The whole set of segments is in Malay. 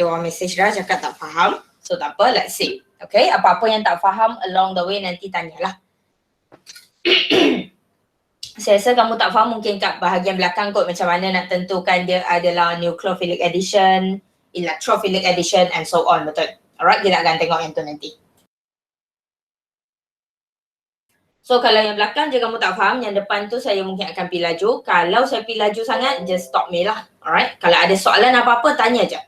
orang message dah cakap tak faham. So tak apa, let's see. Okay, apa-apa yang tak faham along the way nanti tanyalah. Saya rasa kamu tak faham mungkin kat bahagian belakang kot macam mana nak tentukan dia adalah nucleophilic addition, electrophilic addition and so on, betul? Alright, kita akan tengok yang tu nanti. So kalau yang belakang je kamu tak faham, yang depan tu saya mungkin akan pergi laju. Kalau saya pergi laju sangat, just stop me lah. Alright, kalau ada soalan apa-apa, tanya je.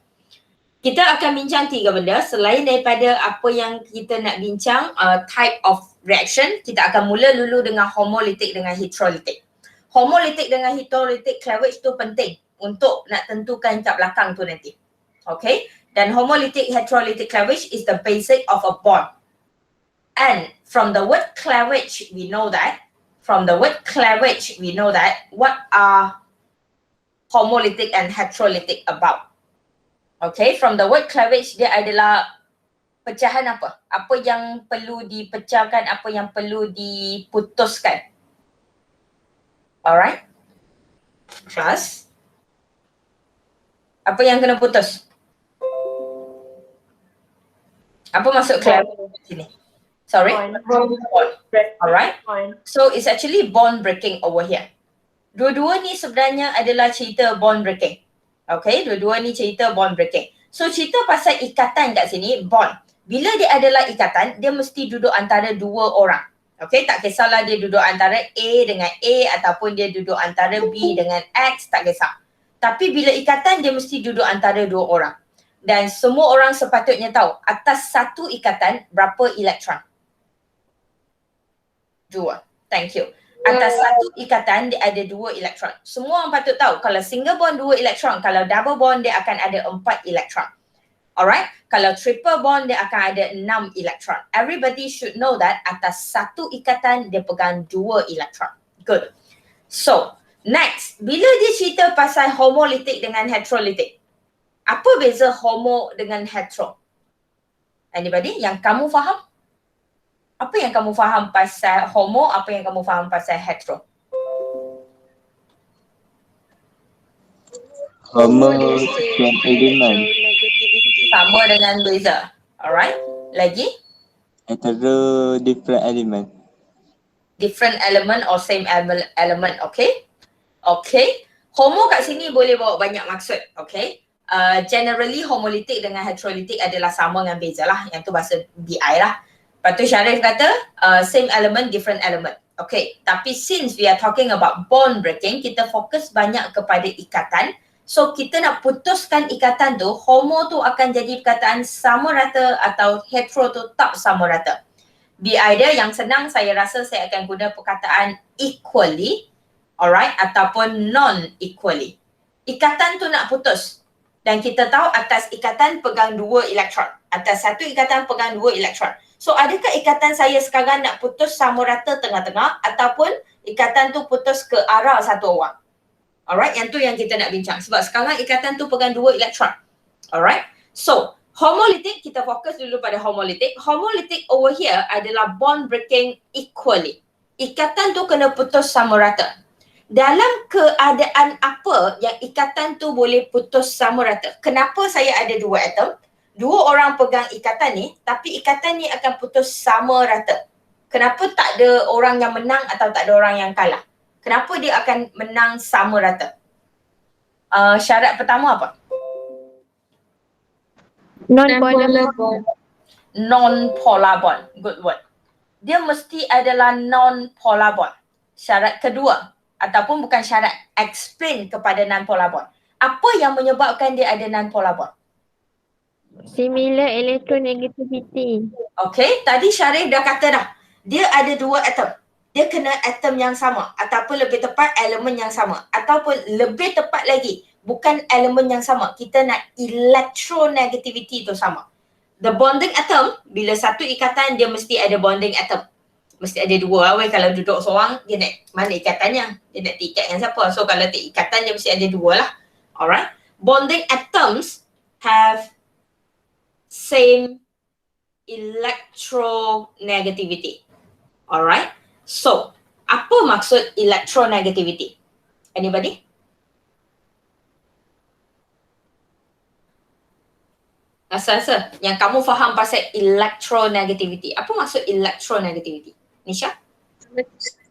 Kita akan bincang 3 benda. Selain daripada apa yang kita nak bincang, type of reaction, kita akan mula dulu dengan homolytic dengan heterolytic. Homolytic dengan heterolytic cleavage tu penting untuk nak tentukan kat belakang tu nanti. Okay, dan homolytic heterolytic cleavage is the basic of a bond. And from the word cleavage, we know that. What are homolytic and heterolytic about? Okay, from the word cleavage, dia adalah pecahan apa? Apa yang perlu dipecahkan, apa yang perlu diputuskan. Alright? Class? Apa yang kena putus? Apa maksud cleavage di sini? Sorry? Bond. Alright. So it's actually bond breaking over here. Dua-dua ni sebenarnya adalah cerita bond breaking. Okay, dua-dua ni cerita bond breaking. So cerita pasal ikatan kat sini, bond. Bila dia adalah ikatan, dia mesti duduk antara dua orang. Okay, tak kisahlah dia duduk antara A dengan A ataupun dia duduk antara B dengan X, tak kisah. Tapi bila ikatan, dia mesti duduk antara dua orang. Dan semua orang sepatutnya tahu, atas satu ikatan, berapa elektron? 2. Thank you. Atas satu ikatan dia ada 2 elektron. Semua orang patut tahu kalau single bond 2 elektron, kalau double bond dia akan ada 4 elektron. Alright, kalau triple bond dia akan ada 6 elektron. Everybody should know that atas satu ikatan dia pegang 2 elektron. Good. So, next, bila dia cerita pasal homolytic dengan heterolytic, apa beza homo dengan hetero? Anybody yang kamu faham? Apa yang kamu faham pasal homo, apa yang kamu faham pasal hetero? Homo same element. Sama dengan beza. Alright. Lagi? Hetero different element. Different element or same element. Okay. Okay. Homo kat sini boleh bawa banyak maksud. Okay. Generally homolytic dengan heterolytic adalah sama dengan beza lah. Yang tu bahasa BI lah. Lepas tu Syarif kata same element, different element. Okay, tapi since we are talking about bond breaking, kita fokus banyak kepada ikatan. So kita nak putuskan ikatan tu, homo tu akan jadi perkataan sama rata atau hetero tu tak sama rata. The idea yang senang, saya rasa saya akan guna perkataan equally, alright, ataupun non-equally. Ikatan tu nak putus. Dan kita tahu atas ikatan pegang 2 elektron. Atas satu ikatan pegang 2 elektron. So adakah ikatan saya sekarang nak putus sama rata tengah-tengah ataupun ikatan tu putus ke arah satu orang? Alright, yang tu yang kita nak bincang. Sebab sekarang ikatan tu pegang 2 elektron. Alright, so homolytic, kita fokus dulu pada homolytic. Homolytic over here adalah bond breaking equally. Ikatan tu kena putus sama rata. Dalam keadaan apa yang ikatan tu boleh putus sama rata? Kenapa saya ada 2 atom? 2 orang pegang ikatan ni, tapi ikatan ni akan putus sama rata. Kenapa tak ada orang yang menang atau tak ada orang yang kalah? Kenapa dia akan menang sama rata? Syarat pertama apa? Non-polar bond. Non-polar bond. Good word. Dia mesti adalah non-polar bond. Syarat kedua, ataupun bukan syarat, explain kepada non-polar bond. Apa yang menyebabkan dia ada non-polar bond? Similar electronegativity. Okay, tadi Syarif dah kata dah. Dia ada 2 atom. Dia kena atom yang sama ataupun lebih tepat elemen yang sama. Ataupun lebih tepat lagi, bukan elemen yang sama. Kita nak electronegativity tu sama. The bonding atom, bila satu ikatan dia mesti ada bonding atom. Mesti ada 2. Kalau duduk seorang, dia nak mana ikatannya? Dia nak ikat dengan siapa? So kalau tak ikatan dia mesti ada 2 lah. Alright. Bonding atoms have same electronegativity. Alright. So, apa maksud electronegativity? Anybody? Rasa-rasa yang kamu faham pasal electronegativity. Apa maksud electronegativity? Nisha?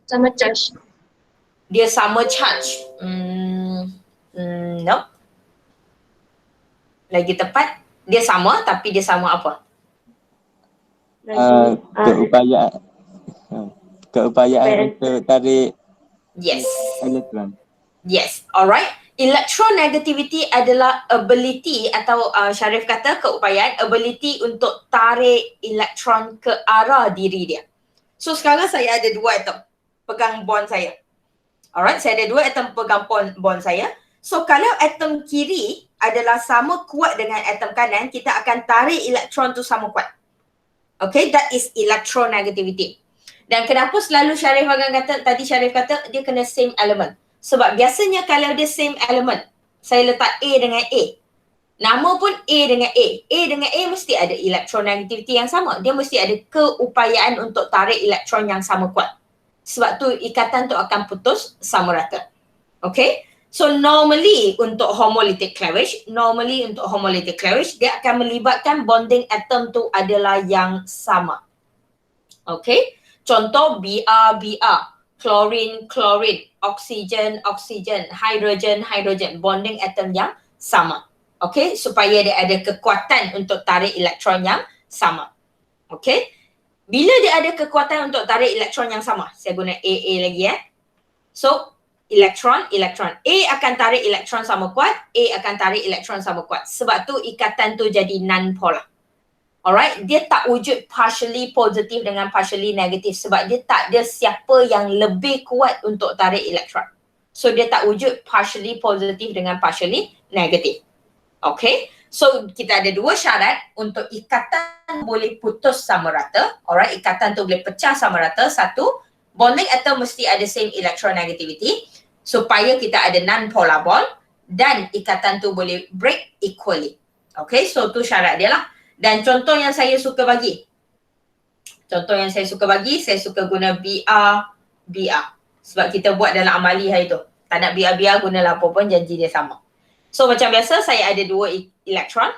Sama charge. Dia sama charge. No. Lagi tepat, dia sama tapi dia sama apa? Keupayaan untuk tarik Yes. elektron. Yes. Alright. Electronegativity adalah ability atau Syarif kata keupayaan, ability untuk tarik elektron ke arah diri dia. So sekarang saya ada dua atom pegang bond saya. Alright, saya ada dua atom pegang bond saya. So kalau atom kiri adalah sama kuat dengan atom kanan, kita akan tarik elektron tu sama kuat. Okay, that is electronegativity. Dan kenapa selalu Syarif akan kata, tadi Syarif kata dia kena same element. Sebab biasanya kalau dia same element, saya letak A dengan A. Nama pun A dengan A. A dengan A mesti ada electronegativity yang sama. Dia mesti ada keupayaan untuk tarik elektron yang sama kuat. Sebab tu ikatan tu akan putus sama rata. Okay? So normally untuk homolytic cleavage, dia akan melibatkan bonding atom tu adalah yang sama. Okay? Contoh Br, chlorine, oksigen, hydrogen, bonding atom yang sama. Okay, supaya dia ada kekuatan untuk tarik elektron yang sama. Okay, bila dia ada kekuatan untuk tarik elektron yang sama, saya guna AA lagi So, elektron, A akan tarik elektron sama kuat, A akan tarik elektron sama kuat. Sebab tu ikatan tu jadi non-polar. Alright, dia tak wujud partially positif dengan partially negatif sebab dia tak ada siapa yang lebih kuat untuk tarik elektron. So dia tak wujud partially positif dengan partially negatif. Okay, so kita ada dua syarat untuk ikatan boleh putus sama rata. Alright, ikatan tu boleh pecah sama rata. Satu, bonding atom mesti ada same electronegativity supaya kita ada non-polar bond dan ikatan tu boleh break equally. Okay, so tu syarat dia lah. Dan contoh yang saya suka bagi. Saya suka guna BR. Sebab kita buat dalam amali hari tu. Tak nak BR, gunalah apa pun, janji dia sama. So macam biasa, saya ada dua elektron.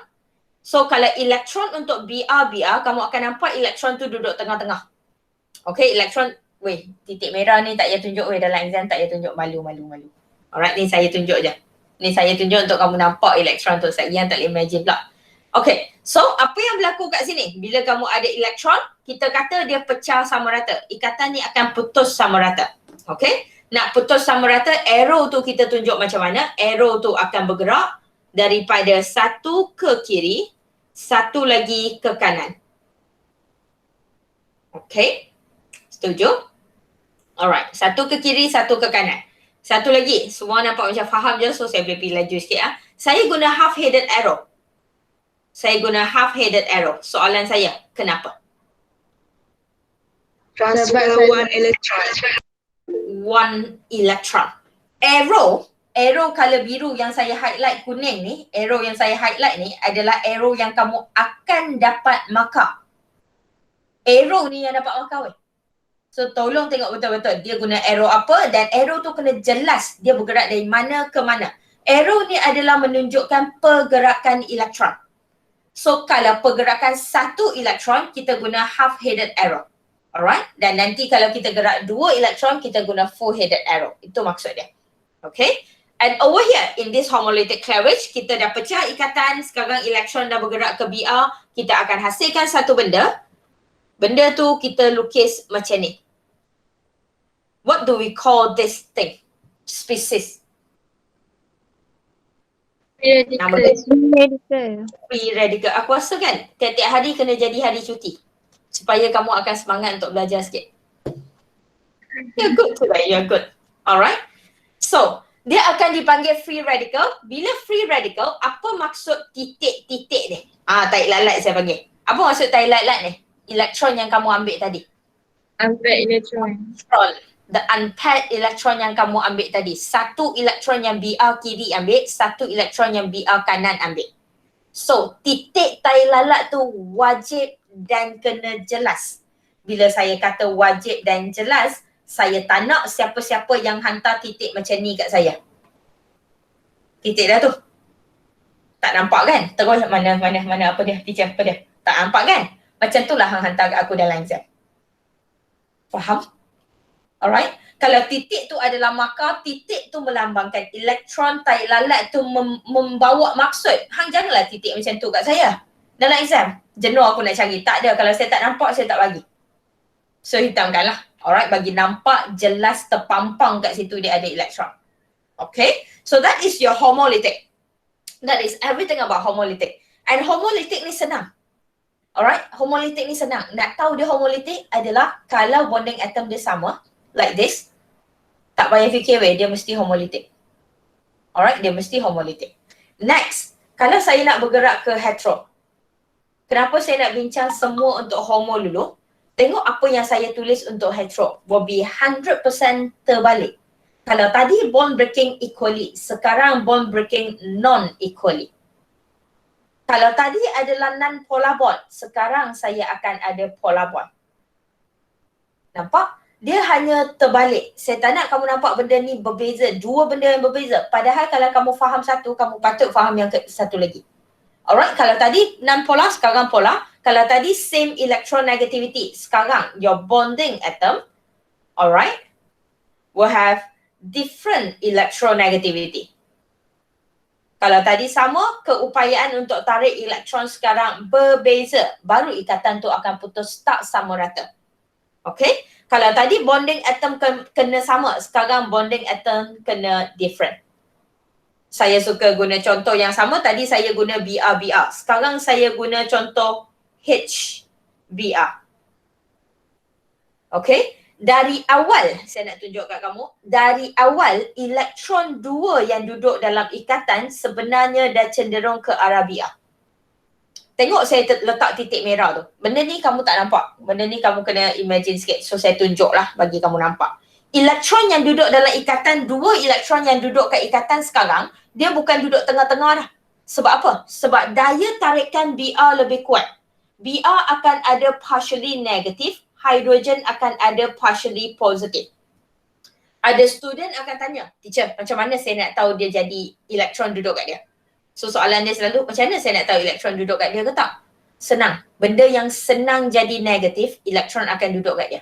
So kalau elektron untuk BR, kamu akan nampak elektron tu duduk tengah-tengah. Okay, elektron, titik merah ni tak payah tunjuk dalam exam tak payah tunjuk, malu. Alright, ni saya tunjuk je. Ni saya tunjuk untuk kamu nampak elektron tu. Saya yang tak boleh imagine pula. Okay, so apa yang berlaku kat sini? Bila kamu ada elektron, kita kata dia pecah sama rata. Ikatan ni akan putus sama rata. Okay, nak putus sama rata, arrow tu kita tunjuk macam mana. Arrow tu akan bergerak daripada satu ke kiri, satu lagi ke kanan. Okay, setuju? Alright, satu ke kiri, satu ke kanan. Satu lagi, semua nampak macam faham je, so saya boleh pergi laju sikit . Saya guna half-headed arrow. Soalan saya, kenapa? Transfer one electron. One electron. Arrow color biru yang saya highlight kuning ni, adalah arrow yang kamu akan dapat markah. Arrow ni yang dapat markah . So tolong tengok betul-betul dia guna arrow apa dan arrow tu kena jelas dia bergerak dari mana ke mana. Arrow ni adalah menunjukkan pergerakan elektron. So kalau pergerakan satu elektron, kita guna half-headed arrow. Alright? Dan nanti kalau kita gerak dua elektron, kita guna full-headed arrow. Itu maksud dia. Okay? And over here, in this homolytic cleavage, kita dah pecah ikatan. Sekarang elektron dah bergerak ke BR. Kita akan hasilkan satu benda. Benda tu kita lukis macam ni. What do we call this thing? Species. Nama dia free radical. Aku rasa kan tiap-tiap hari kena jadi hari cuti supaya kamu akan semangat untuk belajar sikit. You're good today, you're good. Alright. So, dia akan dipanggil free radical. Bila free radical, apa maksud titik-titik ni? Tarik lalat saya panggil. Apa maksud tarik lalat ni? Elektron yang kamu ambil tadi. Unpaired electron. The unpaired elektron yang kamu ambil tadi. Satu elektron yang BR kiri ambil, satu elektron yang BR kanan ambil. So, titik tarik lalat tu wajib dan kena jelas. Bila saya kata wajib dan jelas, saya tak nak siapa-siapa yang hantar titik macam ni kat saya. Titik dah tu. Tak nampak kan? Terus mana apa dia? Teacher apa dia? Tak nampak kan? Macam tu lah hang hantar kat aku dalam exam. Faham? Alright? Kalau titik tu adalah markah, titik tu melambangkan elektron tarik lalat tu membawa maksud. Hang janganlah titik macam tu kat saya. Dalam exam, jenuh aku nak cari. Tak ada. Kalau saya tak nampak, saya tak bagi. So, hitamkan lah. Alright? Bagi nampak jelas terpampang kat situ dia ada elektron. Okay? So, that is your homolytic. That is everything about homolytic. And homolytic ni senang. Alright? Homolytic ni senang. Nak tahu dia homolytic adalah kalau bonding atom dia sama, like this, tak payah fikir dia mesti homolytic. Alright? Dia mesti homolytic. Next, kalau saya nak bergerak ke hetero. Kenapa saya nak bincang semua untuk homo dulu? Tengok apa yang saya tulis untuk hetero. Will be 100% terbalik. Kalau tadi bond breaking equally, sekarang bond breaking non-equally. Kalau tadi adalah non-polar bond, sekarang saya akan ada polar bond. Nampak? Dia hanya terbalik. Saya tak nak kamu nampak benda ni berbeza. Dua benda yang berbeza. Padahal kalau kamu faham satu, kamu patut faham yang satu lagi. Alright, kalau tadi non-polar, sekarang polar. Kalau tadi same electronegativity, sekarang your bonding atom, alright, will have different electronegativity. Kalau tadi sama, keupayaan untuk tarik elektron sekarang berbeza. Baru ikatan tu akan putus, tak sama rata. Okay? Kalau tadi bonding atom kena sama, sekarang bonding atom kena different. Saya suka guna contoh yang sama, tadi saya guna BR. Sekarang saya guna contoh HBr. Okay? Dari awal, saya nak tunjuk kat kamu, dari awal elektron dua yang duduk dalam ikatan sebenarnya dah cenderung ke arah BR. Tengok saya letak titik merah tu. Benda ni kamu tak nampak. Benda ni kamu kena imagine sikit. So saya tunjuklah bagi kamu nampak. Elektron yang duduk dalam ikatan, dua elektron yang duduk kat ikatan sekarang, dia bukan duduk tengah-tengah dah. Sebab apa? Sebab daya tarikan Br lebih kuat. Br akan ada partially negative, hidrogen akan ada partially positive. Ada student akan tanya, teacher, macam mana saya nak tahu dia jadi elektron duduk kat dia? So soalan dia selalu, macam mana saya nak tahu elektron duduk kat dia ke tak? Senang. Benda yang senang jadi negatif, elektron akan duduk kat dia.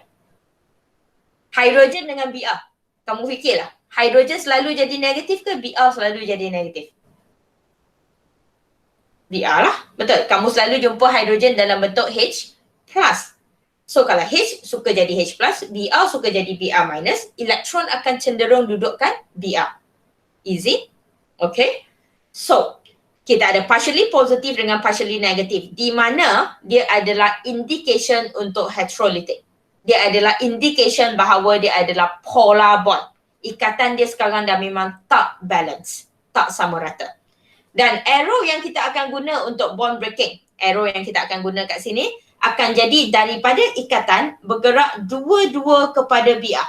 Hidrogen dengan Br. Kamu fikirlah. Hidrogen selalu jadi negatif ke Br selalu jadi negatif? Br lah. Betul. Kamu selalu jumpa hidrogen dalam bentuk H+. So kalau H suka jadi H+, Br suka jadi Br-, elektron akan cenderung dudukkan Br. Easy? Okay. So, kita ada partially positif dengan partially negatif, di mana dia adalah indication untuk heterolytic. Dia adalah indication bahawa dia adalah polar bond. Ikatan dia sekarang dah memang tak balance, tak sama rata. Dan arrow yang kita akan guna untuk bond breaking, arrow yang kita akan guna kat sini, akan jadi daripada ikatan bergerak dua-dua kepada Br.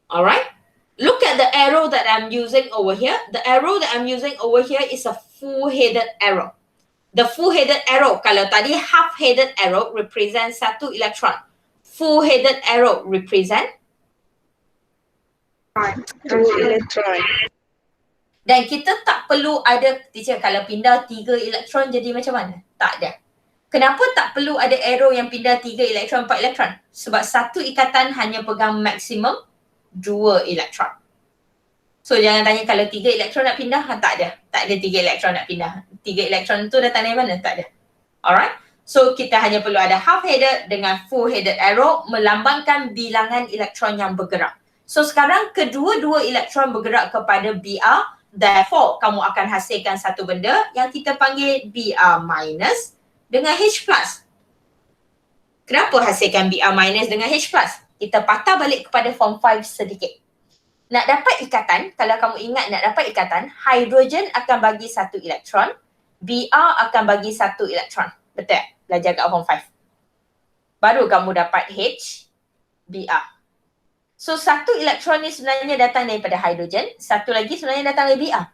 Alright? Look at the arrow that I'm using over here. The arrow that I'm using over here is a full-headed arrow. The full-headed arrow, kalau tadi half-headed arrow represent satu elektron. Full-headed arrow represent Two electron. dan kita tak perlu ada, teacher, kalau pindah 3 elektron jadi macam mana? Tak ada. Kenapa tak perlu ada arrow yang pindah 3 elektron, 4 elektron? Sebab satu ikatan hanya pegang maksimum 2 elektron. So jangan tanya kalau 3 elektron nak pindah, tak ada. Tak ada 3 elektron nak pindah. 3 elektron tu datang dari mana? Tak ada. Alright? So kita hanya perlu ada half-headed dengan full-headed arrow melambangkan bilangan elektron yang bergerak. So sekarang kedua-dua elektron bergerak kepada Br, therefore kamu akan hasilkan satu benda yang kita panggil Br- dengan H+. Kenapa hasilkan Br- dengan H+? Kita patah balik kepada form 5 sedikit. Nak dapat ikatan, kalau kamu ingat nak dapat ikatan, hidrogen akan bagi satu elektron, Br akan bagi satu elektron. Betul? Belajar kat form 5. Baru kamu dapat H, Br. So satu elektron ni sebenarnya datang daripada hidrogen, satu lagi sebenarnya datang dari Br.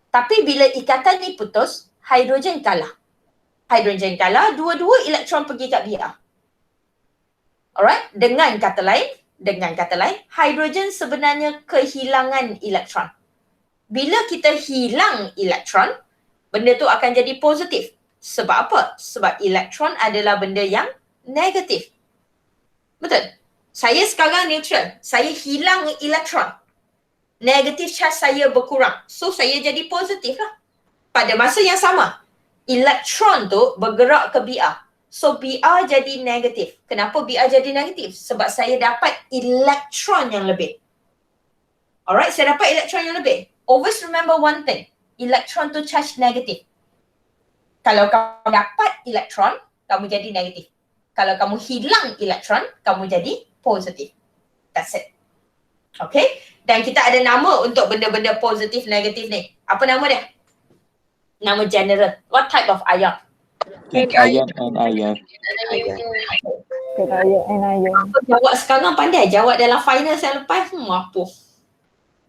Tapi bila ikatan ni putus, hidrogen kalah. Hidrogen kalah, dua-dua elektron pergi kat Br. Alright? Dengan kata lain, hidrogen sebenarnya kehilangan elektron. bila kita hilang elektron, benda tu akan jadi positif. Sebab apa? Sebab elektron adalah benda yang negatif. Betul? Saya sekarang neutral. Saya hilang elektron. Negatif charge saya berkurang. So, saya jadi positif lah. Pada masa yang sama, elektron tu bergerak ke BR. So, BR jadi negatif. Kenapa BR jadi negatif? Sebab saya dapat elektron yang lebih. Alright, saya dapat elektron yang lebih. Always remember one thing. Elektron tu charge negatif. Kalau kamu dapat elektron, kamu jadi negatif. Kalau kamu hilang elektron, kamu jadi positif. That's it. Okay? Dan kita ada nama untuk benda-benda positif, negatif ni. Apa nama dia? Nama general. What type of ion? Cation and ion. Apa jawab sekarang pandai? Jawab dalam final saya lepas, apa?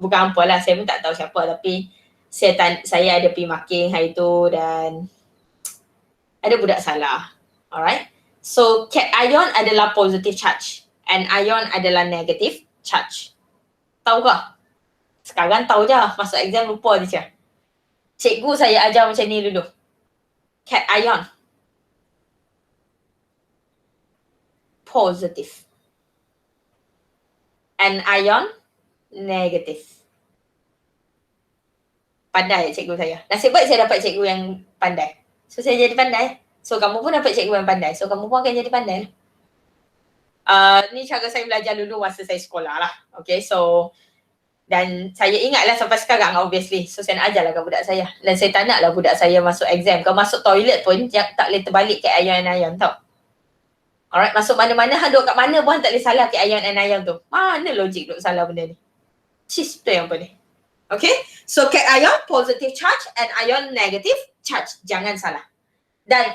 Bukan apalah, saya pun tak tahu siapa, tapi saya ada pergi marking hari tu dan ada budak salah. Alright. So, cation adalah positive charge and ion adalah negative charge. Tahu ke? Sekarang tahu je, masuk exam lupa je. Cikgu saya ajar macam ni dulu. Cation. Positive. And ion negative. Pandai cikgu saya. Nasib baik saya dapat cikgu yang pandai. So saya jadi pandai. So kamu pun dapat cikgu yang pandai. So kamu pun akan jadi pandai. Ni cara saya belajar dulu masa saya sekolah lah. Okay, so dan saya ingatlah sampai sekarang obviously. So saya nak ajarlah ke budak saya. Dan saya tak naklah budak saya masuk exam. Kalau masuk toilet pun tak boleh terbalik ke ion tau. Alright, masuk mana-mana, duduk kat mana pun tak boleh salah ke ion tu. Mana logik duduk salah benda ni? Cis betul yang apa ni? Okay, so cation positive charge and ion negative charge. Jangan salah. Dan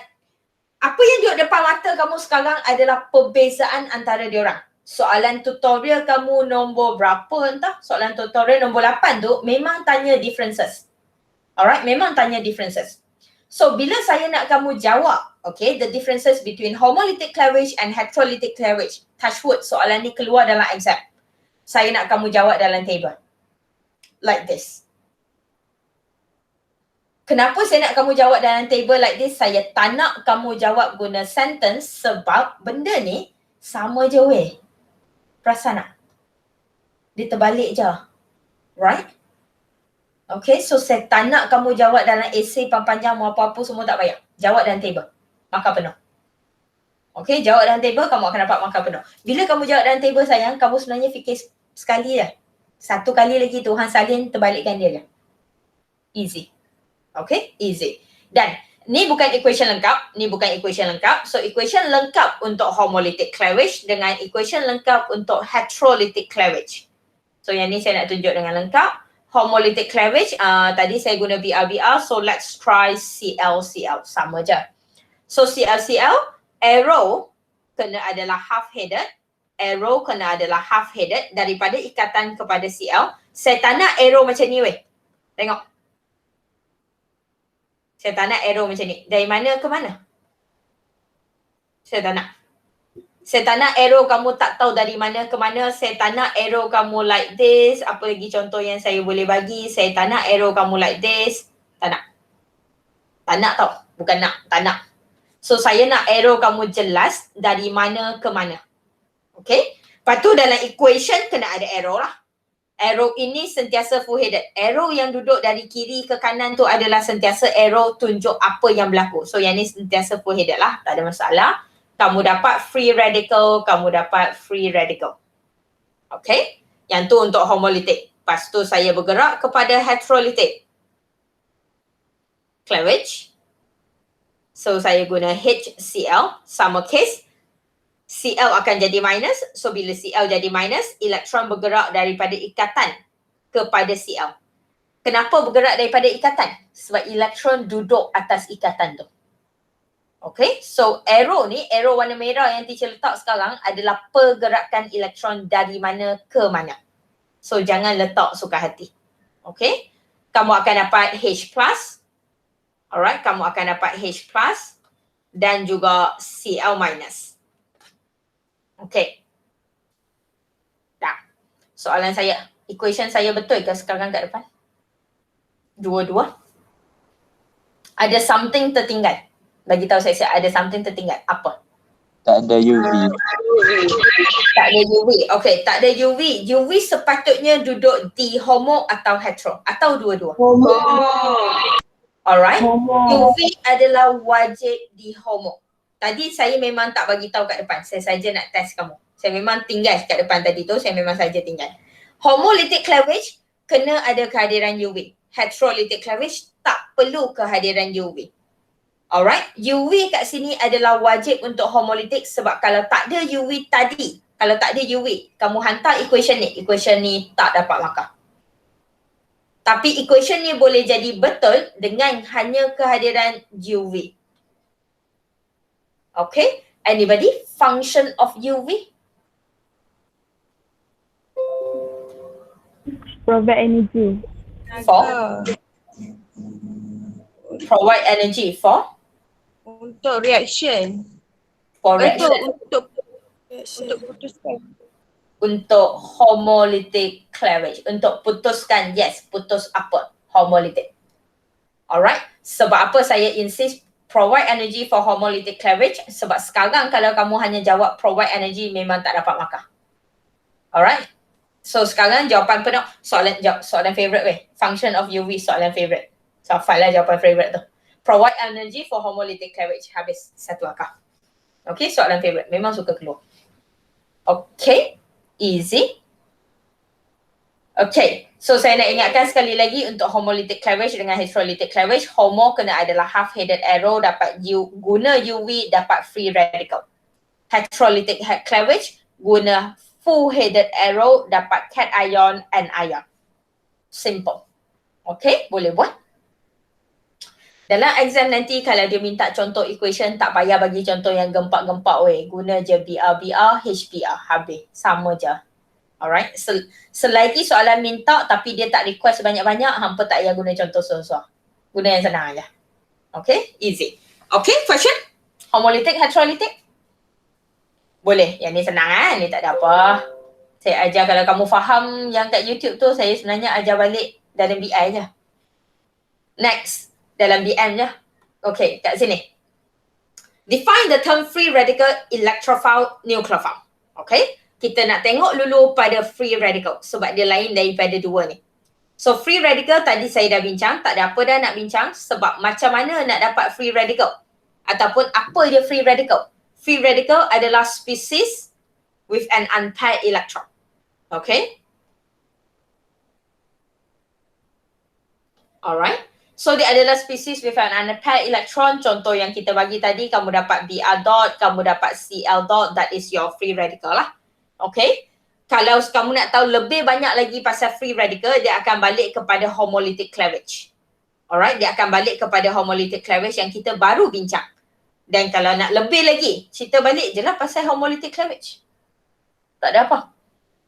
apa yang duduk depan mata kamu sekarang adalah perbezaan antara diorang. Soalan tutorial kamu nombor berapa entah, soalan tutorial nombor 8 tu memang tanya differences. Alright, memang tanya differences. So bila saya nak kamu jawab, okay, the differences between homolytic cleavage and heterolytic cleavage, touch wood, soalan ni keluar dalam exam. Saya nak kamu jawab dalam table. Like this. Kenapa saya nak kamu jawab dalam table like this? Saya tak nak kamu jawab guna sentence sebab benda ni sama je weh. Perasan tak? Dia terbalik je. Right? Okay, so saya tak nak kamu jawab dalam essay panjang mau apa-apa semua tak payah. Jawab dalam table. Markah penuh. Okay, jawab dalam table kamu akan dapat markah penuh. Bila kamu jawab dalam table sayang, kamu sebenarnya fikir sekali je. Satu kali lagi Tuhan salin terbalikkan dia je. Easy. Okay, easy. Dan ni bukan equation lengkap, ni bukan equation lengkap. So equation lengkap untuk homolytic cleavage dengan equation lengkap untuk heterolytic cleavage. So yang ni saya nak tunjuk dengan lengkap. Homolytic cleavage, tadi saya guna BR, so let's try CL. Sama je. So CL, arrow kena adalah half-headed. Arrow kena adalah half-headed daripada ikatan kepada CL. Saya tak nak arrow macam ni weh. Tengok. Saya tak nak arrow macam ni. Dari mana ke mana? Saya tak nak. Saya tak nak arrow kamu tak tahu dari mana ke mana. Saya tak nak arrow kamu like this. Apa lagi contoh yang saya boleh bagi. Saya tak nak arrow kamu like this. Tak nak. Tak nak tau. Bukan nak. Tak nak. So saya nak arrow kamu jelas dari mana ke mana. Okay. Lepas tu dalam equation kena ada arrow lah. Arrow ini sentiasa full headed. Arrow yang duduk dari kiri ke kanan tu adalah sentiasa arrow tunjuk apa yang berlaku. So yang ni sentiasa full headed lah. Tak ada masalah. Kamu dapat free radical, kamu dapat free radical. Okay. Yang tu untuk homolytic. Lepas tu saya bergerak kepada heterolytic cleavage. So saya guna HCl, sama case. Cl akan jadi minus. So bila Cl jadi minus, elektron bergerak daripada ikatan kepada Cl. Kenapa bergerak daripada ikatan? Sebab elektron duduk atas ikatan tu. Okay, so arrow ni, arrow warna merah yang teacher letak sekarang adalah pergerakan elektron dari mana ke mana. So jangan letak suka hati. Okay, kamu akan dapat H+. Alright, kamu akan dapat H+ dan juga Cl-. Okay. Dah. Soalan saya, equation saya betul ke sekarang kat depan? Dua-dua. Ada something tertinggal. Bagi tahu saya ada something tertinggal. Apa? Tak ada UV. Tak ada UV. Okay, tak ada UV. UV sepatutnya duduk di homo atau hetero atau dua-dua. Homo. Alright. UV adalah wajib di homo. Tadi saya memang tak bagi tahu kat depan. Saya saja nak test kamu. Saya memang tinggal kat depan tadi tu. Saya memang saja tinggal. Homolytic cleavage kena ada kehadiran UV. Heterolytic cleavage tak perlu kehadiran UV. Alright, UV kat sini adalah wajib untuk homolytic sebab kalau tak ada UV tadi, kalau tak ada UV, kamu hantar equation ni tak dapat markah. Tapi equation ni boleh jadi betul dengan hanya kehadiran UV. Okay, anybody? Function of UV? Provide energy. For? Provide energy for? Untuk reaction. For reaction. Untuk putuskan. Untuk homolytic cleavage. Untuk putuskan, yes, putus apa? Homolytic. Alright, sebab apa saya insist provide energy for homolytic cleavage? Sebab sekarang kalau kamu hanya jawab provide energy memang tak dapat markah. Alright, so sekarang jawapan penuh, soalan favourite weh. Function of UV soalan favourite. So hafal lah jawapan favourite tu. Provide energy for homolytic cleavage. Habis satu akar. Okay, soalan favourite. Memang suka keluar. Okay, easy. Okay, so saya nak ingatkan sekali lagi untuk homolytic cleavage dengan heterolytic cleavage, homo kena adalah half-headed arrow, dapat guna UV, dapat free radical. Heterolytic cleavage guna full-headed arrow, dapat cation and ion. Simple. Okay, boleh buat. Dalam exam nanti kalau dia minta contoh equation, tak payah bagi contoh yang gempak-gempak weh. Guna je BR, HBR. Habis. Sama je. Alright. Selagi soalan minta tapi dia tak request banyak-banyak, hampa tak payah guna contoh susah. Guna yang senang aja. Okay. Easy. Okay. Question? Homolytic, heterolytic? Boleh. Yang ni senang Ni tak ada apa. Saya ajar kalau kamu faham yang kat YouTube tu, saya sebenarnya ajar balik dalam BI je. Next. Dalam BM je. Okay, kat sini. Define the term free radical, electrophile, nucleophile. Okay, kita nak tengok dulu pada free radical sebab dia lain daripada dua ni. So free radical tadi saya dah bincang, tak ada apa dah nak bincang sebab macam mana nak dapat free radical ataupun apa dia free radical. Free radical adalah species with an unpaired electron. Okay. Alright. So dia adalah species with an unpaired electron. Contoh yang kita bagi tadi, kamu dapat Br dot, kamu dapat Cl dot, that is your free radical lah. Okay. Kalau kamu nak tahu lebih banyak lagi pasal free radical, dia akan balik kepada homolytic cleavage. Alright, dia akan balik kepada homolytic cleavage yang kita baru bincang. Dan kalau nak lebih lagi, cerita balik je lah pasal homolytic cleavage. Tak ada apa.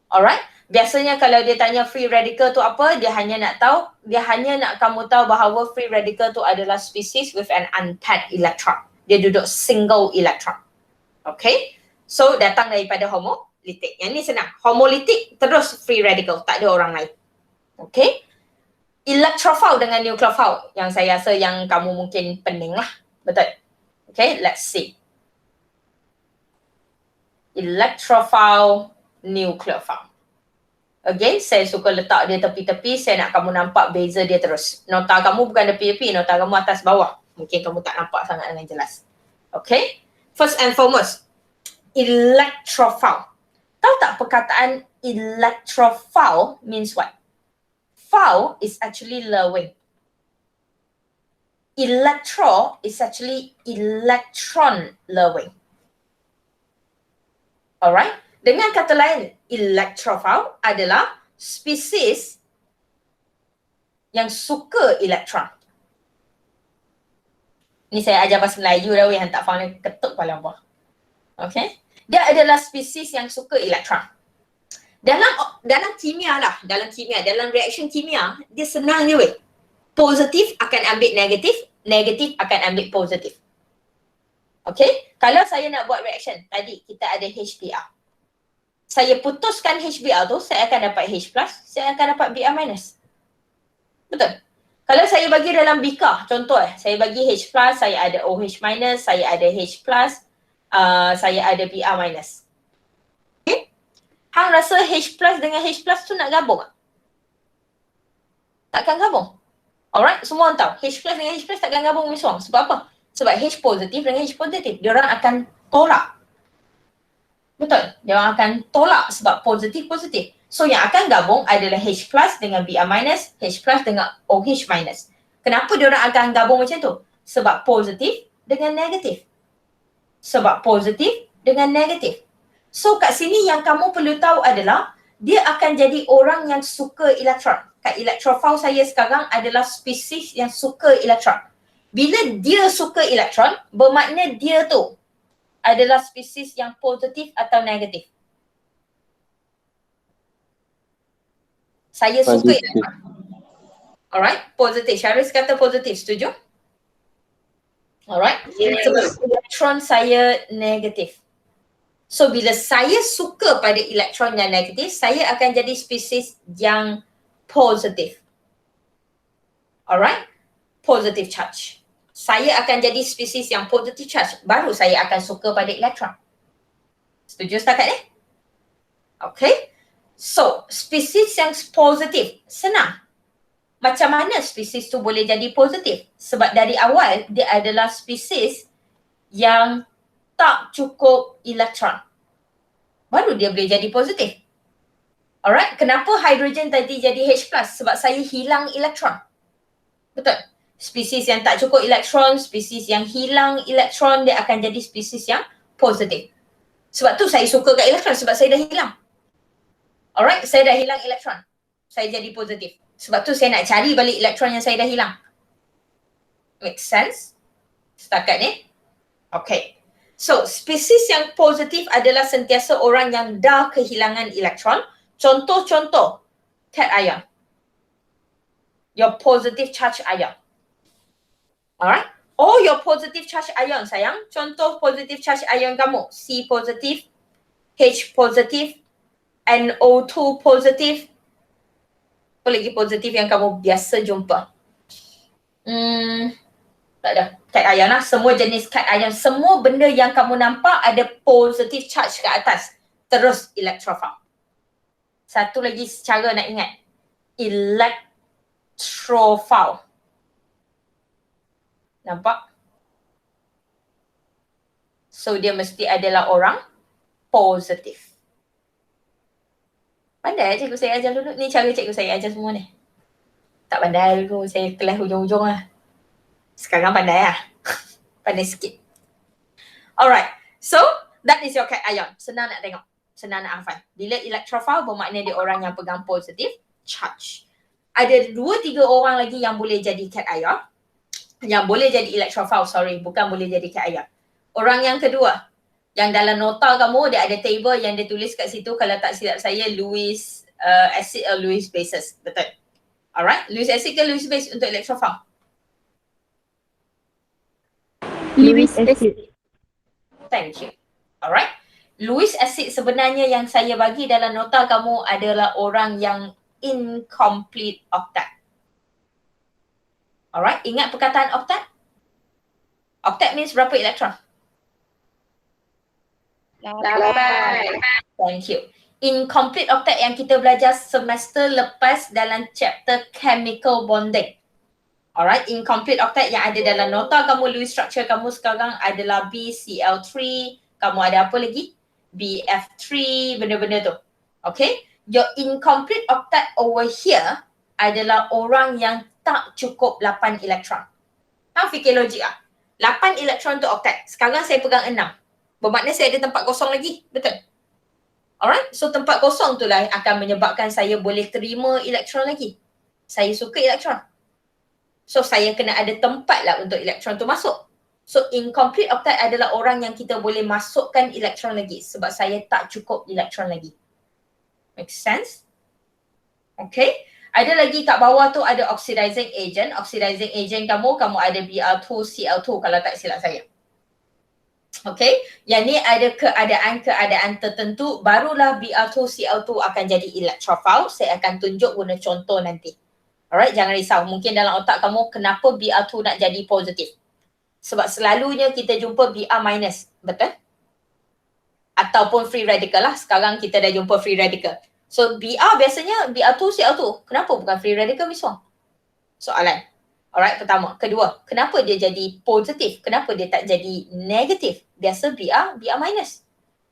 Alright. Biasanya kalau dia tanya free radical tu apa, dia hanya nak kamu tahu bahawa free radical tu adalah species with an unpaired electron. Dia duduk single electron. Okay. So datang daripada homolytic. Yang ni senang. Homolytic terus free radical. Tak ada orang lain. Okay. Electrophile dengan nucleophile yang saya rasa yang kamu mungkin pening lah. Betul. Okay. Let's see. Electrophile, nucleophile. Again, saya suka letak dia tepi-tepi. Saya nak kamu nampak beza dia terus. Nota kamu bukan tepi-tepi, nota kamu atas bawah. Mungkin kamu tak nampak sangat dengan jelas. Okay. First and foremost, electrophile. Tahu tak perkataan electrophile means what? Phile is actually lowering. Electro is actually electron lowering. Alright. Dengan kata lain, electrophile adalah spesies yang suka elektron. Ni saya ajar bahasa Melayu dah weh, yang tak faham ni ketuk kepala apa. Okay. Dia adalah spesies yang suka elektron. Dalam kimia lah, dalam reaction kimia, dia senang je weh. Positif akan ambil negatif, negatif akan ambil positif. Okay. Kalau saya nak buat reaction, tadi kita ada HBr. Saya putuskan HBr tu, saya akan dapat H+, saya akan dapat Br-. Betul? Kalau saya bagi dalam bikah, contoh saya bagi H+, saya ada OH-, saya ada H+, saya ada Br-. Okay? Hang rasa H+ dengan H+ tu nak gabung tak? Takkan gabung. Alright, semua orang tahu H+ dengan H+ takkan gabung mesra. Sebab apa? Sebab H positif dengan H positif, diorang akan tolak. Betul? Diorang akan tolak sebab positif-positif. So yang akan gabung adalah H+ dengan Br-, H+ dengan OH-. Kenapa diorang akan gabung macam tu? Sebab positif dengan negatif. Sebab positif dengan negatif. So kat sini yang kamu perlu tahu adalah dia akan jadi orang yang suka elektron. Kat elektrofil saya sekarang adalah spesies yang suka elektron. Bila dia suka elektron, bermakna dia tu adalah spesies yang positif atau negatif. Saya suka Positif. elektron. Alright, positif. Syaris kata positif, setuju? Alright, sebab elektron saya negatif. So bila saya suka pada elektron yang negatif, saya akan jadi spesies yang positif. Alright, positive charge. Saya akan jadi spesies yang positive charge, baru saya akan suka pada elektron. Setuju setakat ni? Okay. So, spesies yang positif, senang. Macam mana spesies tu boleh jadi positif? Sebab dari awal, dia adalah spesies yang tak cukup elektron. Baru dia boleh jadi positif. Alright, kenapa hidrogen tadi jadi H+? Sebab saya hilang elektron. Betul? Spesies yang tak cukup elektron, spesies yang hilang elektron, dia akan jadi spesies yang positif. Sebab tu saya suka kat elektron, sebab saya dah hilang. Alright, saya dah hilang elektron. Saya jadi positif. Sebab tu saya nak cari balik elektron yang saya dah hilang. Make sense? Setakat ni? Okay. So, spesies yang positif adalah sentiasa orang yang dah kehilangan elektron. Contoh-contoh, cation ion. Your positive charge ion. Alright? Oh, your positive charge ion sayang. Contoh positive charge ion kamu. C positif, H positif, NO2 positif. Apa lagi positif yang kamu biasa jumpa? Tak ada. Cat ion lah. Semua jenis cat ion. Semua benda yang kamu nampak ada positive charge kat atas. Terus electrophile. Satu lagi cara nak ingat. Electrophile. Nampak? So dia mesti adalah orang positif. Pandai cikgu saya ajar dulu. Ni cara cikgu saya ajar semua ni. Tak pandai dulu. Saya kelas hujung-hujung lah. Sekarang pandai lah. Pandai sikit. Alright. So, that is your cat ion. Senang nak tengok. Senang nak hafal. Bila electrophile bermakna dia orang yang pegang positif charge. Ada 2-3 orang lagi yang boleh jadi cat ion. Yang boleh jadi electrophile, bukan boleh jadi cat ion. Orang yang kedua, yang dalam nota kamu dia ada table yang dia tulis kat situ, kalau tak silap saya Lewis acid or Lewis bases. Betul? Alright, Lewis acid ke Lewis base untuk electrophile? Lewis acid. Thank you. Alright. Lewis acid sebenarnya yang saya bagi dalam nota kamu adalah orang yang incomplete octet. Alright, ingat perkataan octet? Octet means berapa elektron? 8. Thank you. Incomplete octet yang kita belajar semester lepas dalam chapter chemical bonding. Alright, incomplete octet yang ada dalam nota kamu, Lewis structure kamu sekarang adalah BCl3, kamu ada apa lagi? BF3, benda-benda tu. Okay, your incomplete octet over here adalah orang yang tak cukup 8 elektron. Hang fikir logik lah. 8 elektron tu octet. Sekarang saya pegang 6. Bermakna saya ada tempat kosong lagi. Betul? Alright, so tempat kosong tu lah akan menyebabkan saya boleh terima elektron lagi. Saya suka elektron. So saya kena ada tempat lah untuk elektron tu masuk. So incomplete octet adalah orang yang kita boleh masukkan elektron lagi sebab saya tak cukup elektron lagi. Make sense? Okay. Ada lagi kat bawah tu ada oxidizing agent. Oxidizing agent kamu ada Br2Cl2 kalau tak silap saya. Okay. Yang ni ada keadaan-keadaan tertentu barulah Br2Cl2 akan jadi electrophile. Saya akan tunjuk guna contoh nanti. Alright, jangan risau. Mungkin dalam otak kamu, kenapa Br2 nak jadi positif? Sebab selalunya kita jumpa Br minus, betul? Ataupun free radical lah. Sekarang kita dah jumpa free radical. So Br biasanya Br2 Cl2. Kenapa bukan free radical Miss Wong? Soalan. Alright, pertama. Kedua, kenapa dia jadi positif? Kenapa dia tak jadi negatif? Biasa Br minus.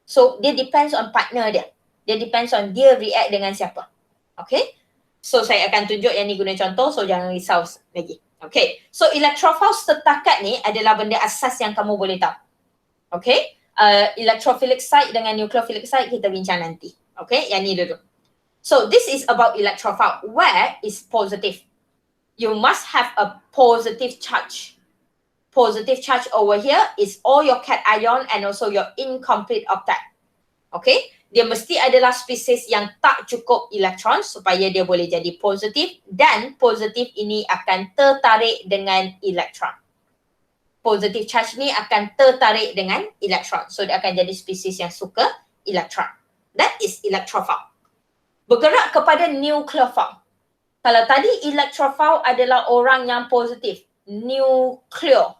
So dia depends on partner dia. Dia depends on dia react dengan siapa. Okay? So saya akan tunjuk yang ni guna contoh, so jangan risau lagi. Okay, so electrophile setakat ni adalah benda asas yang kamu boleh tahu. Okay, electrophilic site dengan nucleophilic site kita bincang nanti. Okay, yang ni dulu. So this is about electrophile. Where is positive? You must have a positive charge. Positive charge over here is all your cation and also your incomplete octet. Okay, dia mesti adalah spesies yang tak cukup elektron supaya dia boleh jadi positif, dan positif ini akan tertarik dengan elektron. Positive charge ni akan tertarik dengan elektron. So dia akan jadi spesies yang suka elektron. That is electrophile. Bergerak kepada nucleophile. Kalau tadi electrophile adalah orang yang positif, nucleo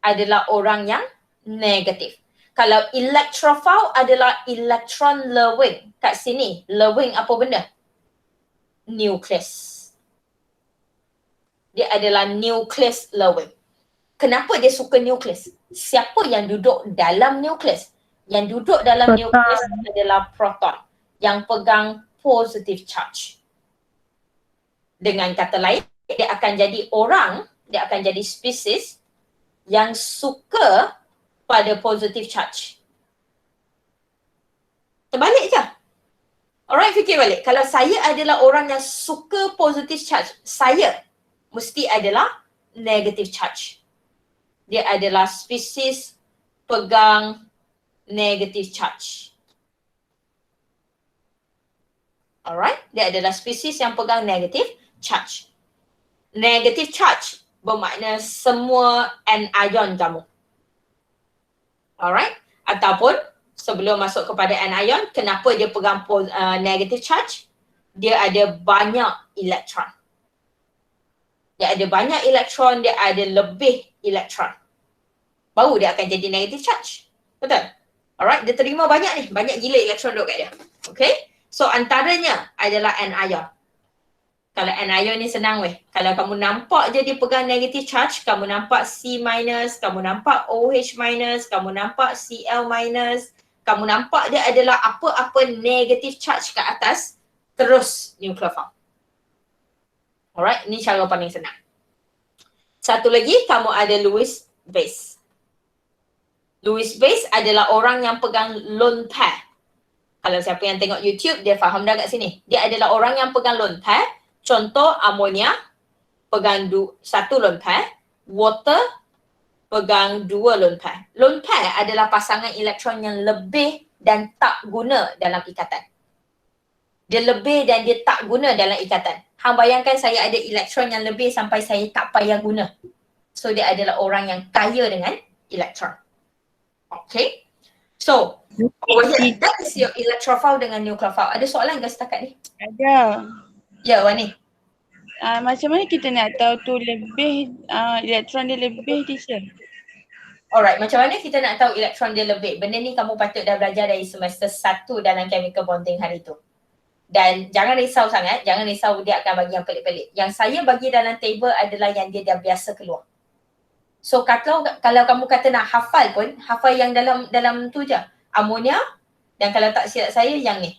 adalah orang yang negatif. Kalau electrophile adalah elektron lewing. Kat sini, lewing apa benda? Nucleus. Dia adalah nucleus lewing. Kenapa dia suka nucleus? Siapa yang duduk dalam nucleus? Yang duduk dalam nucleus adalah proton yang pegang positive charge. Dengan kata lain, dia akan jadi orang, dia akan jadi spesies yang suka pada positive charge. Terbalik je. Alright, fikir balik. Kalau saya adalah orang yang suka positive charge, saya mesti adalah negative charge. Dia adalah spesies pegang negative charge. Alright, dia adalah spesies yang pegang negative charge. Negative charge bermakna semua anion kamu. Alright, ataupun sebelum masuk kepada anion, kenapa dia pegang negative charge? Dia ada banyak elektron. Dia ada banyak elektron, dia ada lebih elektron. Baru dia akan jadi negative charge. Betul? Alright, dia terima banyak ni. Banyak gila elektron duduk kat dia. Okay? So antaranya adalah anion. Kalau anion ni senang weh. Kalau kamu nampak je dia pegang negative charge, kamu nampak C minus, kamu nampak OH minus, kamu nampak Cl minus, kamu nampak dia adalah apa-apa negative charge kat atas, terus nucleophile. Alright, ni cara paling senang. Satu lagi, kamu ada Lewis base. Lewis base adalah orang yang pegang lone pair. Kalau siapa yang tengok YouTube, dia faham dah kat sini. Dia adalah orang yang pegang lone pair. Contoh amonia pegang satu lone pair, water pegang dua lone pair. Lone pair adalah pasangan elektron yang lebih dan tak guna dalam ikatan. Dia lebih dan dia tak guna dalam ikatan. Hang bayangkan saya ada elektron yang lebih sampai saya tak payah guna. So dia adalah orang yang kaya dengan elektron. Okay. So, that is your electrophile dengan nucleophile. Ada soalan ke setakat ni? Ada. Ya, Wani. Macam mana kita nak tahu tu lebih, elektron dia lebih, teacher? Alright, macam mana kita nak tahu elektron dia lebih? Benda ni kamu patut dah belajar dari semester 1 dalam chemical bonding hari tu. Dan jangan risau sangat, jangan risau dia akan bagi yang pelik-pelik. Yang saya bagi dalam table adalah yang dia dah biasa keluar. So kalau kamu kata nak hafal pun, hafal yang dalam tu je. Amonia, dan kalau tak silap saya yang ni.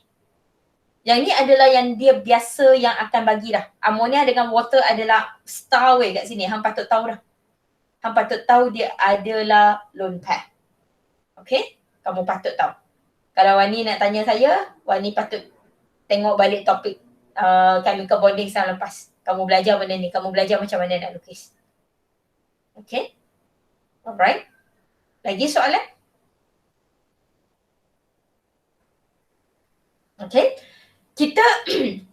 Yang ni adalah yang dia biasa yang akan bagi dah. Amonia dengan water adalah star way kat sini. Hang patut tahu dah. Hang patut tahu dia adalah lone pair. Okay? Kamu patut tahu. Kalau Wani nak tanya saya, Wani patut tengok balik topik chemical bonding tahun lepas. Kamu belajar benda ni. Kamu belajar macam mana nak lukis. Okay? Alright. Lagi soalan? Okay.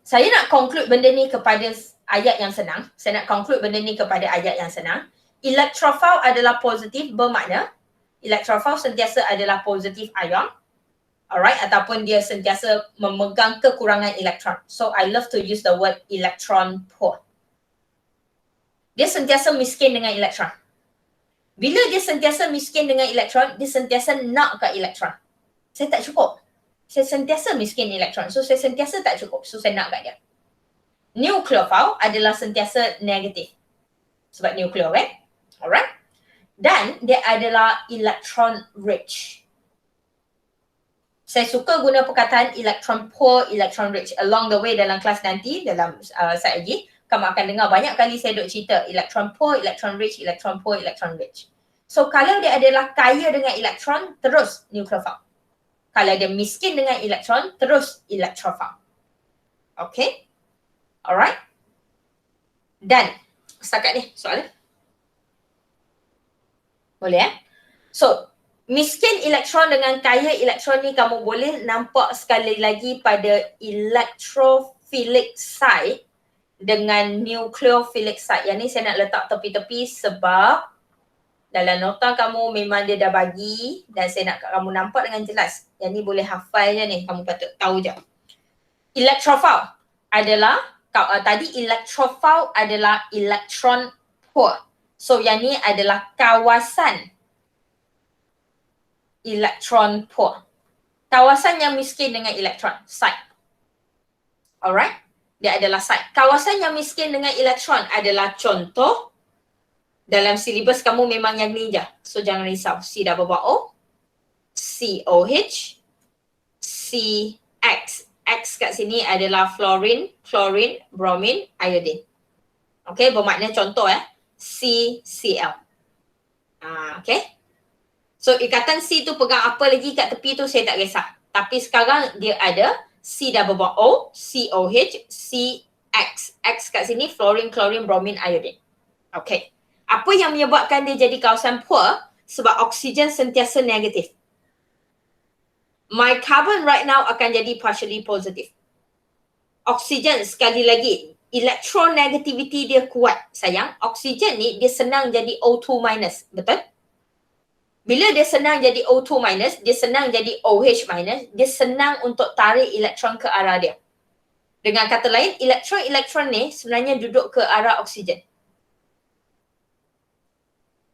Saya nak conclude benda ni kepada ayat yang senang. Saya nak conclude benda ni kepada ayat yang senang. Electrophile adalah positif, bermakna electrophile sentiasa adalah positif ion. Alright, ataupun dia sentiasa memegang kekurangan elektron. So I love to use the word electron poor. dia sentiasa miskin dengan elektron. Bila dia sentiasa miskin dengan elektron, dia sentiasa nak kat elektron. Saya tak cukup. Saya sentiasa miskin elektron. So saya sentiasa tak cukup. So saya nak kat dia. Nucleophile adalah sentiasa negatif. Sebab nuclear kan? Alright. Dan dia adalah electron rich. Saya suka guna perkataan electron poor, electron rich. Along the way dalam kelas nanti, dalam slide lagi, kamu akan dengar banyak kali saya duk cerita electron poor, electron rich, electron poor, electron rich. So kalau dia adalah kaya dengan elektron, terus nucleophile. Kalau dia miskin dengan elektron, terus electrophile. Okay? Alright? Dan setakat ni soalan? Boleh So, miskin elektron dengan kaya elektron ni kamu boleh nampak sekali lagi pada electrophilic site dengan nucleophilic site. Yang ni saya nak letak tepi-tepi sebab dalam nota kamu memang dia dah bagi dan saya nak kamu nampak dengan jelas. Yang ni boleh hafal je ni, kamu patut tahu je. Electrophile adalah, tadi electrophile adalah electron poor. So yang ni adalah kawasan electron poor. Kawasan yang miskin dengan elektron, site. Alright? Dia adalah site. Kawasan yang miskin dengan elektron adalah contoh dalam silibus kamu memang yang ni je. So jangan risau. C-O-O, COH, CX. X kat sini adalah fluorine, chlorine, bromine, iodine. Okay, bermakna contoh CCl. Okay. So ikatan C tu pegang apa lagi kat tepi tu saya tak kisah. Tapi sekarang dia ada C-O-O, COH, CX. X kat sini fluorine, chlorine, bromine, iodine. Okay. Apa yang menyebabkan dia jadi kawasan poor? Sebab oksigen sentiasa negatif. My carbon right now akan jadi partially positive. Oksigen sekali lagi, electronegativity dia kuat sayang. Oksigen ni dia senang jadi O2 minus, betul? Bila dia senang jadi O2 minus, dia senang jadi OH minus, dia senang untuk tarik elektron ke arah dia. Dengan kata lain, elektron-elektron ni sebenarnya duduk ke arah oksigen.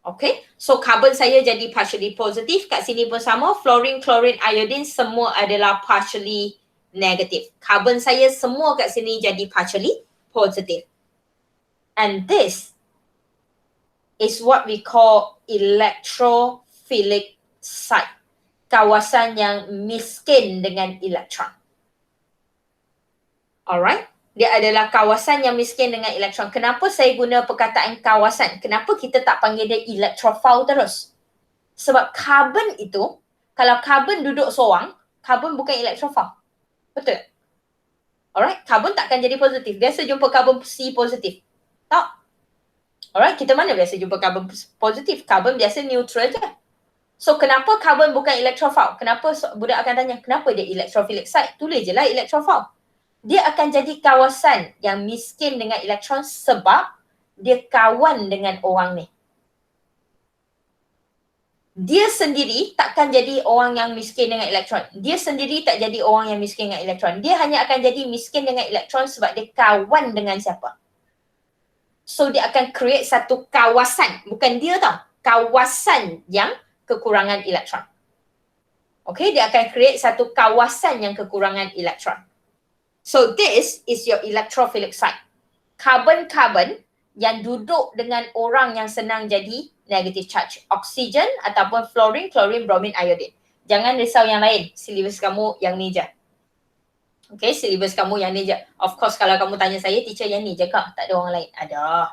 Okay, so carbon saya jadi partially positive. Kat sini pun sama, fluorine, chlorine, iodine semua adalah partially negative. Carbon saya semua kat sini jadi partially positive. And this is what we call electrophilic site. Kawasan yang miskin dengan elektron. Alright? Dia adalah kawasan yang miskin dengan elektron. Kenapa saya guna perkataan kawasan? Kenapa kita tak panggil dia electrophile terus? Sebab karbon itu, kalau karbon duduk seorang, karbon bukan electrophile. Betul? Alright? Karbon takkan jadi positif. Biasa jumpa karbon C positif. Tak? Alright? Kita mana biasa jumpa karbon positif? Karbon biasa neutral je. So kenapa karbon bukan electrophile? Kenapa budak akan tanya, kenapa dia electrophilic site? Tulis je lah electrophile. Dia akan jadi kawasan yang miskin dengan elektron sebab dia kawan dengan orang ni. Dia sendiri takkan jadi orang yang miskin dengan elektron. Dia sendiri tak jadi orang yang miskin dengan elektron. Dia hanya akan jadi miskin dengan elektron sebab dia kawan dengan siapa. So dia akan create satu kawasan. Bukan dia tau. Kawasan yang kekurangan elektron. Okay, dia akan create satu kawasan yang kekurangan elektron. So this is your electrophilic site. Karbon-karbon yang duduk dengan orang yang senang jadi negative charge. Oksigen ataupun fluorine, chlorine, bromine, iodine. Jangan risau yang lain. Silibus kamu yang ni je. Okay, silibus kamu yang ni je. Of course kalau kamu tanya saya, teacher yang ni je kah? Tak ada orang lain? Ada.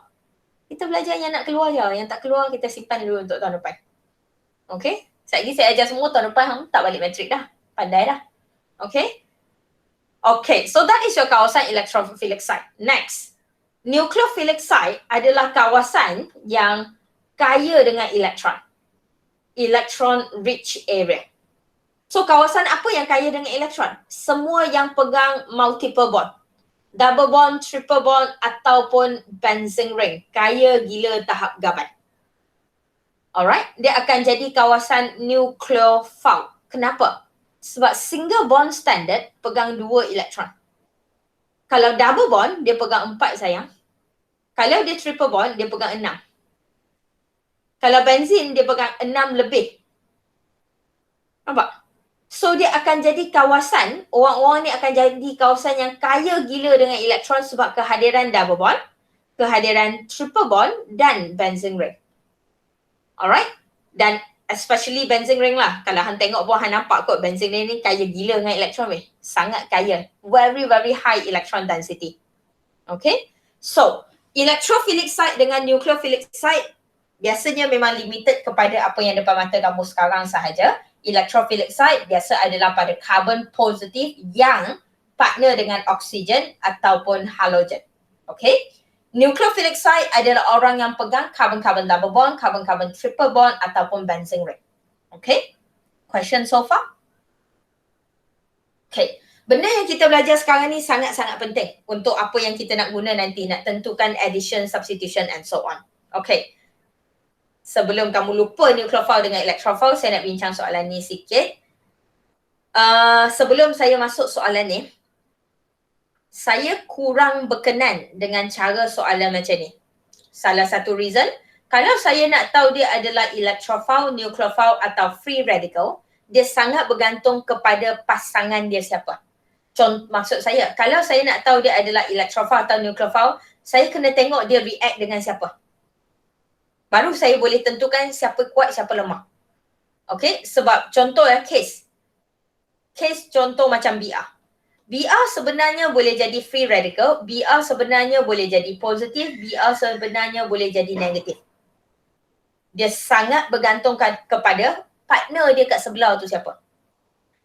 Kita belajar yang nak keluar je. Yang tak keluar kita simpan dulu untuk tahun depan. Okay. Sekejap lagi saya ajar semua tahun depan tak balik matrik dah. Pandai dah. Okay. Okay, so that is your kawasan electrophilic site. Next, nucleophilic site adalah kawasan yang kaya dengan elektron. Electron rich area. So kawasan apa yang kaya dengan elektron? Semua yang pegang multiple bond. Double bond, triple bond ataupun benzene ring. Kaya gila tahap gaban. Alright, dia akan jadi kawasan nucleophile. Kenapa? Sebab single bond standard pegang 2 elektron. Kalau double bond, dia pegang 4 sayang. Kalau dia triple bond, dia pegang 6. Kalau benzin, dia pegang 6 lebih. Nampak? So dia akan jadi kawasan, orang-orang ni akan jadi kawasan yang kaya gila dengan elektron sebab kehadiran double bond, kehadiran triple bond dan benzene ring. Alright? Dan especially benzene ring lah. Kalau hang tengok pun hang nampak kot benzene ring ni kaya gila dengan elektron weh. Sangat kaya. Very very high electron density. Okay? So, electrophilic site dengan nucleophilic site biasanya memang limited kepada apa yang depan mata kamu sekarang sahaja. Electrophilic site biasa adalah pada carbon positif yang partner dengan oksigen ataupun halogen. Okay? Nucleophilic site adalah orang yang pegang carbon-carbon double bond, carbon-carbon triple bond ataupun benzene ring. Okay? Question so far? Okay. Benda yang kita belajar sekarang ni sangat-sangat penting untuk apa yang kita nak guna nanti, nak tentukan addition, substitution and so on. Okay. Sebelum kamu lupa nucleophile dengan electrophile, saya nak bincang soalan ni sikit. Sebelum saya masuk soalan ni, saya kurang berkenan dengan cara soalan macam ni. Salah satu reason, kalau saya nak tahu dia adalah electrophile, nucleophile atau free radical, dia sangat bergantung kepada pasangan dia siapa. Maksud saya, kalau saya nak tahu dia adalah electrophile atau nucleophile, saya kena tengok dia react dengan siapa. Baru saya boleh tentukan siapa kuat, siapa lemah. Okay, sebab contoh case. Case contoh macam BR. BR sebenarnya boleh jadi free radical, BR sebenarnya boleh jadi positif, BR sebenarnya boleh jadi negatif. Dia sangat bergantung kepada partner dia kat sebelah tu siapa.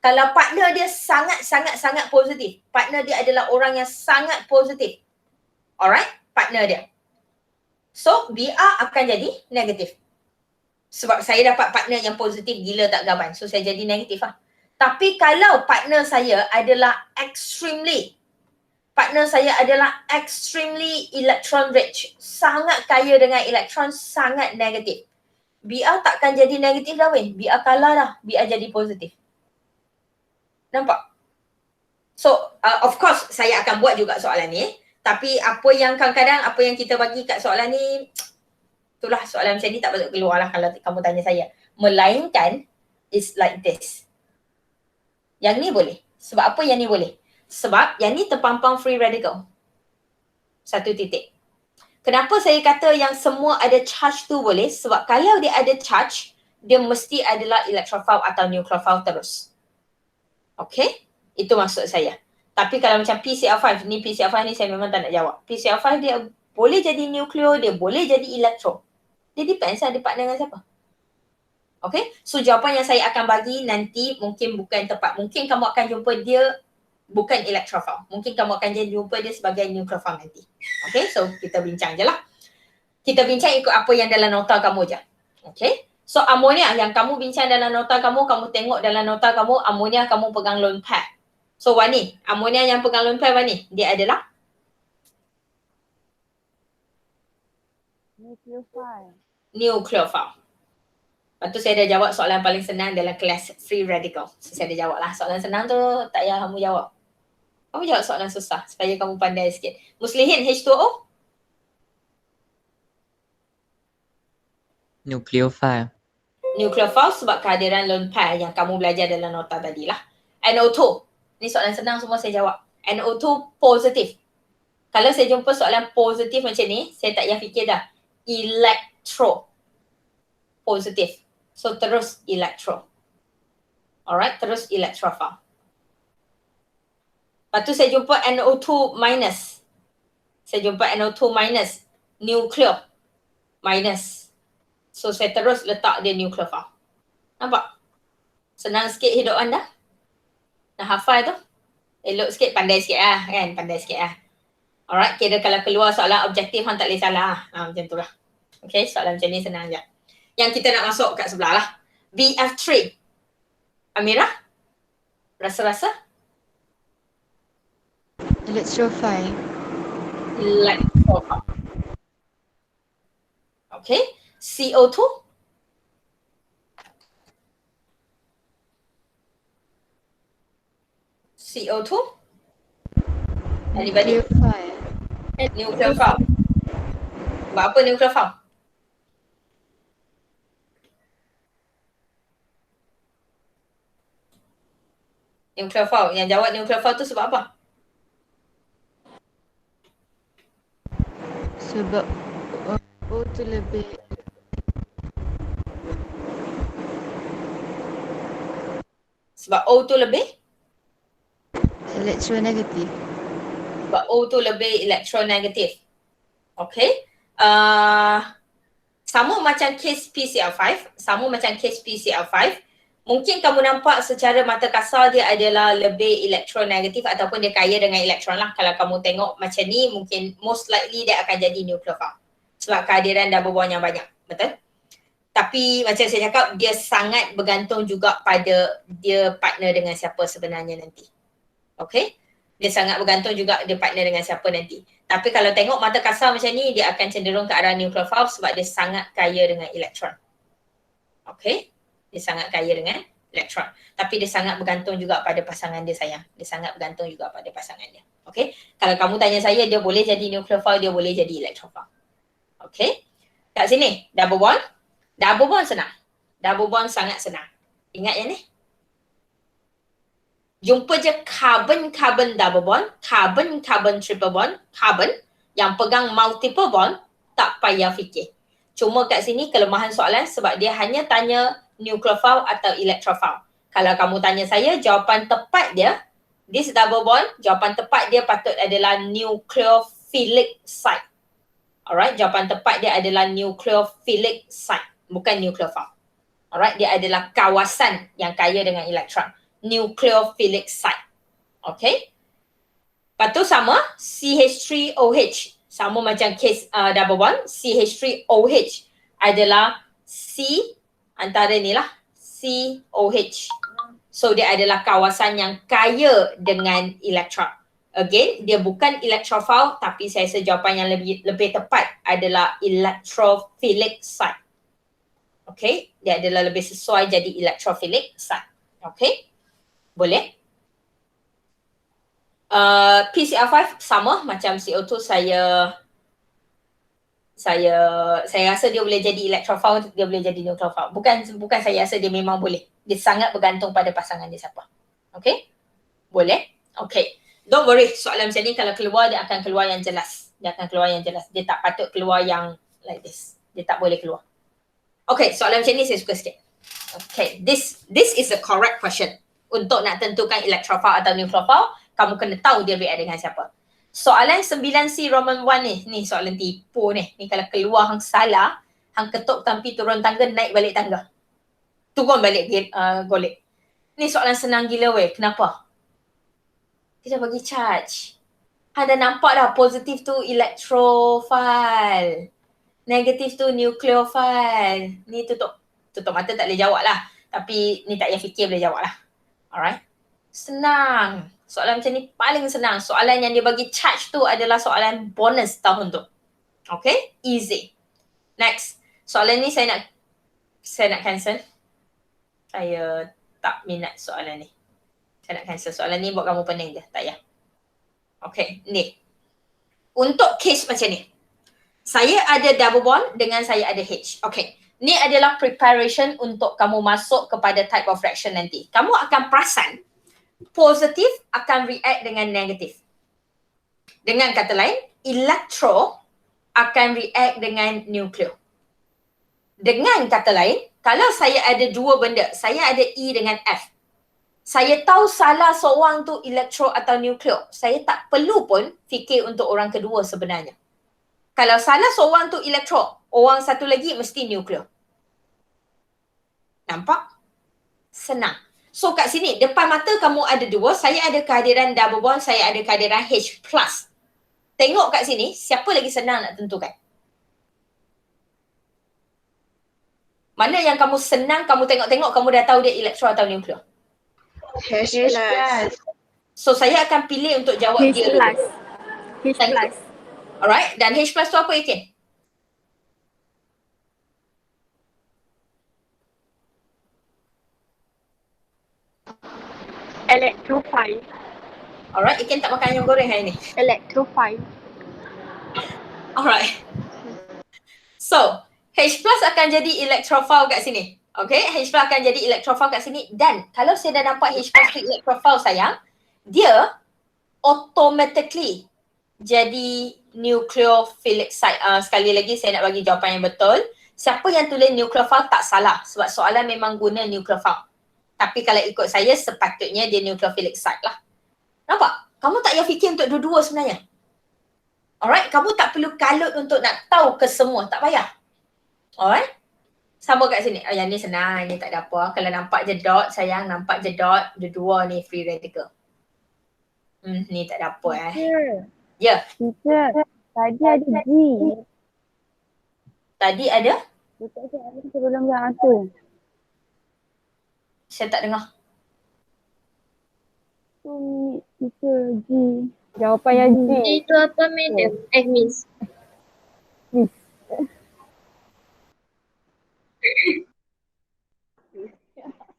Kalau partner dia sangat positif, partner dia adalah orang yang sangat positif. Alright, partner dia. So, BR akan jadi negatif. Sebab saya dapat partner yang positif gila tak gaban. So, saya jadi negatif lah. Tapi kalau partner saya adalah extremely electron rich, sangat kaya dengan elektron, sangat negatif, BR takkan jadi negatif dah weh. BR kalah dah. BR jadi positif. Nampak? So, of course, saya akan buat juga soalan ni. Tapi apa yang kadang-kadang, apa yang kita bagi kat soalan ni, itulah soalan macam ni tak patut keluar lah kalau kamu tanya saya. Melainkan, it's like this. Yang ni boleh. Sebab apa yang ni boleh? Sebab yang ni terpampang free radical. Satu titik. Kenapa saya kata yang semua ada charge tu boleh? Sebab kalau dia ada charge, dia mesti adalah electrophile atau nucleophile terus. Okay? Itu maksud saya. Tapi kalau macam PCl5 ni saya memang tak nak jawab. PCl5 dia boleh jadi nucleo, dia boleh jadi elektro. Dia depends lah dia partner dengan siapa. Okay? So jawapan yang saya akan bagi nanti mungkin bukan tepat. Mungkin kamu akan jumpa dia bukan electrophile. Mungkin kamu akan jumpa dia sebagai nucleophile nanti. Okay? So kita bincang je lah. Kita bincang ikut apa yang dalam nota kamu je. Okay? So amonia yang kamu bincang dalam nota kamu tengok dalam nota kamu, amonia kamu pegang lone pair. So Wani, amonia yang pegang lone pair Wani, dia adalah? Nucleophile. Nucleophile. Lepas tu saya dah jawab soalan paling senang dalam kelas free radical. So saya dah jawab lah. Soalan senang tu tak payah kamu jawab. Kamu jawab soalan susah supaya kamu pandai sikit. Muslihin, H2O? Nucleophile. Nucleophile sebab kehadiran lone pair yang kamu belajar dalam nota tadi lah. NO2. Ni soalan senang semua saya jawab. NO2 positif. Kalau saya jumpa soalan positif macam ni, saya tak payah fikir dah. Electro. Positif. So terus electro. Alright, terus electrophile. Lepas tu saya jumpa NO2 minus. Saya jumpa NO2 minus. Nucleo. Minus. So saya terus letak dia nucleophile. Nampak? Senang sikit hidup anda. Nak hafal tu. Elok sikit, pandai sikit lah kan. Pandai sikit lah. Alright, kira kalau keluar soalan objektif hang tak boleh salah. Macam tu lah. Okay, soalan macam ni senang je. Yang kita nak masuk kat sebelah lah. BF3. Amira? Rasa-rasa? Electrophile. Electrophile. Okay. CO2? CO2? Anybody? Nucleophile. Nucleophile. Sebab apa nucleophile? Nucleophile. Yang jawab nucleophile tu sebab apa? Sebab O tu lebih Sebab O tu lebih? elektronegatif. Sebab O tu lebih elektronegatif. Okay. Sama macam case PCl5, mungkin kamu nampak secara mata kasar dia adalah lebih elektronegatif ataupun dia kaya dengan elektron lah. Kalau kamu tengok macam ni, mungkin most likely dia akan jadi nucleophile sebab kehadiran double bond yang banyak, betul? Tapi macam saya cakap, dia sangat bergantung juga pada dia partner dengan siapa sebenarnya nanti. Okay? Dia sangat bergantung juga dia partner dengan siapa nanti. Tapi kalau tengok mata kasar macam ni, dia akan cenderung ke arah nucleophile sebab dia sangat kaya dengan elektron. Okay? Dia sangat kaya dengan elektron. Tapi dia sangat bergantung juga pada pasangan dia sayang. Dia sangat bergantung juga pada pasangan dia. Okay? Kalau kamu tanya saya, dia boleh jadi nucleophile, dia boleh jadi electrophile. Okay? Kat sini, double bond. Double bond senang. Double bond sangat senang. Ingat yang ni? Jumpa je carbon-carbon double bond, carbon-carbon triple bond, carbon yang pegang multiple bond, tak payah fikir. Cuma kat sini kelemahan soalan sebab dia hanya tanya nucleophile atau electrophile. Kalau kamu tanya saya, jawapan tepat dia, this double bond, jawapan tepat dia patut adalah nucleophilic site. Alright, jawapan tepat dia adalah nucleophilic site, bukan nucleophile. Alright, dia adalah kawasan yang kaya dengan elektron. Nucleophilic site. Okay. Lepas tu sama CH3OH. Sama macam case double bond. CH3OH adalah C antara ni lah. COH. So dia adalah kawasan yang kaya dengan elektron. Again, dia bukan electrophile tapi saya rasa jawapan yang lebih tepat adalah electrophilic site. Okay. Dia adalah lebih sesuai jadi electrophilic site. Okay. Boleh? PCl5 sama macam CO2, saya rasa dia boleh jadi electrophile, dia boleh jadi nucleophile. Bukan saya rasa, dia memang boleh. Dia sangat bergantung pada pasangan dia siapa. Okay? Boleh? Okay. Don't worry, soalan macam ni kalau keluar dia akan keluar yang jelas. Dia akan keluar yang jelas. Dia tak patut keluar yang like this. Dia tak boleh keluar. Okay, soalan macam ni saya suka sikit. Okay, this is the correct question. Untuk nak tentukan electrophile atau nucleophile, kamu kena tahu dia react dengan siapa. Soalan 9C Roman 1 ni soalan tipu ni. Ni kalau keluar hang salah, hang ketuk tampi turun tangga, naik balik tangga. Turun balik golek. Ni soalan senang gila weh. Kenapa? Dia dah bagi charge. Hang dah nampak dah positif tu electrophile. Negatif tu nucleophile. Ni tutup mata tak boleh jawab lah. Tapi ni tak payah fikir boleh jawab lah. Alright. Senang. Soalan macam ni paling senang. Soalan yang dia bagi charge tu adalah soalan bonus tahun tu. Okay? Easy. Next. Soalan ni saya nak cancel. Saya tak minat soalan ni. Saya nak cancel soalan ni buat kamu pening je. Tak payah. Okay. Ni. Untuk case macam ni. Saya ada double bond dengan saya ada H. Okay. Ni adalah preparation untuk kamu masuk kepada type of reaction nanti. Kamu akan perasan positif akan react dengan negatif. Dengan kata lain, elektro akan react dengan nukleo. Dengan kata lain, kalau saya ada dua benda, saya ada E dengan F. Saya tahu salah seorang tu elektro atau nukleo. Saya tak perlu pun fikir untuk orang kedua sebenarnya. Kalau salah seorang tu elektro, orang satu lagi mesti nukleo. Nampak? Senang. So kat sini, depan mata kamu ada dua, saya ada kehadiran double bond, saya ada kehadiran H+. Tengok kat sini, siapa lagi senang nak tentukan? Mana yang kamu senang, kamu tengok-tengok, kamu dah tahu dia elektro atau nukleo? H+. So saya akan pilih untuk jawab H+. dia. H+. Alright, dan H+ tu apa Yakin? Electrophile. Alright, Iken tak makan ayam goreng hari ni. Electrophile. Alright. So, H plus akan jadi electrophile kat sini. Okay, H plus akan jadi electrophile kat sini. Dan kalau saya dah nampak H plus tu electrophile sayang, dia automatically jadi nucleophilic site. Sekali lagi saya nak bagi jawapan yang betul. Siapa yang tulis nucleophile tak salah sebab soalan memang guna nucleophile. Tapi kalau ikut saya sepatutnya dia nucleophilic site lah. Nampak? Kamu tak payah fikir untuk dua-dua sebenarnya. Alright, kamu tak perlu kalut untuk nak tahu ke semua, tak payah. Alright? Sama kat sini. Yang ni senang, ni tak ada apa. Kalau nampak je dot, sayang, nampak je dot, dua-dua ni free radical. Ni tak ada apa Ya. Teacher, tadi ada G. Tadi ada? Dekat saya sebelum yang tu. Saya tak dengar. Tu teacher G. Jawapan yang G. Itu apa madam? Miss.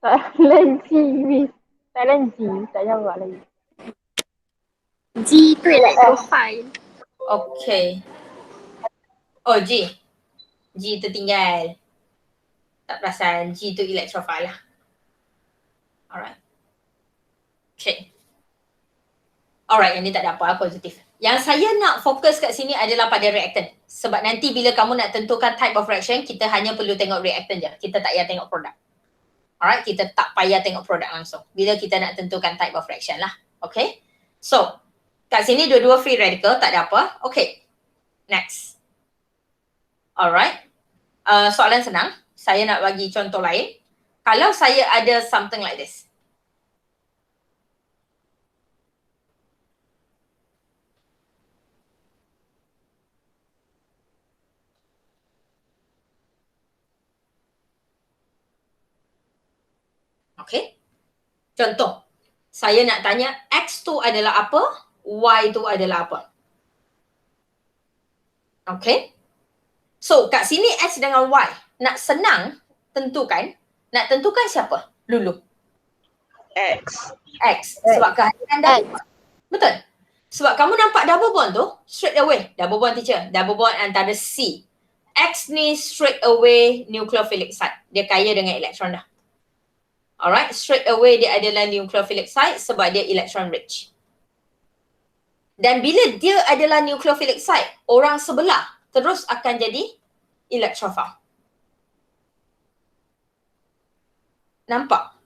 Soalan G, Miss. Soalan G, tak jawab lagi. G tu electrophile. Okay. Oh, G. G tertinggal. Tak perasan. G tu electrophile lah. Alright. Okay. Alright, yang ni tak ada apa, positif. Yang saya nak fokus kat sini adalah pada reactant. Sebab nanti bila kamu nak tentukan type of reaction, kita hanya perlu tengok reactant je. Kita tak payah tengok produk. Alright, kita tak payah tengok produk langsung. Bila kita nak tentukan type of reaction lah. Okay. So, kat sini dua-dua free radical, tak ada apa. Okay. Next. Alright. Soalan senang. Saya nak bagi contoh lain. Kalau saya ada something like this. Okay. Contoh. Saya nak tanya X tu adalah apa? Y tu adalah apa? Okay. So, kat sini X dengan Y. Nak senang tentukan. Nak tentukan siapa? Lulu. X. X. Sebab kehadiran double. Betul. Sebab kamu nampak double bond tu, straight away. Double bond teacher. Double bond antara C. X ni straight away nucleophilic site. Dia kaya dengan elektron dah. Alright, straight away dia adalah nucleophilic site sebab dia electron rich. Dan bila dia adalah nucleophilic site, orang sebelah terus akan jadi electrophile. Nampak?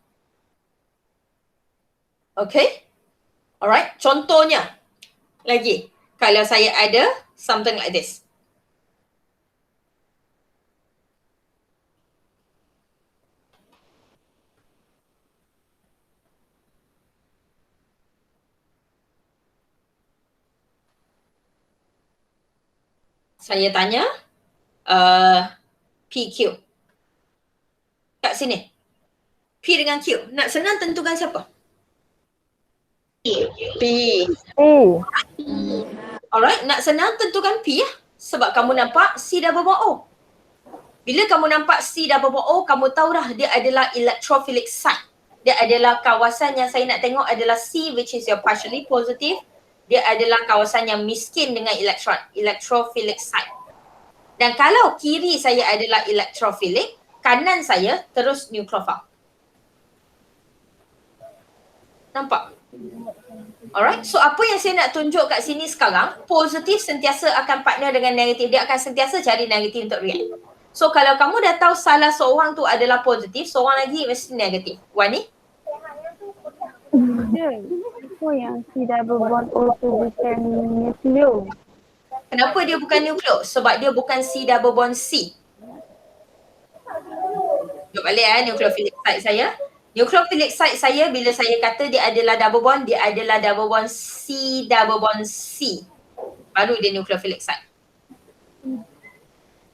Okay? Alright, contohnya lagi. Kalau saya ada something like this. Saya tanya PQ. Kat sini. P dengan Q. Nak senang tentukan siapa? P. Alright, nak senang tentukan P ya. Sebab kamu nampak C double bond O. Bila kamu nampak C double bond O, kamu tahu dah dia adalah electrophilic site. Dia adalah kawasan yang saya nak tengok adalah C, which is your partially positive. Dia adalah kawasan yang miskin dengan elektron, electrophilic site. Dan kalau kiri saya adalah electrophilic, kanan saya terus nucleophile. Nampak? Alright, so apa yang saya nak tunjuk kat sini sekarang, positif sentiasa akan partner dengan negatif. Dia akan sentiasa cari negatif untuk react. So kalau kamu dah tahu salah seorang tu adalah positif, seorang lagi mesti negatif. Wan ni? Apa yang C double bond O tu bukan nucleo? Kenapa dia bukan nucleo? Sebab dia bukan C double bond C. Jom balik nucleophilic site saya. Nucleophilic site saya bila saya kata dia adalah double bond, dia adalah double bond C double bond C. Baru dia nucleophilic site.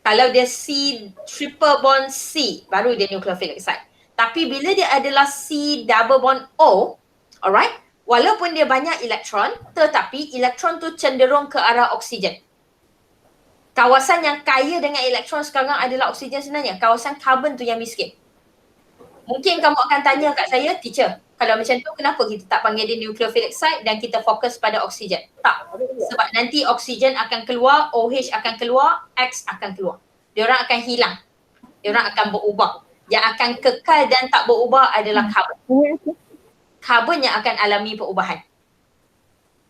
Kalau dia C triple bond C, baru dia nucleophilic site. Tapi bila dia adalah C double bond O, alright, walaupun dia banyak elektron, tetapi elektron tu cenderung ke arah oksigen. Kawasan yang kaya dengan elektron sekarang adalah oksigen sebenarnya. Kawasan karbon tu yang miskin. Mungkin kamu akan tanya kat saya, teacher, kalau macam tu kenapa kita tak panggil dia nucleophilic site dan kita fokus pada oksigen? Tak. Sebab nanti oksigen akan keluar, OH akan keluar, X akan keluar. Diorang akan hilang. Diorang akan berubah. Yang akan kekal dan tak berubah adalah karbon. Karbon yang akan alami perubahan.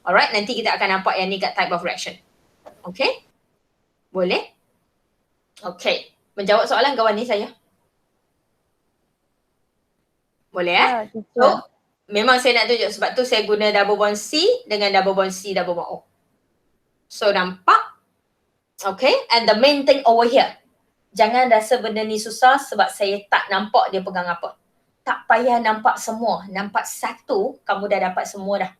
Alright, nanti kita akan nampak yang ni kat type of reaction. Okay? Boleh? Okay. Menjawab soalan kawan ni saya. Boleh Ya, teacher. So, memang saya nak tunjuk sebab tu saya guna double bond C dengan double bond C, double bond O. So, nampak? Okay, and the main thing over here. Jangan rasa benda ni susah sebab saya tak nampak dia pegang apa. Tak payah nampak semua. Nampak satu, kamu dah dapat semua dah.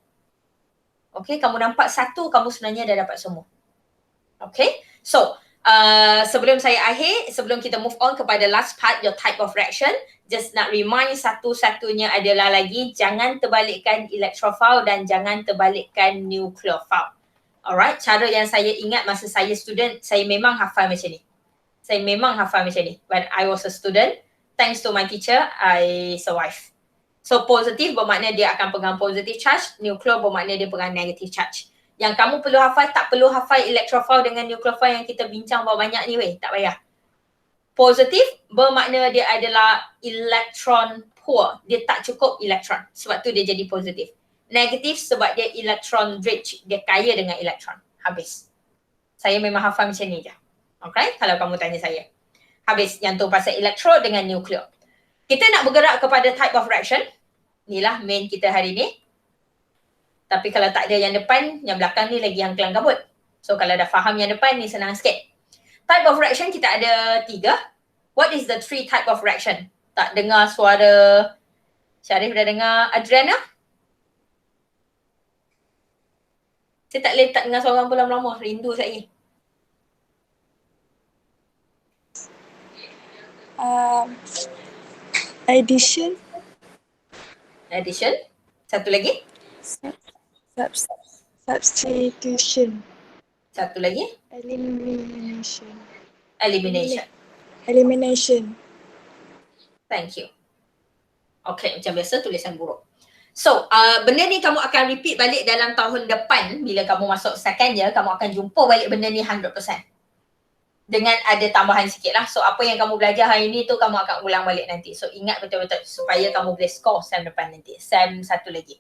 Okay, kamu nampak satu, kamu sebenarnya dah dapat semua. Okay, so sebelum saya akhir, sebelum kita move on kepada last part, your type of reaction, just nak remind satu-satunya adalah lagi, jangan terbalikkan electrophile dan jangan terbalikkan nucleophile. Alright, cara yang saya ingat masa saya student, saya memang hafal macam ni. Saya memang hafal macam ni. When I was a student, thanks to my teacher, I survive. So positif bermakna dia akan pegang positive charge, nuclear bermakna dia pegang negative charge. Yang kamu perlu hafal, tak perlu hafal electrophile dengan nucleophile yang kita bincang banyak ni weh, tak payah. Positif bermakna dia adalah electron poor, dia tak cukup elektron, sebab tu dia jadi positif. Negatif sebab dia electron rich, dia kaya dengan elektron. Habis. Saya memang hafal macam ni je. Okay, kalau kamu tanya saya. Habis, yang tu pasal electrode dengan nuclear. Kita nak bergerak kepada type of reaction. Inilah main kita hari ni. Tapi kalau tak ada yang depan, yang belakang ni lagi yang kelang kabut. So kalau dah faham yang depan ni senang sikit. Type of reaction kita ada 3. What is the 3 type of reaction? Tak dengar suara Syarif, dah dengar Adriana? Saya tak dengar suara orang pun lama-lama. Rindu saya. Addition, Addition. Satu lagi. substitution, Satu lagi. elimination, Elimination. elimination. Thank you. Okay, macam biasa tulisan buruk. So, benda ni kamu akan repeat balik dalam tahun depan. Bila kamu masuk second year, kamu akan jumpa balik benda ni 100%. Dengan ada tambahan sikit lah. So, apa yang kamu belajar hari ni tu kamu akan ulang balik nanti. So, ingat betul-betul supaya kamu boleh score SEM depan nanti. SEM satu lagi.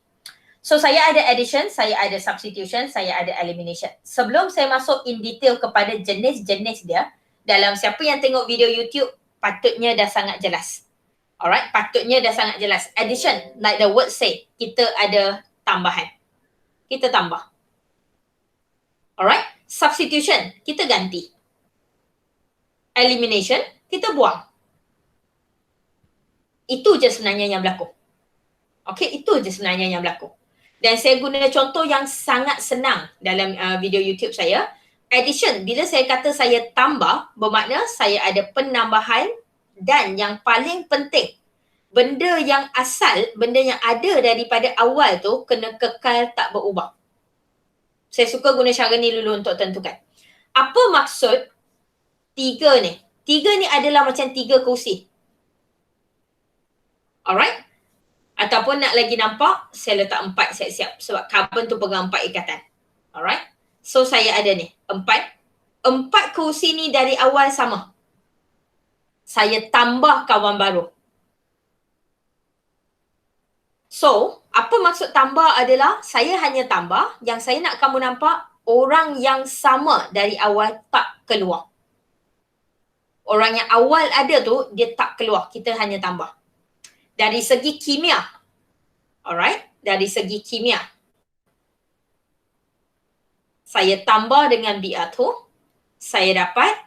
So, saya ada addition, saya ada substitution, saya ada elimination. Sebelum saya masuk in detail kepada jenis-jenis dia, dalam siapa yang tengok video YouTube, patutnya dah sangat jelas. Alright, patutnya dah sangat jelas. Addition, like the word say, kita ada tambahan. Kita tambah. Alright, substitution, kita ganti. Elimination, kita buang. Itu je sebenarnya yang berlaku. Okay, itu je sebenarnya yang berlaku. Dan saya guna contoh yang sangat senang dalam video YouTube saya. Addition, bila saya kata saya tambah, bermakna saya ada penambahan dan yang paling penting, benda yang asal, benda yang ada daripada awal tu kena kekal tak berubah. Saya suka guna cara ni dulu untuk tentukan. Apa maksud 3 ni? 3 ni adalah macam 3 kerusi. Alright? Ataupun nak lagi nampak, saya letak 4 siap-siap sebab karbon tu pegang 4 ikatan. Alright? So saya ada ni, 4. 4 kerusi ni dari awal sama. Saya tambah kawan baru. So, apa maksud tambah adalah saya hanya tambah, yang saya nak kamu nampak orang yang sama dari awal tak keluar. Orang yang awal ada tu, dia tak keluar. Kita hanya tambah. Dari segi kimia. Alright? Dari segi kimia. Saya tambah dengan Br2. Saya dapat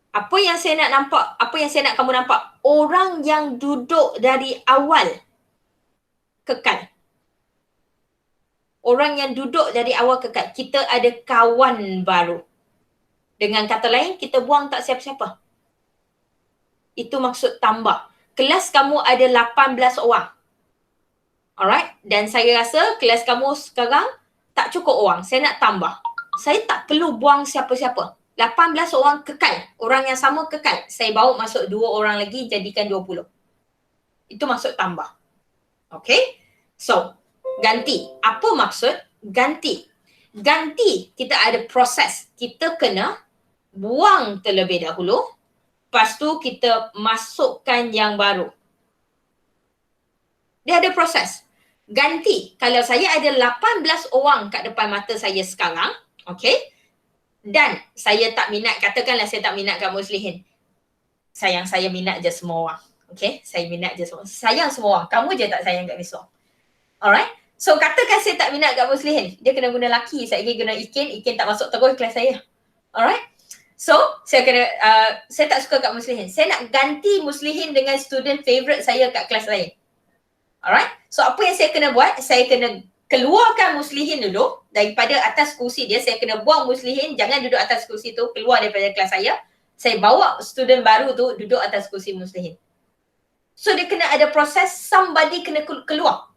apa yang saya nak nampak? Apa yang saya nak kamu nampak? Orang yang duduk dari awal kekal. Orang yang duduk dari awal kekal. Kita ada kawan baru. Dengan kata lain, kita buang tak siapa-siapa. Itu maksud tambah. Kelas kamu ada 18 orang. Alright? Dan saya rasa kelas kamu sekarang tak cukup orang. Saya nak tambah. Saya tak perlu buang siapa-siapa. 18 orang kekal. Orang yang sama kekal. Saya bawa masuk 2 orang lagi, jadikan 20. Itu maksud tambah. Okay? So, ganti. Apa maksud ganti? Ganti, kita ada proses. Kita kena buang terlebih dahulu. Lepas tu kita masukkan yang baru. Dia ada proses. Ganti. Kalau saya ada 18 orang kat depan mata saya sekarang, okay, dan saya tak minat, katakanlah saya tak minat kat Muslihin. Sayang, saya minat je semua orang. Okay, saya minat je semua. Sayang semua orang. Kamu je tak sayang kat Miswah. Alright. So katakan saya tak minat kat Muslihin. Dia kena guna laki. Saya guna Ikin tak masuk terus kelas saya. Alright. So saya tak suka kat Muslihin. Saya nak ganti Muslihin dengan student favourite saya kat kelas lain. Alright. So apa yang saya kena buat? Saya kena keluarkan Muslihin dulu daripada atas kursi dia. Saya kena buang Muslihin, jangan duduk atas kursi tu, keluar daripada kelas saya. Saya bawa student baru tu duduk atas kursi Muslihin. So dia kena ada proses, somebody kena keluar.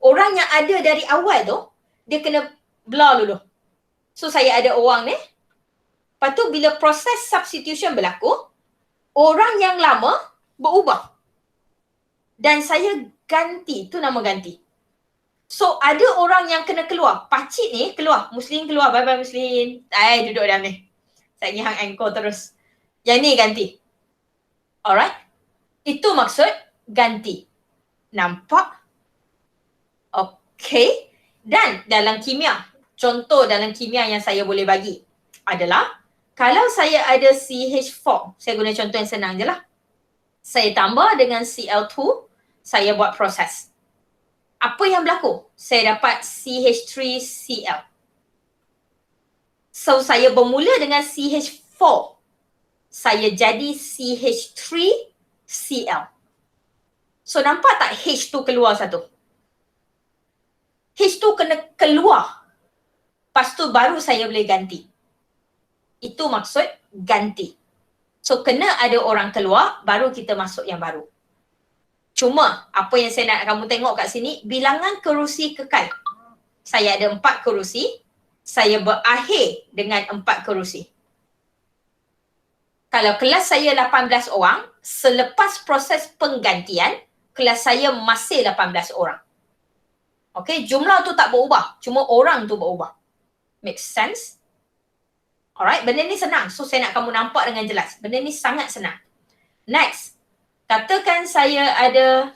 Orang yang ada dari awal tu, dia kena blur dulu. So saya ada orang ni. Lepas tu bila proses substitution berlaku, orang yang lama berubah. Dan saya ganti, tu nama ganti. So ada orang yang kena keluar. Pakcik ni keluar, Muslim keluar, bye-bye Muslim. Duduk dalam ni. Saya ni hang anchor terus. Yang ni ganti. Alright. Itu maksud ganti. Nampak? Okay. Dan dalam kimia, contoh dalam kimia yang saya boleh bagi adalah kalau saya ada CH4, saya guna contoh yang senang je lah. Saya tambah dengan Cl2, saya buat proses. Apa yang berlaku? Saya dapat CH3Cl. So saya bermula dengan CH4. Saya jadi CH3Cl. So nampak tak H tu keluar satu? H tu kena keluar. Lepas tu baru saya boleh ganti. Itu maksud ganti. So kena ada orang keluar, baru kita masuk yang baru. Cuma apa yang saya nak kamu tengok kat sini, bilangan kerusi kekal. Saya ada 4 kerusi, saya berakhir dengan 4 kerusi. Kalau kelas saya 18 orang, selepas proses penggantian, kelas saya masih 18 orang. Okay, jumlah tu tak berubah, cuma orang tu berubah. Make sense? Alright, benda ni senang. So saya nak kamu nampak dengan jelas. Benda ni sangat senang. Next. Katakan saya ada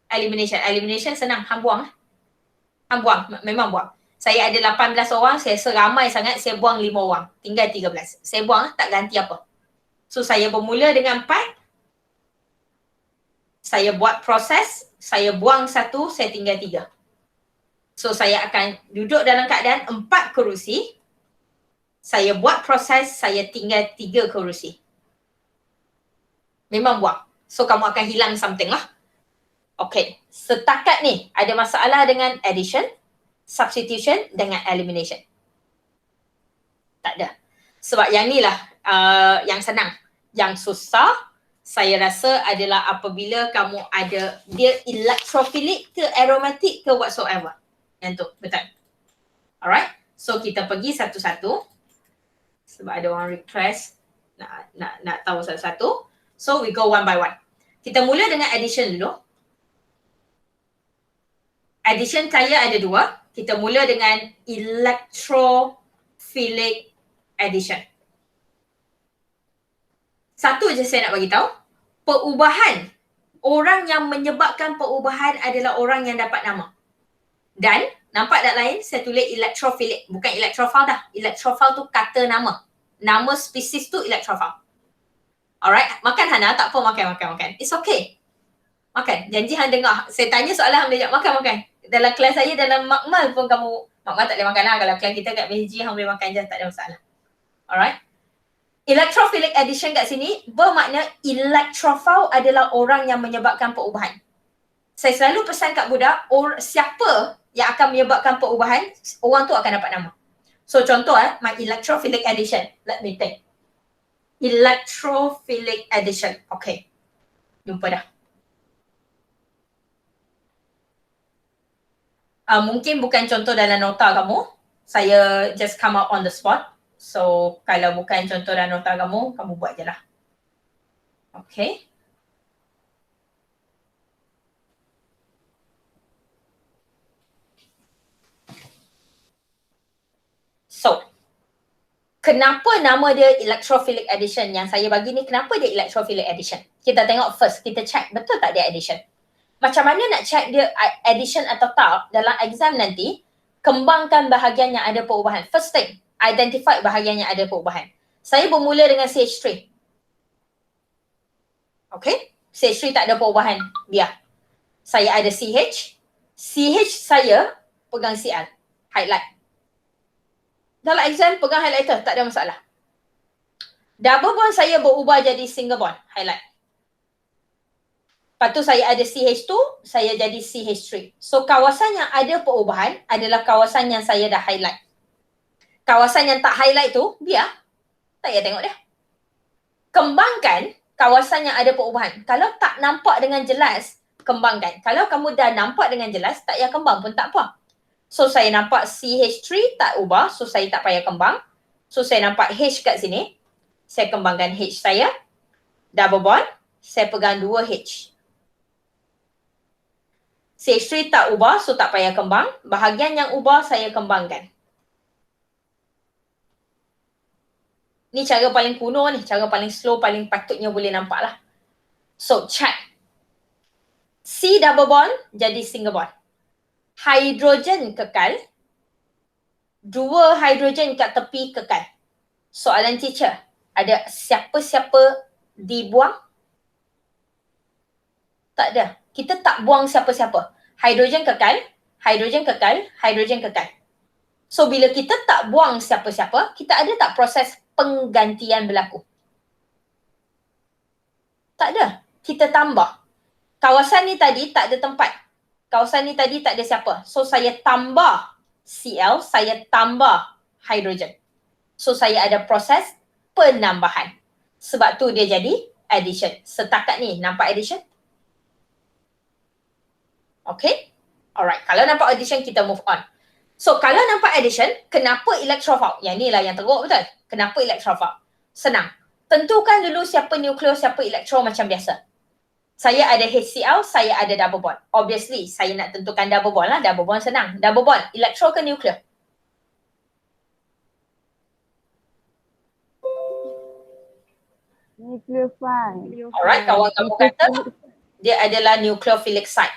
elimination. Elimination senang, hang buang. Hang buang, memang buang. Saya ada 18 orang, saya seramai sangat, saya buang 5 orang. Tinggal 13. Saya buang, tak ganti apa. So saya bermula dengan 4. Saya buat proses, saya buang 1, saya tinggal 3. So saya akan duduk dalam keadaan 4 kerusi. Saya buat proses, saya tinggal 3 kerusi. Memang buang. So kamu akan hilang something lah. Okay, setakat ni ada masalah dengan addition, substitution dengan elimination? Tak ada. Sebab yang ni lah yang senang. Yang susah saya rasa adalah apabila kamu ada dia electrophilic ke aromatic ke whatsoever. Yang tu, betul. Alright, so kita pergi satu-satu. Sebab ada orang request nak tahu satu-satu. So we go one by one. Kita mula dengan addition dulu. Addition saya ada 2. Kita mula dengan electrophilic addition. Satu je saya nak bagi tahu. Perubahan. Orang yang menyebabkan perubahan adalah orang yang dapat nama. Dan nampak tak lain? Saya tulis electrophilic. Bukan electrophile dah. Electrophile tu kata nama. Nama spesies tu electrophile. Alright, makan Hana, tak apa makan. It's okay. Makan, janji Han dengar. Saya tanya soalan, Han boleh jawab makan. Dalam kelas saya, dalam makmal pun kamu, makmal tak boleh makan lah. Kalau kelas kita kat BSG, Han boleh makan je, tak ada masalah. Alright. Electrophilic addition kat sini bermakna electrophile adalah orang yang menyebabkan perubahan. Saya selalu pesan kat budak, siapa yang akan menyebabkan perubahan, orang tu akan dapat nama. So contoh my electrophilic addition. Let me think. Electrophilic addition. Okay. Jumpa dah. Mungkin bukan contoh dalam nota kamu. Saya just come up on the spot. So kalau bukan contoh dalam nota kamu, kamu buat je lah. Okay. So, kenapa nama dia electrophilic addition yang saya bagi ni, kenapa dia electrophilic addition? Kita tengok first, kita check betul tak dia addition. Macam mana nak check dia addition atau tak dalam exam nanti, kembangkan bahagian yang ada perubahan. First thing, identify bahagian yang ada perubahan. Saya bermula dengan CH3. Okay, CH3 tak ada perubahan, biar. Saya ada CH saya pegang Cl, highlight. Dalam exam pegang highlighter, tak ada masalah. Double bond saya berubah jadi single bond, highlight. Lepas tu saya ada CH2, saya jadi CH3. So kawasan yang ada perubahan adalah kawasan yang saya dah highlight. Kawasan yang tak highlight tu, biar. Tak payah tengok dia. Kembangkan kawasan yang ada perubahan. Kalau tak nampak dengan jelas, kembangkan. Kalau kamu dah nampak dengan jelas, tak payah kembang pun tak apa. So saya nampak CH3 tak ubah, so saya tak payah kembang. So saya nampak H kat sini, saya kembangkan H saya. Double bond, saya pegang 2H. CH3 tak ubah, so tak payah kembang. Bahagian yang ubah, saya kembangkan. Ni cara paling kuno ni, cara paling slow, paling patutnya boleh nampak lah. So, check. C double bond jadi single bond. Hidrogen kekal. 2 hidrogen kat tepi kekal. Soalan teacher, ada siapa-siapa dibuang? Tak ada. Kita tak buang siapa-siapa. Hidrogen kekal, hidrogen kekal, hidrogen kekal. So, bila kita tak buang siapa-siapa, kita ada tak proses penggantian berlaku? Tak ada. Kita tambah. Kawasan ni tadi tak ada tempat. Kawasan ni tadi tak ada siapa. So, saya tambah Cl, saya tambah hidrogen. So, saya ada proses penambahan. Sebab tu dia jadi addition. Setakat ni, nampak addition? Okay? Alright. Kalau nampak addition, kita move on. So, kalau nampak addition, kenapa electrophile? Yang ni lah yang teruk betul. Kenapa electrophile? Senang. Tentukan dulu siapa nukleus, siapa elektro macam biasa. Saya ada HCl, saya ada double bond. Obviously, saya nak tentukan double bond lah. Double bond senang. Double bond, elektro ke nukleus? Nucleophile. Alright, kawan kamu kata dia adalah nucleophilic site.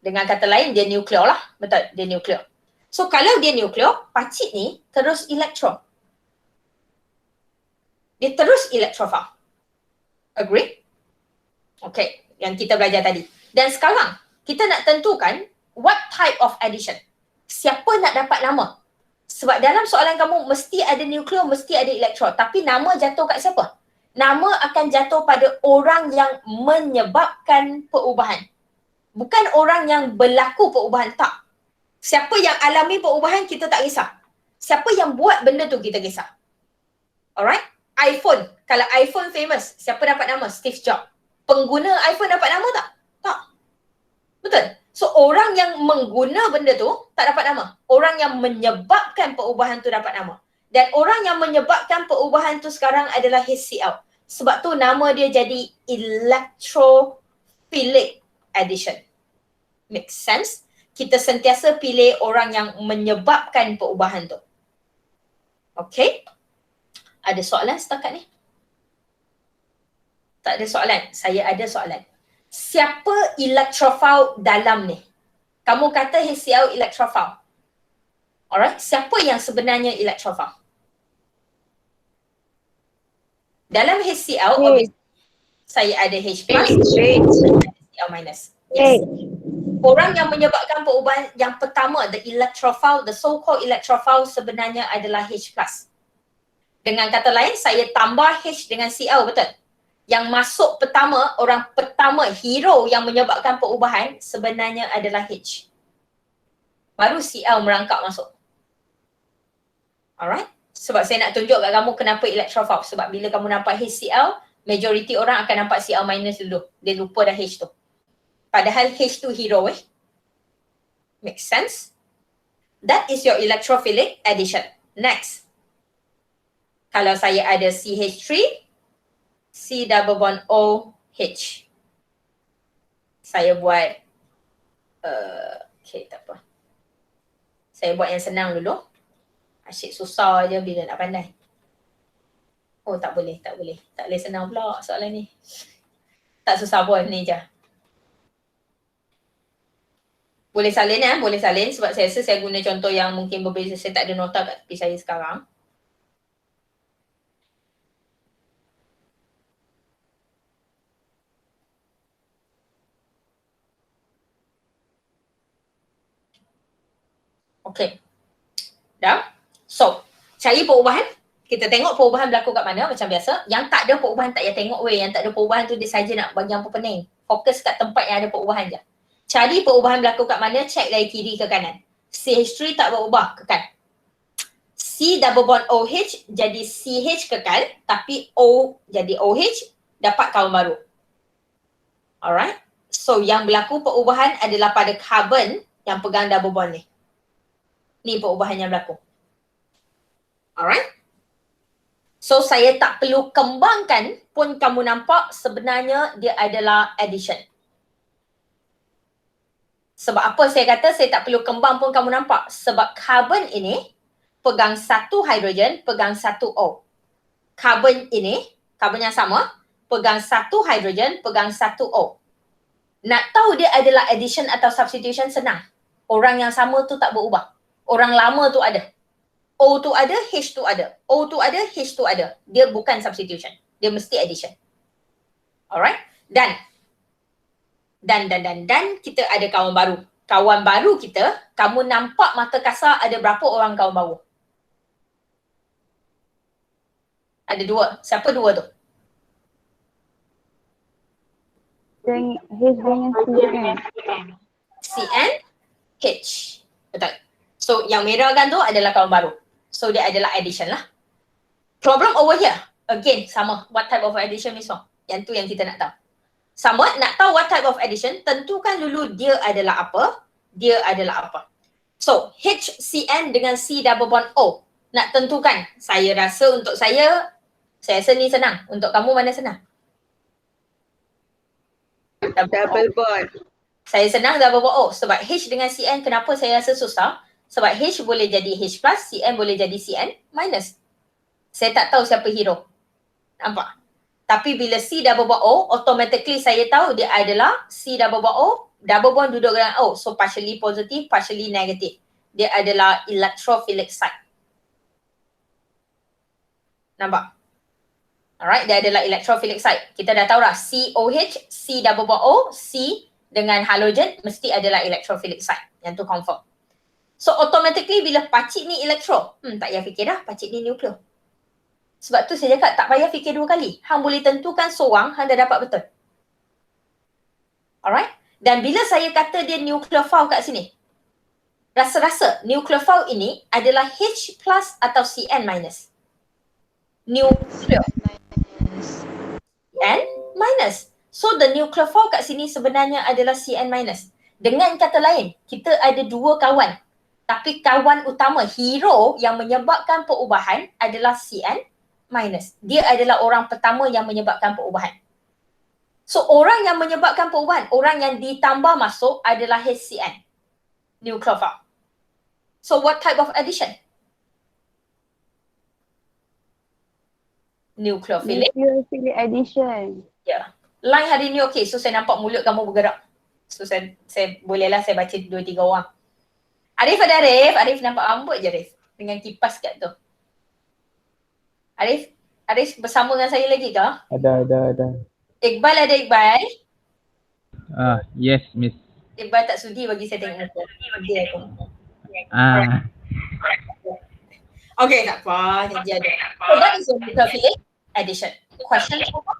Dengan kata lain, dia nukleo lah. Betul, dia nukleo. So, kalau dia nukleo, pacit ni terus elektro. Dia terus electrophile. Agree? Okay, yang kita belajar tadi. Dan sekarang, kita nak tentukan what type of addition. Siapa nak dapat nama? Sebab dalam soalan kamu, mesti ada nukleo, mesti ada elektro. Tapi nama jatuh kat siapa? Nama akan jatuh pada orang yang menyebabkan perubahan. Bukan orang yang berlaku perubahan, tak. Siapa yang alami perubahan, kita tak kisah. Siapa yang buat benda tu, kita kisah. Alright? iPhone. Kalau iPhone famous, siapa dapat nama? Steve Jobs. Pengguna iPhone dapat nama tak? Tak. Betul? So, orang yang mengguna benda tu, tak dapat nama. Orang yang menyebabkan perubahan tu dapat nama. Dan orang yang menyebabkan perubahan tu sekarang adalah HCl. Sebab tu nama dia jadi electrophilic addition. Make sense? Kita sentiasa pilih orang yang menyebabkan perubahan tu. Okay? Ada soalan setakat ni? Tak ada soalan? Saya ada soalan. Siapa electrophile dalam ni? Kamu kata HCl electrophile. Alright? Siapa yang sebenarnya electrophile? Dalam HCl, obviously, saya ada H+, HCl minus. Yes. Orang yang menyebabkan perubahan yang pertama, the electrophile, the so-called electrophile sebenarnya adalah H+. Dengan kata lain, saya tambah H dengan Cl, betul? Yang masuk pertama, orang pertama, hero yang menyebabkan perubahan sebenarnya adalah H. Baru Cl merangkap masuk. Alright? Sebab saya nak tunjuk kat kamu kenapa electrophile. Sebab bila kamu nampak HCl, majoriti orang akan nampak Cl minus dulu. Dia lupa dah H tu. Padahal H tu hero Make sense? That is your electrophilic addition. Next. Kalau saya ada CH3, C double bond OH. Saya buat, okay tak apa. Saya buat yang senang dulu. Asyik susah je bila nak pandai. Oh tak boleh. Tak boleh senang pula soalan ni. Tak susah pun, ni je. Boleh salin sebab saya rasa saya guna contoh yang mungkin berbeza. Saya tak ada nota kat tepi saya sekarang. Okay. Dah? So, cari perubahan. Kita tengok perubahan berlaku kat mana macam biasa. Yang tak ada perubahan tak payah tengok weh. Yang tak ada perubahan tu dia saja nak bagi hampa pening. Fokus kat tempat yang ada perubahan je. Cari perubahan berlaku kat mana, check dari kiri ke kanan. CH3 tak berubah, kekal. C double bond OH jadi CH kekal, tapi O jadi OH, dapat kawan baru. Alright. So yang berlaku perubahan adalah pada carbon yang pegang double bond ni. Ni perubahan yang berlaku. Alright. So saya tak perlu kembangkan pun kamu nampak sebenarnya dia adalah addition. Sebab apa saya kata saya tak perlu kembang pun kamu nampak? Sebab carbon ini pegang satu hidrogen, pegang satu O. Carbon ini, carbon yang sama, pegang satu hidrogen, pegang satu O. Nak tahu dia adalah addition atau substitution senang. Orang yang sama tu tak berubah. Orang lama tu ada. O tu ada, H tu ada. O tu ada, H tu ada. Dia bukan substitution. Dia mesti addition. Alright? Dan kita ada kawan baru. Kawan baru kita, kamu nampak mata kasar ada berapa orang kawan baru? Ada dua. Siapa dua tu? H dengan CN. CN, H. Betul. So yang merah kan tu adalah kawan baru. So dia adalah addition lah. Problem over here. Again sama. What type of addition is wrong? Yang tu yang kita nak tahu. Sama, nak tahu what type of addition, tentukan dulu dia adalah apa. Dia adalah apa. So HCN dengan C double bond O. Nak tentukan. Saya rasa untuk saya rasa ni senang. Untuk kamu mana senang? Double bond. Saya senang double bond O. Sebab H dengan CN kenapa saya rasa susah? Sebab H boleh jadi H plus, CN boleh jadi CN minus. Saya tak tahu siapa hero. Nampak? Tapi bila C double bond O, automatically saya tahu dia adalah C double bond O, double bond duduk dengan O. So partially positive, partially negative. Dia adalah electrophilic site. Nampak? Alright, dia adalah electrophilic site. Kita dah tahu dah COH, C double bond O, C dengan halogen mesti adalah electrophilic site. Yang tu confirm. So automatically bila pacik ni elektro, tak payah fikir dah, pacik ni nuklear. Sebab tu saya cakap tak payah fikir dua kali. Hang boleh tentukan seorang, hang dah dapat betul. Alright? Dan bila saya kata dia nucleophile kat sini, rasa-rasa nucleophile ini adalah H plus atau CN minus? Nuclear. CN minus. So the nucleophile kat sini sebenarnya adalah CN minus. Dengan kata lain, kita ada dua kawan. Tapi kawan utama, hero yang menyebabkan perubahan adalah CN minus. Dia adalah orang pertama yang menyebabkan perubahan. So orang yang menyebabkan perubahan, orang yang ditambah masuk adalah HCN. Nucleophile. So what type of addition? Nucleophilic. Nucleophilic addition. Ya. Line hari ni okey. So saya nampak mulut kamu bergerak. So saya bolehlah saya baca 2-3 orang. Arif ada Arif. Arif nampak rambut je Arif. Dengan kipas kat tu. Arif bersama dengan saya lagi ke? Ada. Iqbal ada Iqbal? Yes, Miss. Iqbal tak sudi bagi saya tengok muka. Dia tu. Okay, tak apa. Janji ada. So that is your nucleophilic addition. Question over?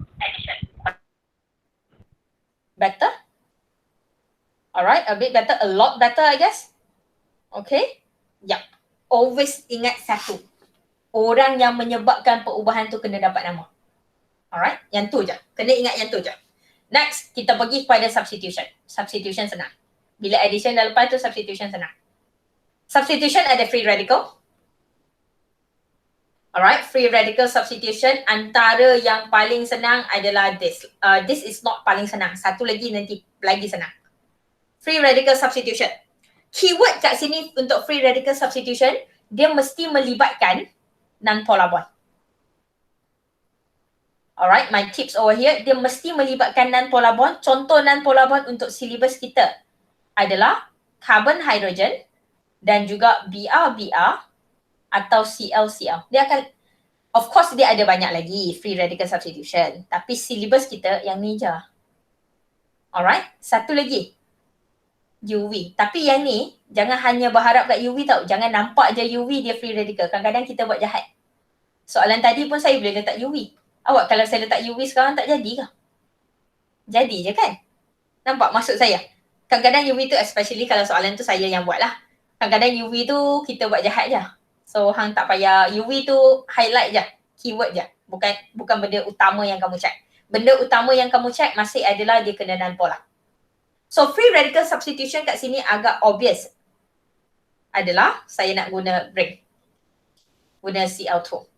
Better? Alright, a bit better. A lot better I guess. Okay? Yup. Always ingat satu. Orang yang menyebabkan perubahan tu kena dapat nama. Alright? Yang tu je. Kena ingat yang tu je. Next, kita pergi kepada substitution. Substitution senang. Bila addition dah lepas tu, substitution senang. Substitution ada free radical. Alright, free radical substitution antara yang paling senang adalah this. This is not paling senang. Satu lagi nanti lagi senang. Free radical substitution. Keyword kat sini untuk free radical substitution, dia mesti melibatkan non-polar bond. Alright, my tips over here, dia mesti melibatkan non-polar bond. Contoh non-polar bond untuk silibus kita adalah carbon hydrogen dan juga Br atau Cl. Dia akan, of course dia ada banyak lagi free radical substitution, tapi silibus kita yang ni je. Alright, satu lagi UV. Tapi yang ni jangan hanya berharap kat UV tau. Jangan nampak je UV dia free radical. Kadang-kadang kita buat jahat. Soalan tadi pun saya boleh letak UV. Awak kalau saya letak UV sekarang tak jadi ke? Jadi je kan? Nampak maksud saya? Kadang-kadang UV tu, especially kalau soalan tu saya yang buat lah. Kadang-kadang UV tu kita buat jahat je. So hang tak payah, UV tu highlight je. Keyword je. Bukan benda utama yang kamu check. Benda utama yang kamu check masih adalah dia kena non-polar. So free radical substitution kat sini agak obvious. Adalah saya nak guna ring. Guna Cl2.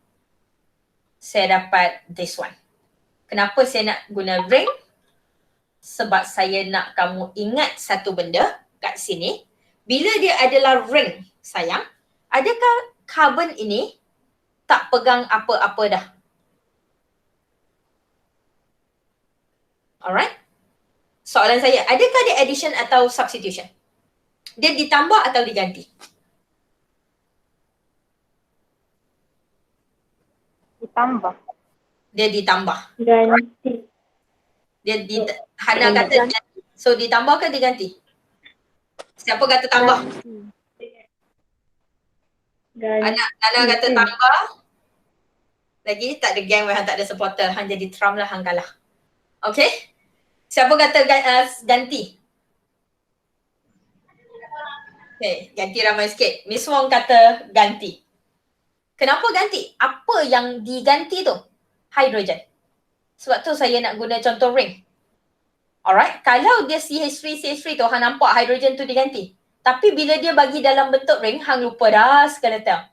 Saya dapat this one. Kenapa saya nak guna ring? Sebab saya nak kamu ingat satu benda kat sini. Bila dia adalah ring, sayang, adakah carbon ini tak pegang apa-apa dah? Alright? Soalan saya, adakah dia addition atau substitution? Dia ditambah atau diganti? Ditambah. Dia ditambah. Ganti. Hana kata ganti. So ditambah ke diganti? Siapa kata tambah? Hana kata tambah. Lagi tak ada gang, hang tak ada supporter. Hang jadi Trump lah, hang kalah. Okay? Siapa kata ganti? Okay, ganti ramai sikit. Miss Wong kata ganti. Kenapa ganti? Apa yang diganti tu? Hydrogen. Sebab tu saya nak guna contoh ring. Alright, kalau dia CH3 tu, hang nampak hydrogen tu diganti. Tapi bila dia bagi dalam bentuk ring, hang lupa dah skeleton.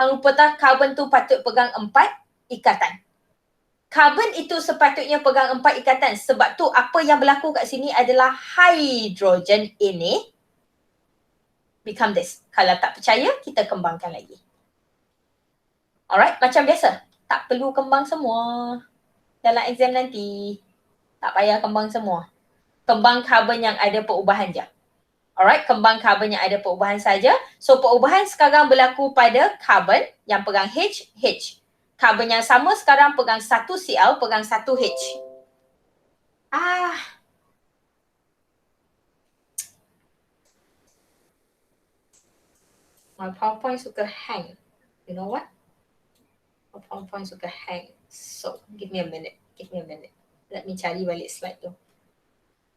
Hang lupa dah carbon tu patut pegang 4 ikatan. Carbon itu sepatutnya pegang 4 ikatan. Sebab tu apa yang berlaku kat sini adalah hydrogen ini become this. Kalau tak percaya, kita kembangkan lagi. Alright, macam biasa. Tak perlu kembang semua. Dalam exam nanti, tak payah kembang semua. Kembang carbon yang ada perubahan je. Alright, kembang carbon yang ada perubahan saja. So perubahan sekarang berlaku pada carbon yang pegang H. Carbon yang sama sekarang pegang 1 Cl, pegang 1 H. My PowerPoint suka hang. You know what? My PowerPoint suka hang. So, give me a minute. Let me cari balik slide tu.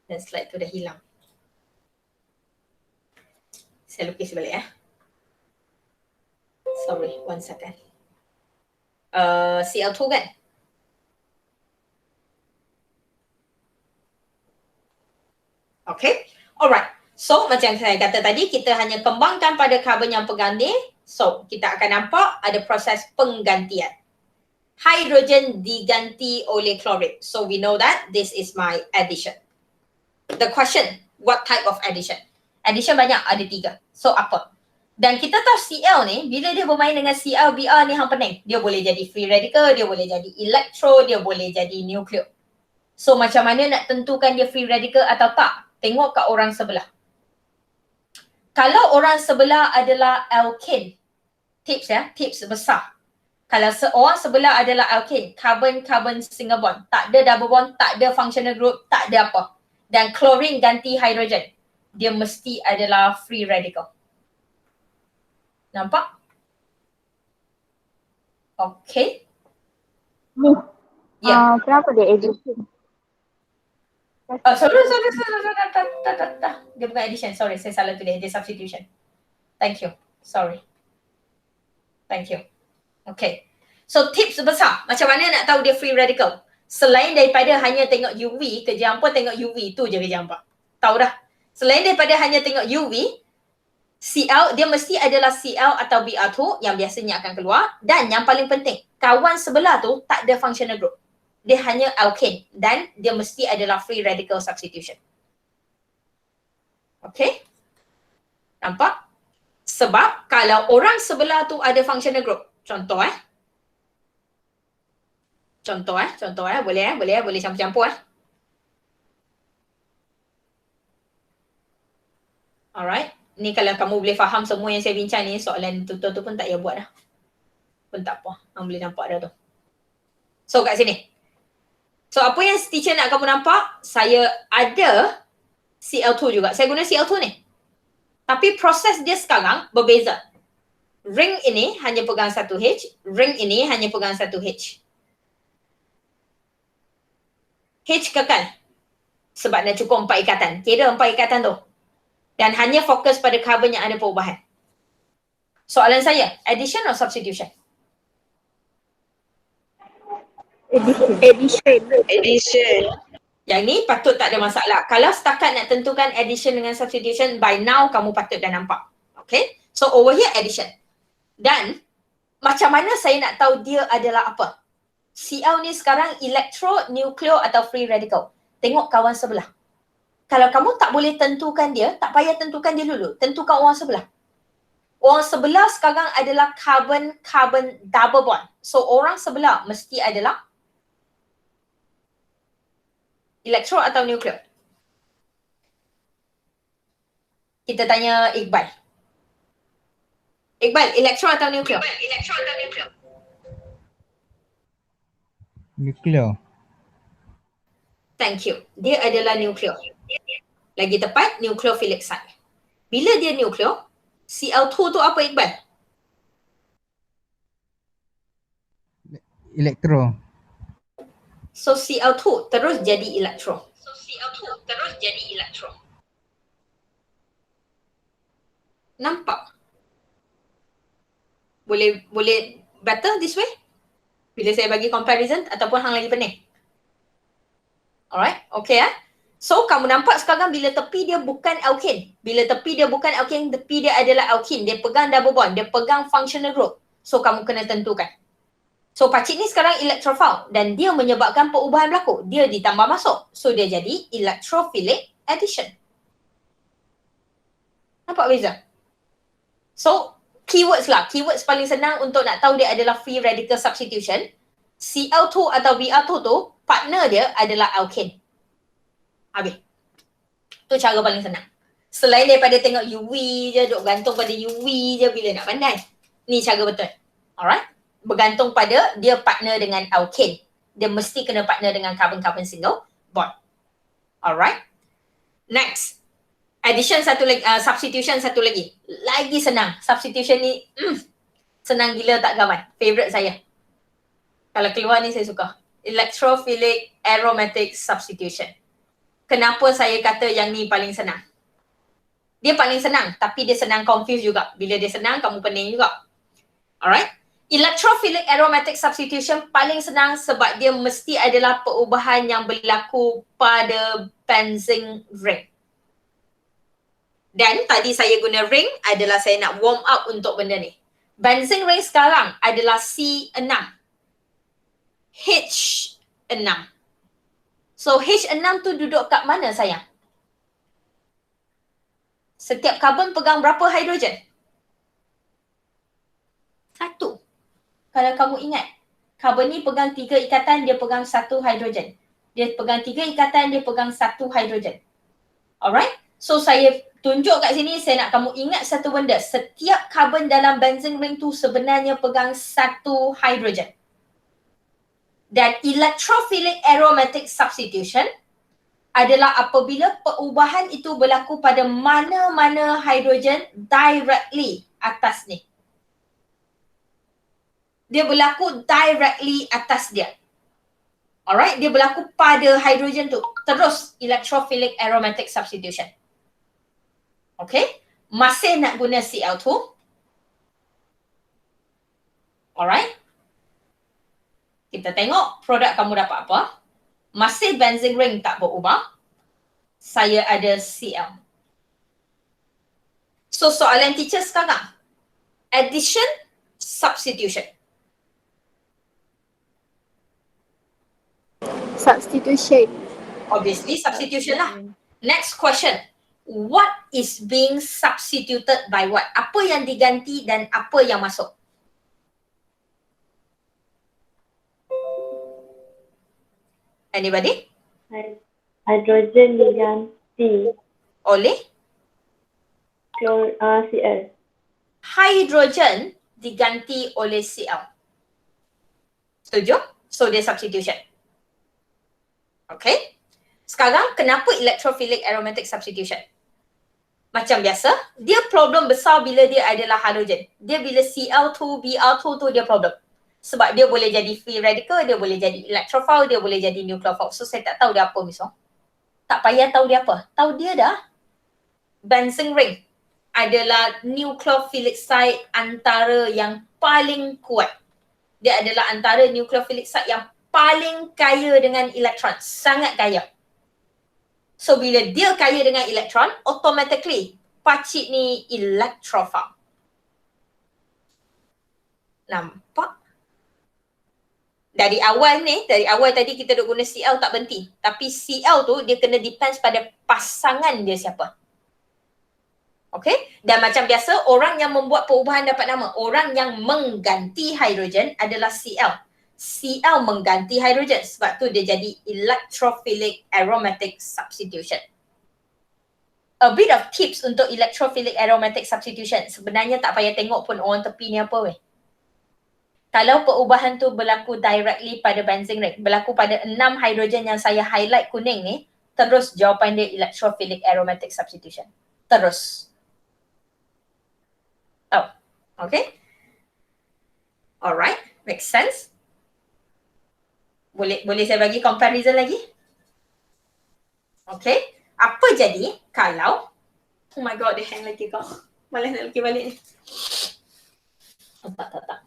Dan slide tu dah hilang. Saya lukis balik . Sorry, 1 second. Cl2 kan? Okay, alright. So macam saya kata tadi, kita hanya kembangkan pada carbon yang pegang ni. So kita akan nampak ada proses penggantian. Hydrogen diganti oleh chlorine. So we know that this is my addition. The question, what type of addition? Addition banyak, ada 3. So apa? Dan kita tahu Cl ni, bila dia bermain dengan Cl, Br ni hang pening. Dia boleh jadi free radical, dia boleh jadi electro, dia boleh jadi nucleo. So macam mana nak tentukan dia free radical atau tak? Tengok kat orang sebelah. Kalau orang sebelah adalah alkane, tips besar. Kalau orang sebelah adalah alkane, carbon single bond, tak ada double bond, tak ada functional group, tak ada apa. Dan chlorine ganti hydrogen, dia mesti adalah free radical. Nampak? Okay. Ya. Kenapa dia addition? Sorry. Dia bukan addition. Sorry, saya salah tulis. Dia substitution. Thank you. Sorry. Thank you. Okay. So tips besar. Macam mana nak tahu dia free radical? Selain daripada hanya tengok UV, kerja hampa tengok UV. Tu je kerja hampa. Tahu dah. Selain daripada hanya tengok UV, Cl, dia mesti adalah Cl atau Br2 yang biasanya akan keluar. Dan yang paling penting, kawan sebelah tu tak ada functional group. Dia hanya alkane dan dia mesti adalah free radical substitution. Okay? Nampak? Sebab kalau orang sebelah tu ada functional group. Contoh boleh campur-campur Alright. Ni kalau kamu boleh faham semua yang saya bincang ni, soalan tutor tu pun tak payah buat dah. Pun tak apa. Kamu boleh nampak dah tu. So kat sini. So apa yang teacher nak kamu nampak, saya ada Cl2 juga. Saya guna Cl2 ni. Tapi proses dia sekarang berbeza. Ring ini hanya pegang satu H, ring ini hanya pegang satu H. H kekal. Sebab dah cukup 4 ikatan. Kira 4 ikatan tu. Dan hanya fokus pada carbon yang ada perubahan. Soalan saya, addition atau substitution? Addition. Yang ni patut tak ada masalah. Kalau setakat nak tentukan addition dengan substitution, by now kamu patut dah nampak. Okay? So over here addition. Dan macam mana saya nak tahu dia adalah apa? Cl ni sekarang elektro, nukleo atau free radical. Tengok kawan sebelah. Kalau kamu tak boleh tentukan dia, tak payah tentukan dia dulu. Tentukan orang sebelah. Orang sebelah sekarang adalah carbon-carbon double bond. So orang sebelah mesti adalah elektro atau nukleo. Kita tanya Iqbal. Iqbal, elektro atau nukleo? Nuclear. Thank you. Dia adalah nukleo. Lagi tepat, nucleophilic site. Bila dia nukleo, Cl2 tu apa Iqbal? Elektro. So Cl2 terus jadi elektro. Nampak? Boleh better this way? Bila saya bagi comparison ataupun hang lagi pening? Alright, okay So kamu nampak sekarang bila tepi dia bukan alkane. Bila tepi dia bukan alkane, tepi dia adalah alkene. Dia pegang double bond, dia pegang functional group. So kamu kena tentukan. So pakcik ni sekarang electrophile dan dia menyebabkan perubahan berlaku. Dia ditambah masuk. So dia jadi electrophilic addition. Nampak beza? So keywords lah. Keywords paling senang untuk nak tahu dia adalah free radical substitution. Cl2 atau Br2 tu partner dia adalah alkane. Habis. Tu cara paling senang. Selain daripada tengok UV je, duk gantung pada UV je bila nak pandai. Ni cara betul. Alright? Bergantung pada dia partner dengan alkane. Dia mesti kena partner dengan carbon-carbon single bond. Alright? Next. Addition satu lagi, substitution satu lagi. Lagi senang. Substitution ni senang gila tak kawan. Favorite saya. Kalau keluar ni saya suka. Electrophilic aromatic substitution. Kenapa saya kata yang ni paling senang? Dia paling senang tapi dia senang confuse juga. Bila dia senang kamu pening juga. Alright? Electrophilic aromatic substitution paling senang sebab dia mesti adalah perubahan yang berlaku pada benzene ring. Dan tadi saya guna ring adalah saya nak warm up untuk benda ni. Benzene ring sekarang adalah C6. H6. So H6 tu duduk kat mana sayang? Setiap karbon pegang berapa hidrogen? 1. Kalau kamu ingat, karbon ni pegang 3 ikatan, dia pegang 1 hidrogen. Dia pegang 3 ikatan, dia pegang 1 hidrogen. Alright? So saya tunjuk kat sini, saya nak kamu ingat satu benda. Setiap karbon dalam benzene ring tu sebenarnya pegang 1 hidrogen. Dan electrophilic aromatic substitution adalah apabila perubahan itu berlaku pada mana-mana hidrogen directly atas ni. Dia berlaku directly atas dia. Alright, dia berlaku pada hidrogen tu. Terus electrophilic aromatic substitution. Okay, masih nak guna Cl2. Alright. Kita tengok produk kamu dapat apa. Masih benzene ring tak berubah. Saya ada Cl. So soalan teacher sekarang. Addition, substitution. Substitution. Obviously substitution lah. Next question. what is being substituted by what? Apa yang diganti dan apa yang masuk? Anybody? Hidrogen diganti Oleh? Cl. Hydrogen diganti oleh Cl. Setuju? So dia substitution. Okay. Sekarang kenapa electrophilic aromatic substitution? Macam biasa, dia problem besar bila dia adalah halogen. Dia bila Cl2, Br2 tu dia problem. Sebab dia boleh jadi free radical, dia boleh jadi electrophile, dia boleh jadi nucleophile. So saya tak tahu dia apa misal. Tak payah tahu dia apa. Tahu dia dah. Benzene ring adalah nucleophilic site antara yang paling kuat. Dia adalah antara nucleophilic site yang paling kaya dengan elektron. Sangat kaya. So bila dia kaya dengan elektron, automatically pacik ni electrophile. Nampak? Dari awal tadi kita duk guna Cl tak berhenti. Tapi Cl tu dia kena depends pada pasangan dia siapa. Okay? Dan macam biasa, orang yang membuat perubahan dapat nama. Orang yang mengganti hidrogen adalah Cl. Cl mengganti hidrogen. Sebab tu dia jadi electrophilic aromatic substitution. A bit of tips untuk electrophilic aromatic substitution. Sebenarnya tak payah tengok pun orang tepi ni apa weh. Kalau perubahan tu berlaku directly pada benzene ring, berlaku pada 6 hidrogen yang saya highlight kuning ni, terus jawapan dia electrophilic aromatic substitution. Terus. Oh, okay. Alright, makes sense. Boleh saya bagi comparison lagi? Okay. Apa jadi kalau, oh my god, dia hang lagi kau. Malas nak lukis balik ni. Oh, tak.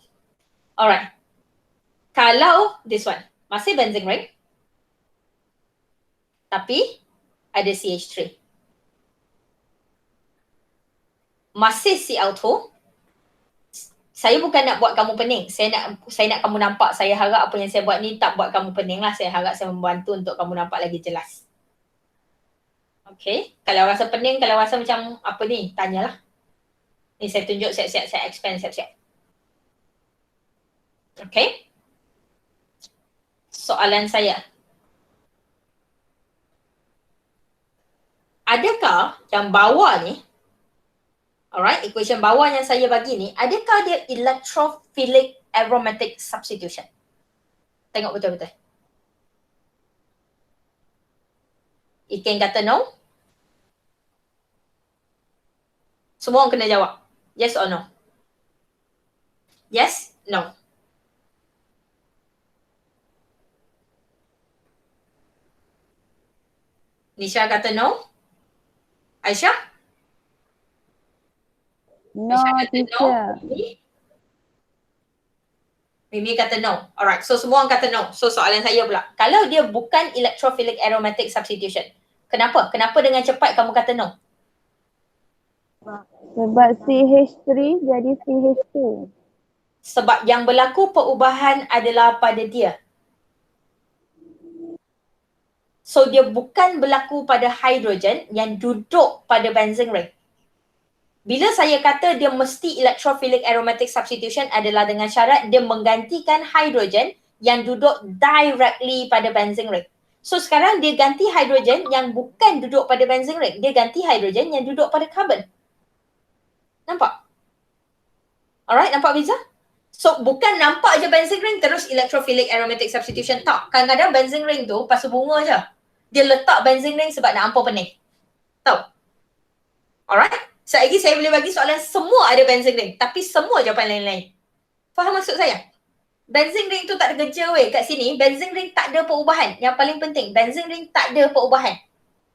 Alright. Kalau this one, masih benzene ring, tapi ada CH3. Masih Cl2, saya bukan nak buat kamu pening. Saya nak kamu nampak. Saya harap apa yang saya buat ni tak buat kamu pening lah. Saya harap saya membantu untuk kamu nampak lagi jelas. Okay. Kalau rasa pening, kalau rasa macam apa ni, tanyalah. Ni saya tunjuk siap-siap, saya expand siap-siap. Okay. Soalan saya. Adakah yang bawah ni, alright, equation bawah yang saya bagi ni, adakah dia electrophilic aromatic substitution? Tengok betul-betul. Ikin kata no. Semua orang kena jawab. Yes or no? Yes? No? Nisha kata no? Aisyah? No, teacher. Mimi kata no. Alright, so semua orang kata no. So soalan saya pula. Kalau dia bukan electrophilic aromatic substitution, kenapa? Kenapa dengan cepat kamu kata no? Sebab CH3 jadi CH2. Sebab yang berlaku perubahan adalah pada dia. So dia bukan berlaku pada hidrogen yang duduk pada benzene ring. Bila saya kata dia mesti electrophilic aromatic substitution adalah dengan syarat dia menggantikan hidrogen yang duduk directly pada benzene ring. So sekarang dia ganti hidrogen yang bukan duduk pada benzene ring. Dia ganti hidrogen yang duduk pada carbon. Nampak? Alright, nampak beza? So bukan nampak je benzene ring terus electrophilic aromatic substitution. Tak. Kadang-kadang benzene ring tu pasal bunga je. Dia letak benzene ring sebab nak ampau pening. Tahu? Alright? Lagi saya boleh bagi soalan semua ada benzene ring. Tapi semua jawapan lain-lain. Faham maksud saya? Benzene ring tu tak ada kerja weh. Kat sini benzene ring tak ada perubahan. Yang paling penting benzene ring tak ada perubahan.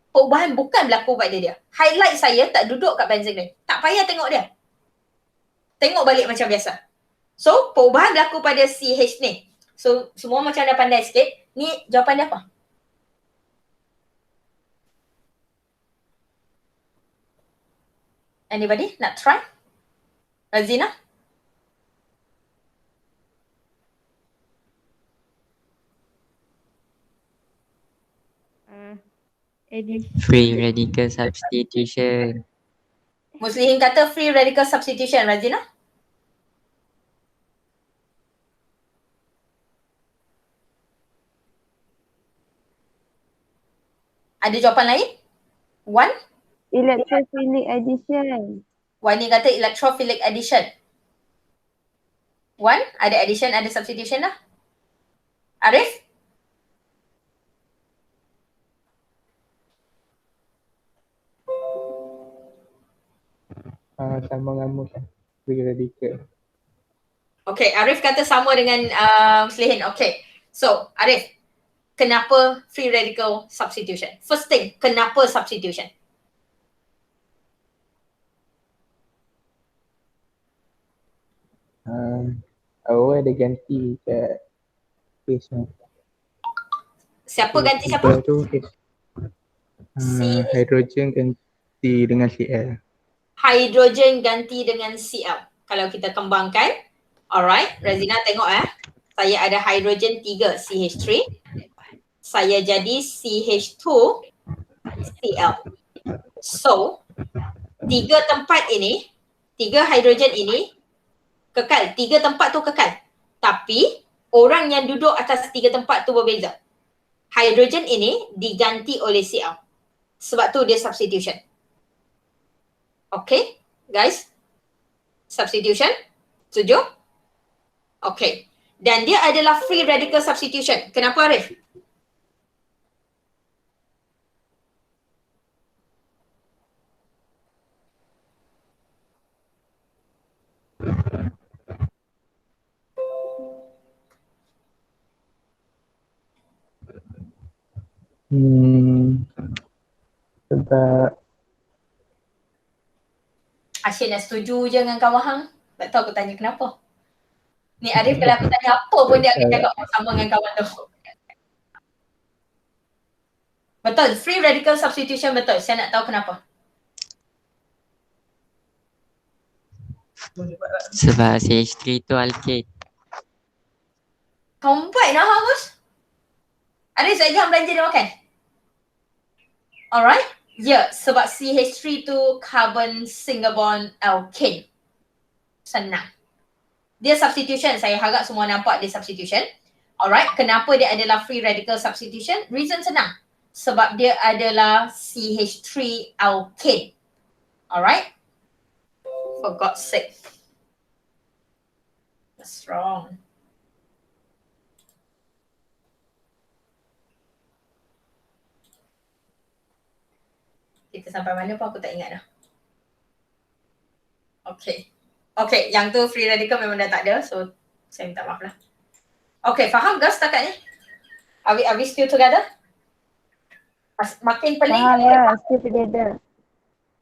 Perubahan bukan berlaku pada dia. Highlight saya tak duduk kat benzene ring. Tak payah tengok dia. Tengok balik macam biasa. So perubahan berlaku pada CH ni. So semua macam dah pandai sikit. Ni jawapan dia apa? Anybody nak try? Razina? Free radical substitution. Muslihin kata free radical substitution, Razina. Ada jawapan lain? Wan? Electrophilic addition. Wan ni kata electrophilic addition. Wan, ada addition, ada substitution lah. Arif? Sama dengan Mus lah. Free radical. Okay, Arif kata sama dengan Muslihin. Okay, so Arif, kenapa free radical substitution? First thing, kenapa substitution? Awal ada ganti kat base tu. Siapa ganti siapa? Tu hidrogen ganti dengan Cl. Hidrogen ganti dengan Cl. Kalau kita kembangkan, alright, Razina tengok saya ada hidrogen 3 CH3. Saya jadi CH2 Cl. So, 3 tempat ini, 3 hidrogen ini kekal. 3 tempat tu kekal. Tapi, orang yang duduk atas 3 tempat tu berbeza. Hidrogen ini diganti oleh Cl. Sebab tu dia substitution. Okay, guys. Substitution. Setuju? Okay. Dan dia adalah free radical substitution. Kenapa, Arif? Sebab Asyik nak setuju je dengan kawan hang. Tak tahu aku tanya kenapa. Ni Arif kalau aku tanya apa pun dia akan cakap sama dengan kawan tu. Betul, free radical substitution betul. Saya nak tahu kenapa. Sebab CH3 tu alkane. Combine lah Hamus. Arif, saya hang belanja dia makan. Alright. Ya, sebab CH3 tu carbon single bond alkane. Senang. Dia substitution. Saya harap semua nampak dia substitution. Alright, kenapa dia adalah free radical substitution? Reason senang. Sebab dia adalah CH3 alkane. Alright. For God's sake. That's wrong. Kita sampai mana pun aku tak ingat dah. Okay. Okay, yang tu free radical memang dah tak ada. So, saya minta maaf lah. Okay, faham ke setakat ni? Are we still together? Makin pening? Faham ya, still together.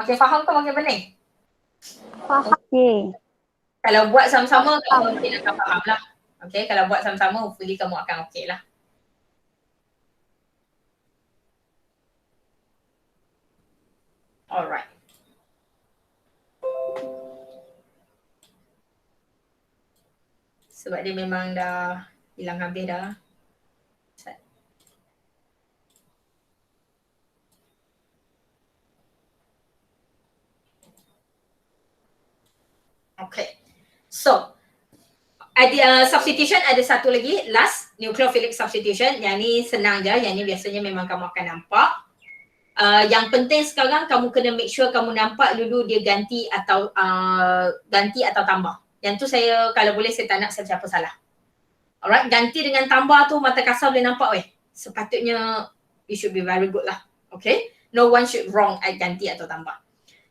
Makin faham ke makin pening? Okay. Kalau buat sama-sama, kamu mungkin akan faham lah. Okay, kalau buat sama-sama, hopefully kamu akan okay lah. Alright. Sebab dia memang dah hilang habis dah. Okay. So, ada substitution, ada satu lagi, last, nucleophilic substitution. Yang ni senang je, yang ni biasanya memang kamu akan nampak. Yang penting sekarang kamu kena make sure kamu nampak dulu dia ganti atau tambah. Yang tu saya kalau boleh saya tak nak siapa salah. Alright, ganti dengan tambah tu mata kasar boleh nampak weh. Sepatutnya you should be very good lah. Okay, no one should wrong at ganti atau tambah.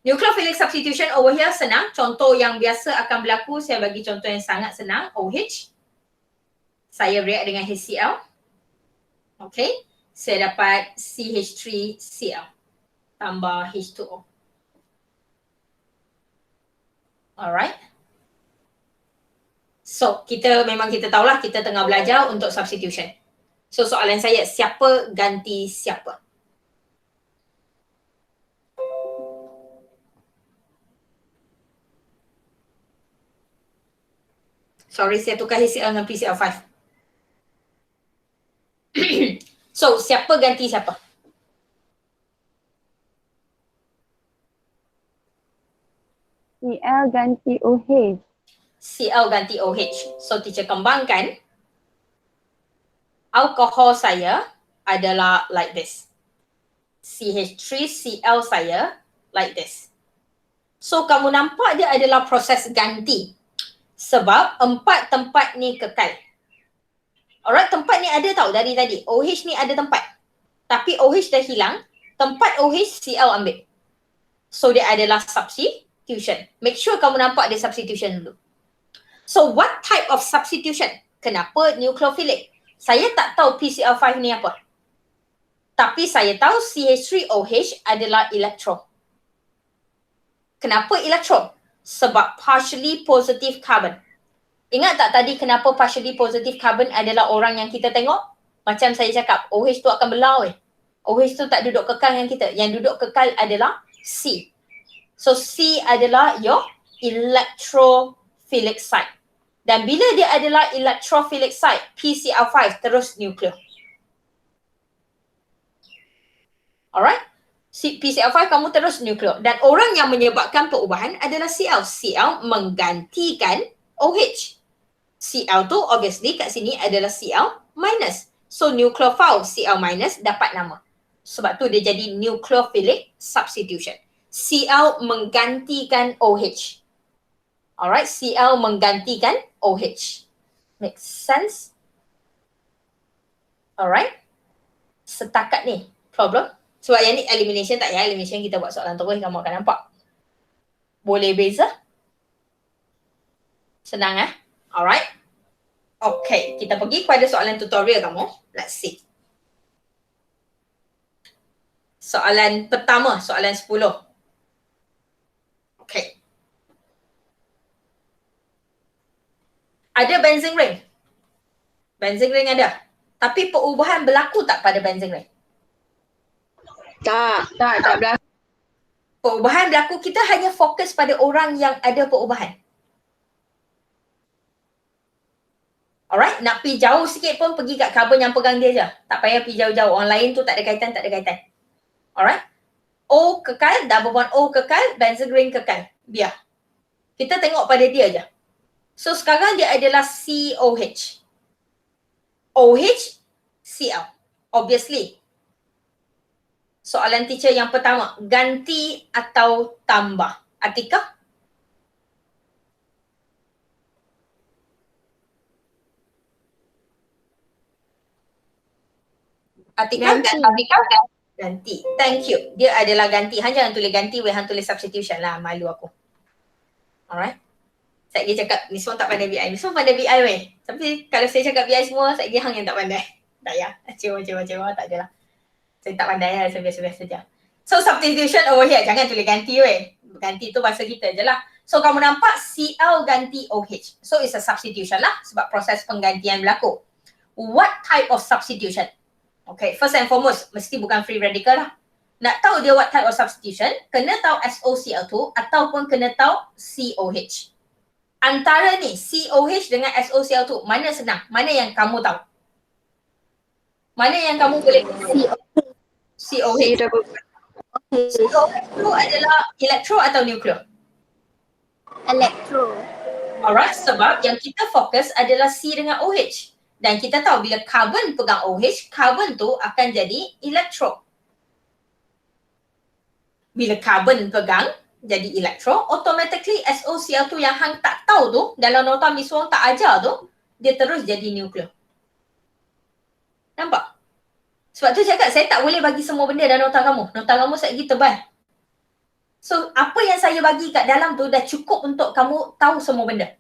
Nucleophilic substitution over here senang. Contoh yang biasa akan berlaku, saya bagi contoh yang sangat senang. OH. Saya react dengan HCl. Okay. Saya dapat CH3Cl tambah H2O. Alright. So, kita tahulah kita tengah belajar untuk substitution. So, soalan saya, siapa ganti siapa? Sorry, saya tukar HCl dengan PCl5. So, siapa ganti siapa? Cl ganti OH. Cl ganti OH. So teacher kembangkan. Alkohol saya adalah like this. CH3Cl saya like this. So kamu nampak dia adalah proses ganti. Sebab 4 tempat ni kekal. Alright, tempat ni ada tau dari tadi. OH ni ada tempat. Tapi OH dah hilang. Tempat OH Cl ambil. So dia adalah substitution. Make sure kamu nampak dia substitution dulu. So what type of substitution? Kenapa nucleophilic? Saya tak tahu PCl5 ni apa. Tapi saya tahu CH3OH adalah elektron. Kenapa elektron? Sebab partially positive carbon. Ingat tak tadi kenapa partially positive carbon adalah orang yang kita tengok? Macam saya cakap, OH tu akan belau OH tu tak duduk kekal dengan kita. Yang duduk kekal adalah C. So C adalah your electrophilic site. Dan bila dia adalah electrophilic site, PCl5 terus nuklear. Alright? PCl5 kamu terus nuklear. Dan orang yang menyebabkan perubahan adalah Cl. Cl menggantikan OH. Cl tu obviously kat sini adalah Cl minus. So nucleophile Cl minus dapat nama. Sebab tu dia jadi nucleophilic substitution. Cl menggantikan OH. Alright, Cl menggantikan OH. Make sense? Alright. Setakat ni problem. Sebab yang ni elimination tak ya. Elimination kita buat soalan terus kamu akan nampak. Boleh beza? Senang Alright. Okay, kita pergi kepada soalan tutorial kamu. Let's see. Soalan pertama, soalan 10. Okay. Ada benzene ring. Benzene ring ada. Tapi perubahan berlaku tak pada benzene ring? Tak berlaku. Perubahan berlaku, kita hanya fokus pada orang yang ada perubahan. Alright, nak pergi jauh sikit pun pergi kat carbon yang pegang dia je. Tak payah pergi jauh-jauh. Orang lain tu tak ada kaitan, Alright. O kekal, double bond O kekal, benzene ring kekal. Biar. Kita tengok pada dia je. So sekarang dia adalah COH. OH, Cl. Obviously. Soalan teacher yang pertama, ganti atau tambah? Atika? Atika? Ganti. Thank you. Dia adalah ganti. Han jangan tulis ganti, Han tulis substitution lah. Malu aku. Alright. Saya lagi cakap, ni semua tak pandai BI. Ni semua pandai BI weh. Tapi kalau saya cakap BI semua, saya lagi hang yang tak pandai. Tak ya. Cewa. Tak adalah. Saya tak pandai lah. Saya biasa-biasa je. So substitution over here. Jangan tulis ganti weh. Ganti tu bahasa kita je lah. So kamu nampak Cl ganti OH. So it's a substitution lah. Sebab proses penggantian berlaku. What type of substitution? Okay, first and foremost, mesti bukan free radical lah. Nak tahu dia what type of substitution, kena tahu SOCl2 ataupun kena tahu COH. Antara ni, COH dengan SOCl2, mana senang? Mana yang kamu tahu? Mana yang kamu boleh COH. COH tu adalah elektro atau nuklear? Elektro. Alright, sebab yang kita fokus adalah C dengan OH. Dan kita tahu bila carbon pegang OH, carbon tu akan jadi elektro. Bila carbon pegang jadi elektro, automatically SOCl2 yang hang tak tahu tu, dalam nota Miss Wong tak ajar tu, dia terus jadi nuklear. Nampak? Sebab tu cakap saya tak boleh bagi semua benda dalam nota kamu. Nota kamu saya lagi tebal. So apa yang saya bagi kat dalam tu dah cukup untuk kamu tahu semua benda.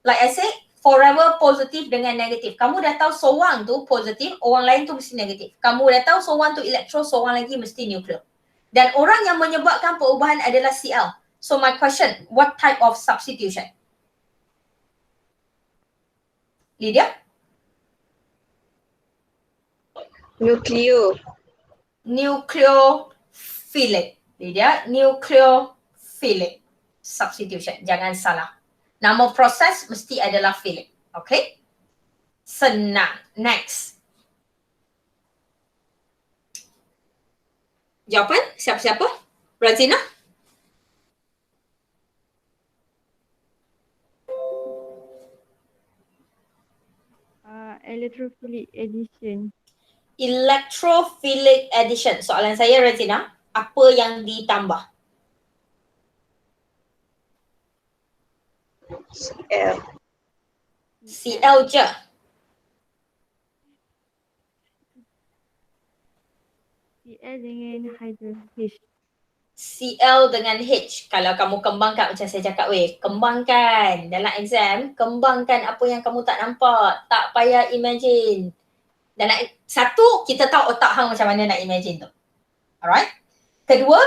Like I said, forever positif dengan negatif. Kamu dah tahu seorang tu positif, orang lain tu mesti negatif. Kamu dah tahu seorang tu elektro, seorang lagi mesti nuklear. Dan orang yang menyebabkan perubahan adalah Cl. So my question, what type of substitution? Lydia? Nucleophilic. Lydia, nucleophilic substitution. Jangan salah. Nama proses mesti adalah philic. Okay? Senang. Next. Jawapan? Siapa-siapa? Razina? Electrophilic addition. Electrophilic addition. Soalan saya Razina, apa yang ditambah? CL. Cl je. Cl dengan hydrogen H. Cl dengan H. Kalau kamu kembangkan macam saya cakap kembangkan dalam exam, kembangkan apa yang kamu tak nampak. Tak payah imagine. Dan satu, kita tahu otak hang macam mana nak imagine tu. Alright? Kedua,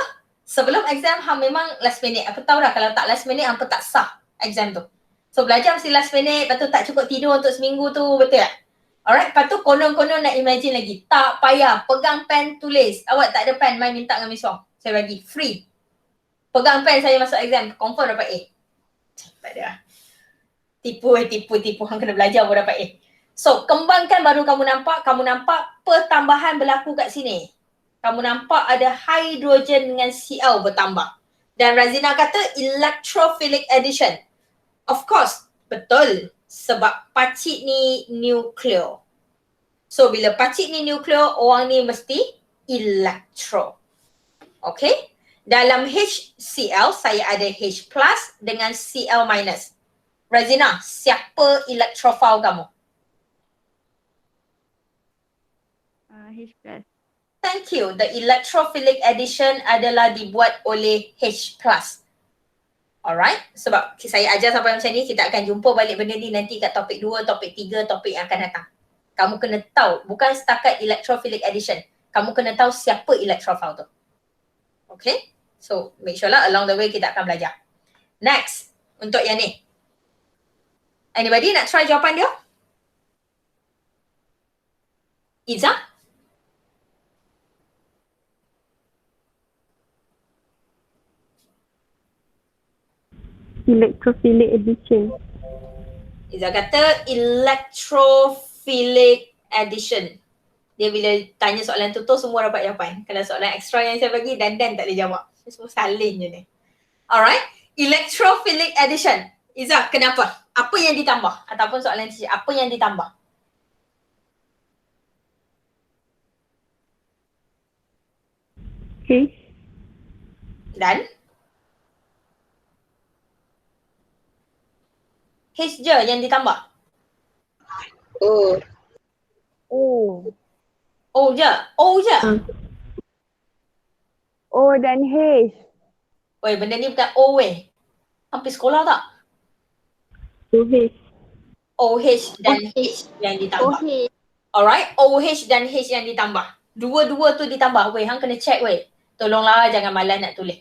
sebelum exam hang memang last minute. Aku tahu dah kalau tak last minute, hang pun tak sah exam tu. So belajar mesti last minute, lepas tu tak cukup tidur untuk seminggu tu, betul tak? Alright, lepas tu konon-konon nak imagine lagi. Tak payah, pegang pen tulis. Awak tak ada pen, main minta dengan Miss Wong. Saya bagi, free. Pegang pen saya masuk exam, confirm dapat A. Tak ada. Tipu. Hang kena belajar baru dapat A. So, kembangkan baru kamu nampak pertambahan berlaku kat sini. Kamu nampak ada hidrogen dengan Cl bertambah. Dan Razina kata electrophilic addition. Of course, betul. Sebab pacik ni nuclear. So, bila pacik ni nuclear, orang ni mesti elektro. Okay? Dalam HCl, saya ada H plus dengan Cl minus. Razina, siapa elektrofil kamu? H plus. Thank you. The electrophilic addition adalah dibuat oleh H plus. Alright? Sebab saya ajar sampai macam ni, kita akan jumpa balik benda ni nanti kat topik 2, topik 3, topik yang akan datang. Kamu kena tahu, bukan setakat electrophilic addition. Kamu kena tahu siapa electrophile tu. Okay? So, make sure lah along the way kita akan belajar. Next, untuk yang ni. Anybody nak try jawapan dia? Iza? Electrophilic addition. Iza kata electrophilic addition. Dia bila tanya soalan tu semua dapat jawapan. Kalau soalan extra yang saya bagi, dan tak boleh jawab. Semua salin je ni. Alright. Electrophilic addition. Iza, kenapa? Apa yang ditambah? Ataupun soalan teacher, apa yang ditambah? H. Dan? H je yang ditambah. Oh. O je. O dan H. Weh, benda ni bukan O weh. Hampir sekolah tak? OH. OH dan H yang ditambah. Okay. Alright, OH dan H yang ditambah. Dua-dua tu ditambah. Weh, hang kena check weh. Tolonglah jangan malas nak tulis.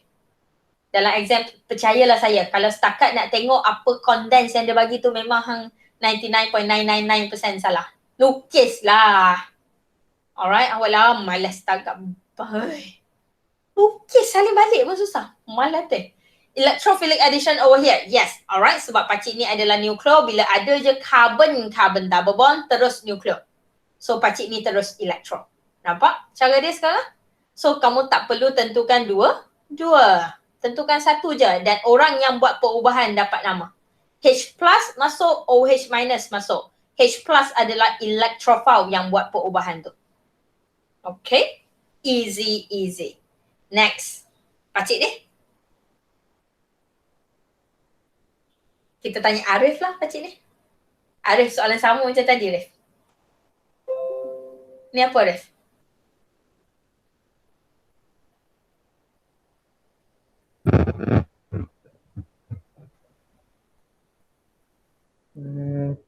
Dalam exam, percayalah saya, kalau setakat nak tengok apa condense yang dia bagi tu memang hang 99.999% salah. Lukislah. Alright, awak lah malas tagap. Lukis salin balik pun susah. Malas tu. Electrophilic addition over here. Yes. Alright, sebab pacik ni adalah nuclear. Bila ada je carbon double bond, terus nuclear. So pacik ni terus elektron. Nampak cara dia sekarang? So kamu tak perlu tentukan dua. Tentukan satu je. Dan orang yang buat perubahan dapat nama. H plus masuk, OH minus masuk. H plus adalah electrophile yang buat perubahan tu. Okay? Easy. Next. Pacik ni. Kita tanya Arif lah pacik ni. Arif soalan sama macam tadi Arif. Ni apa Arif?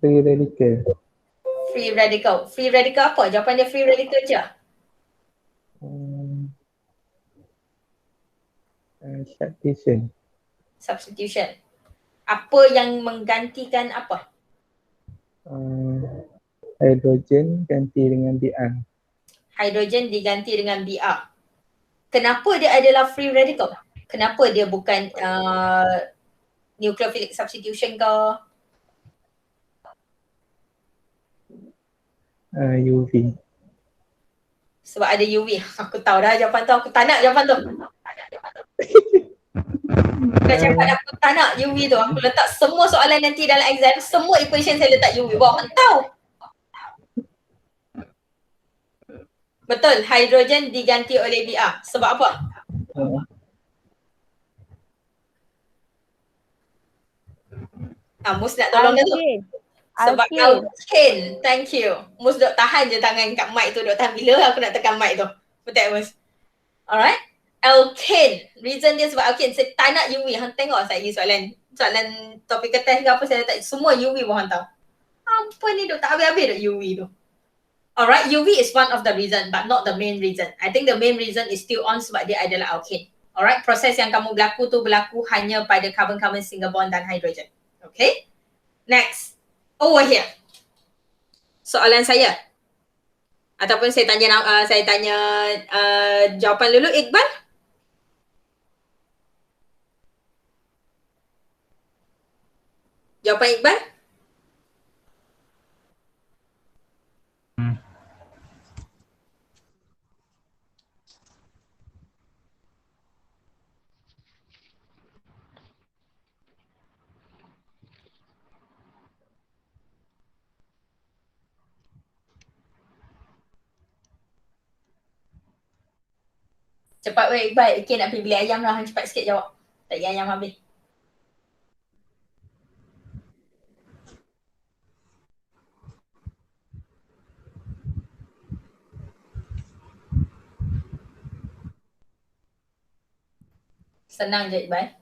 Free radical. Free radical. Free radical apa? Jawapan dia free radical je. Substitution. Apa yang menggantikan apa? Hidrogen ganti dengan Br. Hidrogen diganti dengan Br. Kenapa dia adalah free radical? Kenapa dia bukan nucleophilic substitution ke? UV. Sebab ada UV. Aku tahu dah jawapan tu. Aku tak nak jawapan tu. Dah cakap aku tak nak UV tu. Aku letak semua soalan nanti dalam exam. Semua equation saya letak UV. Bawa aku tahu. Betul, hidrogen diganti oleh Br. Sebab apa? Mus nak tolong dia tu. Alkane. Sebab Alkane. alkane. Thank you. Mus duk tahan je tangan kat mic tu. Duk tahan bila aku nak tekan mic tu. Betul Mus? Alright. Alkane. Reason dia sebab alkane. Saya tak nak UV. Hang tengok saya soalan topik test ke apa saya letak. Semua UV pun hang tahu. Apa ni duk tak habis-habis duk UV tu. Alright. UV is one of the reason but not the main reason. I think the main reason is still on sebab dia adalah alkane. Alright. Proses yang kamu berlaku tu berlaku hanya pada carbon-carbon single bond dan hydrogen. Okay. Next. Over here. Soalan saya. Ataupun saya tanya jawapan dulu Iqbal. Jawapan Iqbal? Cepat weh Iqbal. Okay nak pergi beli ayam lah. Hang cepat sikit jawab. Tak payah ayam habis. Senang je Iqbal.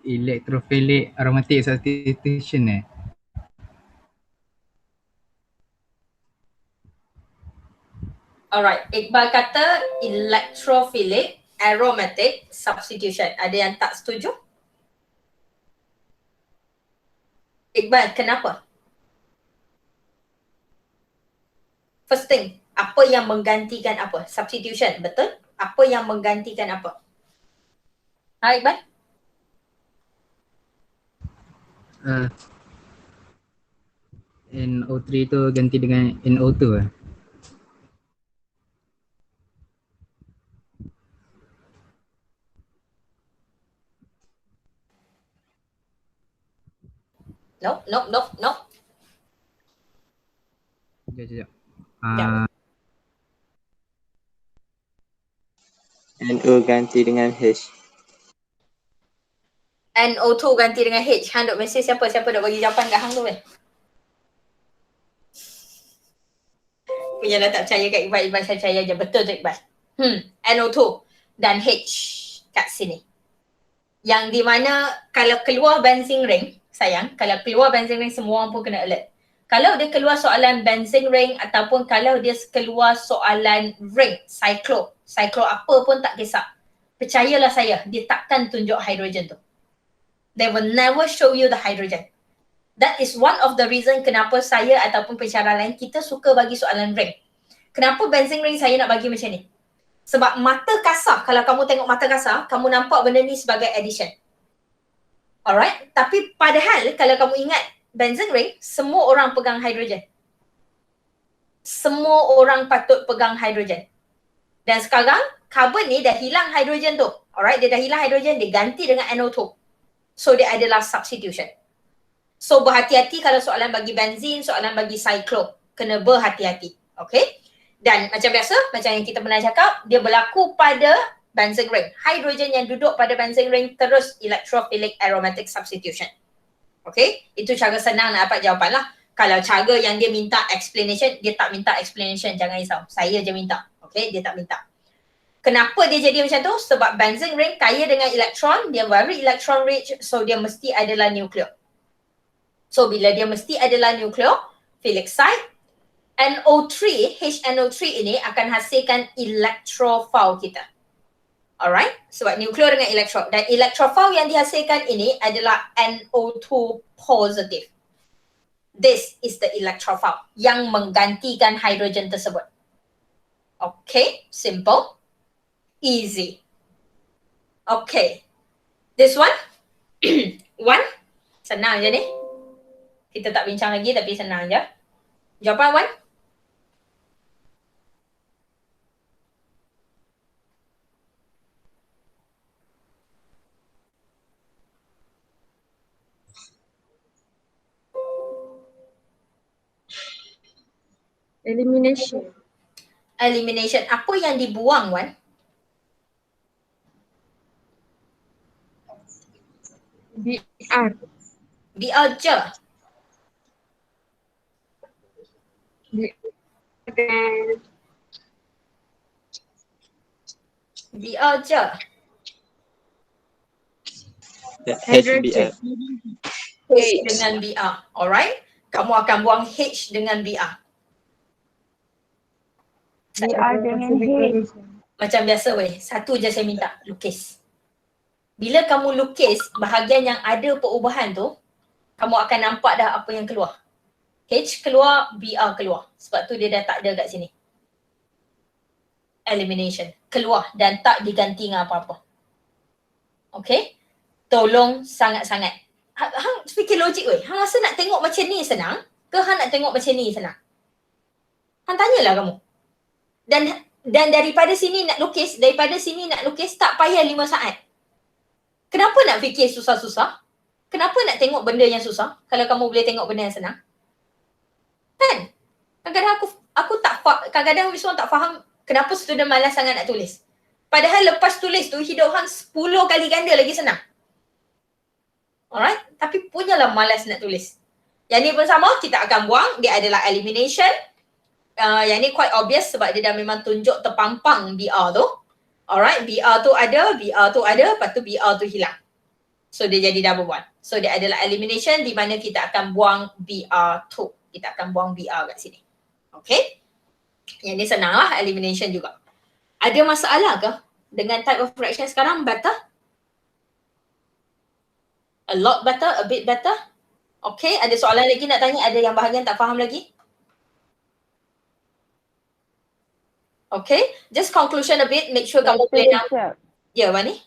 Electrophilic aromatic substitution Alright. Iqbal kata electrophilic aromatic substitution. Ada yang tak setuju? Iqbal, kenapa? First thing, apa yang menggantikan apa? Substitution, betul? Apa yang menggantikan apa? Ha Iqbal? NO3 tu ganti dengan NO2 No. Sekejap. NO ganti dengan H. NO2 ganti dengan H. Hang duk mesej siapa? Siapa duk bagi jawapan kat hang tu weh? Punya dah tak percaya kat Iqbal. Iqbal saya percaya je. Betul tu Iqbal. NO2 dan H kat sini. Yang di mana kalau keluar benzene ring, sayang, kalau keluar benzene ring semua orang pun kena alert. Kalau dia keluar soalan benzene ring ataupun kalau dia keluar soalan ring, cyclo apa pun tak kisah. Percayalah saya, dia takkan tunjuk hydrogen tu. They will never show you the hydrogen. That is one of the reason kenapa saya ataupun pensyarah lain kita suka bagi soalan ring. Kenapa benzene ring saya nak bagi macam ni? Sebab mata kasar, kalau kamu tengok mata kasar, kamu nampak benda ni sebagai addition. Alright? Tapi padahal kalau kamu ingat benzene ring, semua orang pegang hydrogen. Semua orang patut pegang hydrogen. Dan sekarang, carbon ni dah hilang hydrogen tu. Alright? Dia dah hilang hydrogen, dia ganti dengan NO2. So dia adalah substitution. So berhati-hati kalau soalan bagi benzene, soalan bagi cyclo. Kena berhati-hati. Okay? Dan macam biasa, macam yang kita pernah cakap, dia berlaku pada benzene ring. Hydrogen yang duduk pada benzene ring terus electrophilic aromatic substitution. Okay? Itu cara senang nak dapat jawapan lah. Kalau cara yang dia minta explanation, dia tak minta explanation. Jangan risau. Saya je minta. Okay? Dia tak minta. Kenapa dia jadi macam tu? Sebab benzene ring kaya dengan elektron. Dia very electron rich. So dia mesti adalah nucleo. So bila dia mesti adalah nucleophilic site, NO3, HNO3 ini akan hasilkan electrophile kita. Alright? Sebab nucleo dengan elektron. Dan electrophile yang dihasilkan ini adalah NO2 positive. This is the electrophile yang menggantikan hydrogen tersebut. Okay? Simple. Easy. Okay. This one? One? Senang je ni. Kita tak bincang lagi tapi senang je. Jawapan one? Elimination. Elimination. Apa yang dibuang, Wan? BR. BR je. Dan BR je. hydrogen. H dengan BR. Alright? Kamu akan buang H dengan BR. BR dengan H. Macam biasa weh. Satu je saya minta. Lukis. Bila kamu lukis bahagian yang ada perubahan tu, kamu akan nampak dah apa yang keluar. H keluar, BR keluar. Sebab tu dia dah tak ada kat sini. Elimination. Keluar dan tak diganti dengan apa-apa. Okay? Tolong sangat-sangat. Hang fikir logik weh. Hang rasa nak tengok macam ni senang? Ke hang nak tengok macam ni senang? Hang tanyalah kamu. Dan daripada sini nak lukis, tak payah 5 saat. Kenapa nak fikir susah-susah? Kenapa nak tengok benda yang susah kalau kamu boleh tengok benda yang senang? Kan? Kadang-kadang kadang-kadang Wiswan tak faham kenapa student malas sangat nak tulis. Padahal lepas tulis tu hidup hang 10 kali ganda lagi senang. Alright? Tapi punyalah malas nak tulis. Yang ni pun sama, kita akan buang. Dia adalah elimination. Yang ni quite obvious sebab dia dah memang tunjuk terpampang BR tu. Alright, BR tu ada, lepas tu BR tu hilang. So dia jadi double one. So dia adalah elimination di mana kita akan buang BR2. Kita akan buang BR kat sini. Okay? Yang ni senang lah, elimination juga. Ada masalah ke dengan type of fraction sekarang? Better? A lot better? A bit better? Okay, ada soalan lagi nak tanya? Ada yang bahagian tak faham lagi? Okay, just conclusion a bit. Make sure kamu boleh nampak. Ya, Wani?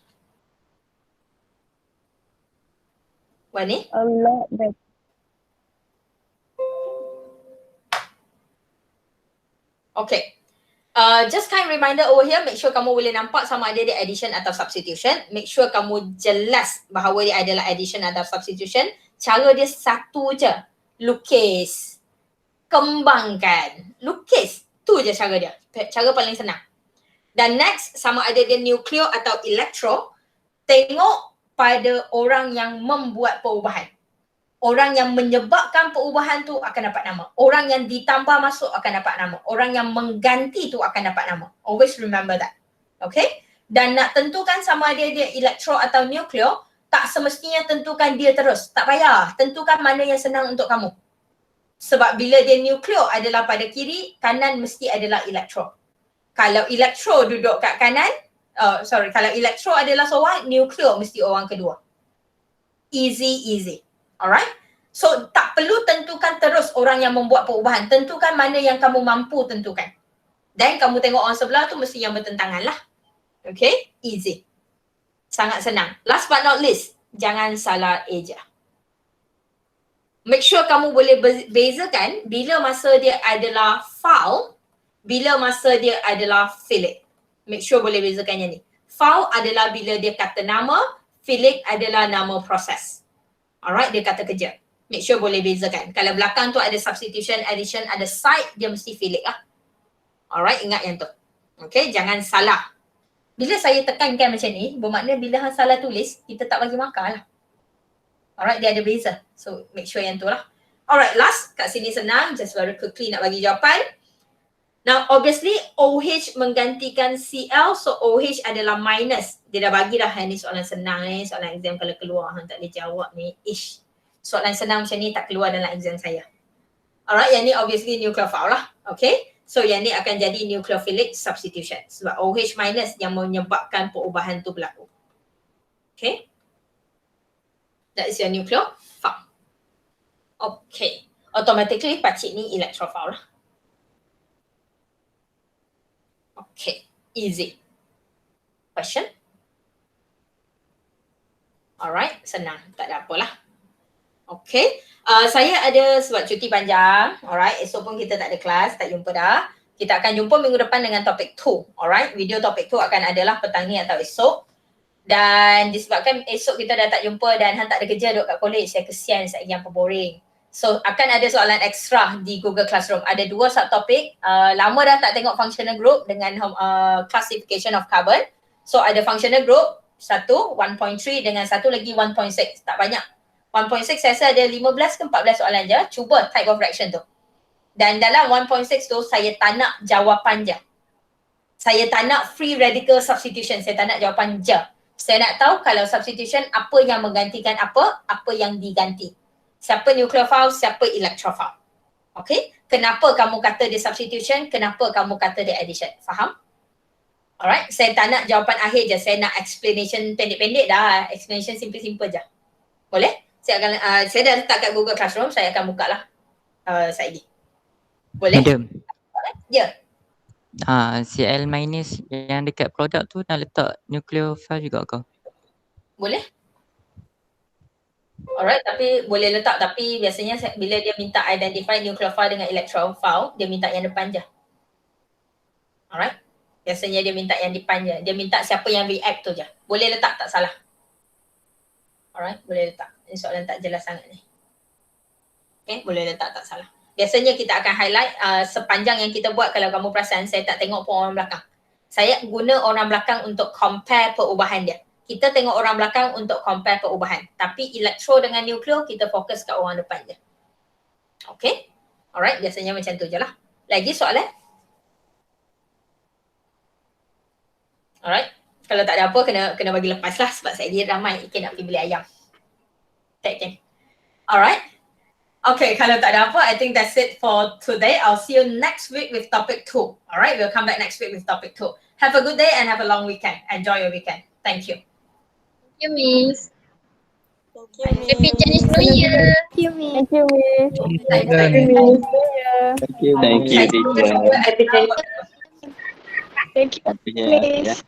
Wani? A lot better. Okay. Just kind reminder over here, make sure kamu boleh nampak sama ada dia addition atau substitution. Make sure kamu jelas bahawa dia adalah addition atau substitution. Cara dia satu je. Lukis. Kembangkan. Lukis. Tu je cara dia. Cara paling senang. Dan next, sama ada dia nucleo atau electro. Tengok pada orang yang membuat perubahan. Orang yang menyebabkan perubahan tu akan dapat nama. Orang yang ditambah masuk akan dapat nama. Orang yang mengganti tu akan dapat nama. Always remember that. Okay? Dan nak tentukan sama ada dia electro atau nucleo, tak semestinya tentukan dia terus. Tak payah. Tentukan mana yang senang untuk kamu. Sebab bila dia nucleo adalah pada kiri, kanan mesti adalah electro. Kalau electro duduk kat kanan, kalau electro adalah seorang, nucleo mesti orang kedua. Easy. Alright? So tak perlu tentukan terus orang yang membuat perubahan. Tentukan mana yang kamu mampu tentukan. Dan kamu tengok orang sebelah tu mesti yang bertentangan lah. Okay? Easy. Sangat senang. Last but not least, jangan salah eja. Make sure kamu boleh bezakan bila masa dia adalah file, bila masa dia adalah fillet. Make sure boleh bezakan yang ni. File adalah bila dia kata nama, fillet adalah nama proses. Alright, dia kata kerja. Make sure boleh bezakan. Kalau belakang tu ada substitution, addition, ada side, dia mesti fillet lah. Alright, ingat yang tu. Okay, jangan salah. Bila saya tekankan macam ni, bermakna bila hang salah tulis, kita tak bagi markah lah. Alright, dia ada beza. So, make sure yang tu lah. Alright, last. Kat sini senang. Just very quickly nak bagi jawapan. Now, obviously, OH menggantikan CL. So, OH adalah minus. Dia dah bagi dah. Ni soalan senang ni. Soalan exam kalau keluar. Hang tak boleh jawab ni. Soalan senang macam ni tak keluar dalam exam saya. Alright, yang ni obviously nucleophile lah. Okay. So, yang ni akan jadi nucleophilic substitution. Sebab OH minus yang menyebabkan perubahan tu berlaku. Okay. That is your nucleophile. Okay. Automatically pakcik ni electrophile lah. Okay. Easy. Question? Alright. Senang. Tak ada apalah. Okay. Saya ada sebab cuti panjang. Alright. Esok pun kita tak ada kelas. Tak jumpa dah. Kita akan jumpa minggu depan dengan topik 2. Alright. Video topik 2 akan adalah petang ni atau esok. Dan disebabkan esok kita dah tak jumpa dan hang tak ada kerja duduk kat college, saya kesian saya yang boring. So akan ada soalan ekstra di Google Classroom. Ada 2 subtopik. Lama dah tak tengok functional group dengan classification of carbon. So ada functional group, 1, 1.3 dengan satu lagi 1.6. Tak banyak. 1.6 saya rasa ada 15 ke 14 soalan je. Cuba type of reaction tu. Dan dalam 1.6 tu saya tak nak jawapan je. Saya tak nak free radical substitution. Saya tak nak jawapan je. Saya nak tahu kalau substitution apa yang menggantikan apa yang diganti. Siapa nucleophile, siapa electrophile. Okay? Kenapa kamu kata dia substitution, kenapa kamu kata dia addition. Faham? Alright, saya tak nak jawapan akhir je. Saya nak explanation pendek-pendek dah. Explanation simple-simple je. Boleh? Saya dah letak kat Google Classroom, saya akan buka lah Saidi. Boleh? Madam. Ya. Cl minus yang dekat produk tu nak letak nucleophile juga ke? Boleh? Alright, tapi boleh letak, tapi biasanya bila dia minta identify nucleophile dengan electrophile, dia minta yang depan je. Alright? Biasanya dia minta yang depan je. Dia minta siapa yang react tu je. Boleh letak, tak salah. Alright, boleh letak. Ini soalan tak jelas sangat ni. Okay, boleh letak, tak salah. Biasanya kita akan highlight sepanjang yang kita buat. Kalau kamu perasan, saya tak tengok pun orang belakang. Saya guna orang belakang untuk compare perubahan dia. Kita tengok orang belakang untuk compare perubahan. Tapi elektro dengan nukleo, kita fokus kat orang depan je. Okay? Alright, biasanya macam tu je lah. Lagi soalan? Alright. Kalau tak ada apa, kena bagi lepas lah sebab saya dia ramai ikan nak pergi beli ayam. Take care. Alright. Okay, kalau tak ada apa, I think that's it for today. I'll see you next week with topic 2. Alright, we'll come back next week with topic 2. Have a good day and have a long weekend. Enjoy your weekend. Thank you. Thank you, Miss. Thank you, Happy Chinese New Year. Thank you, Miss. Thank you, Miss. Thank you. Dan Thank you, teacher. Thank you, Miss.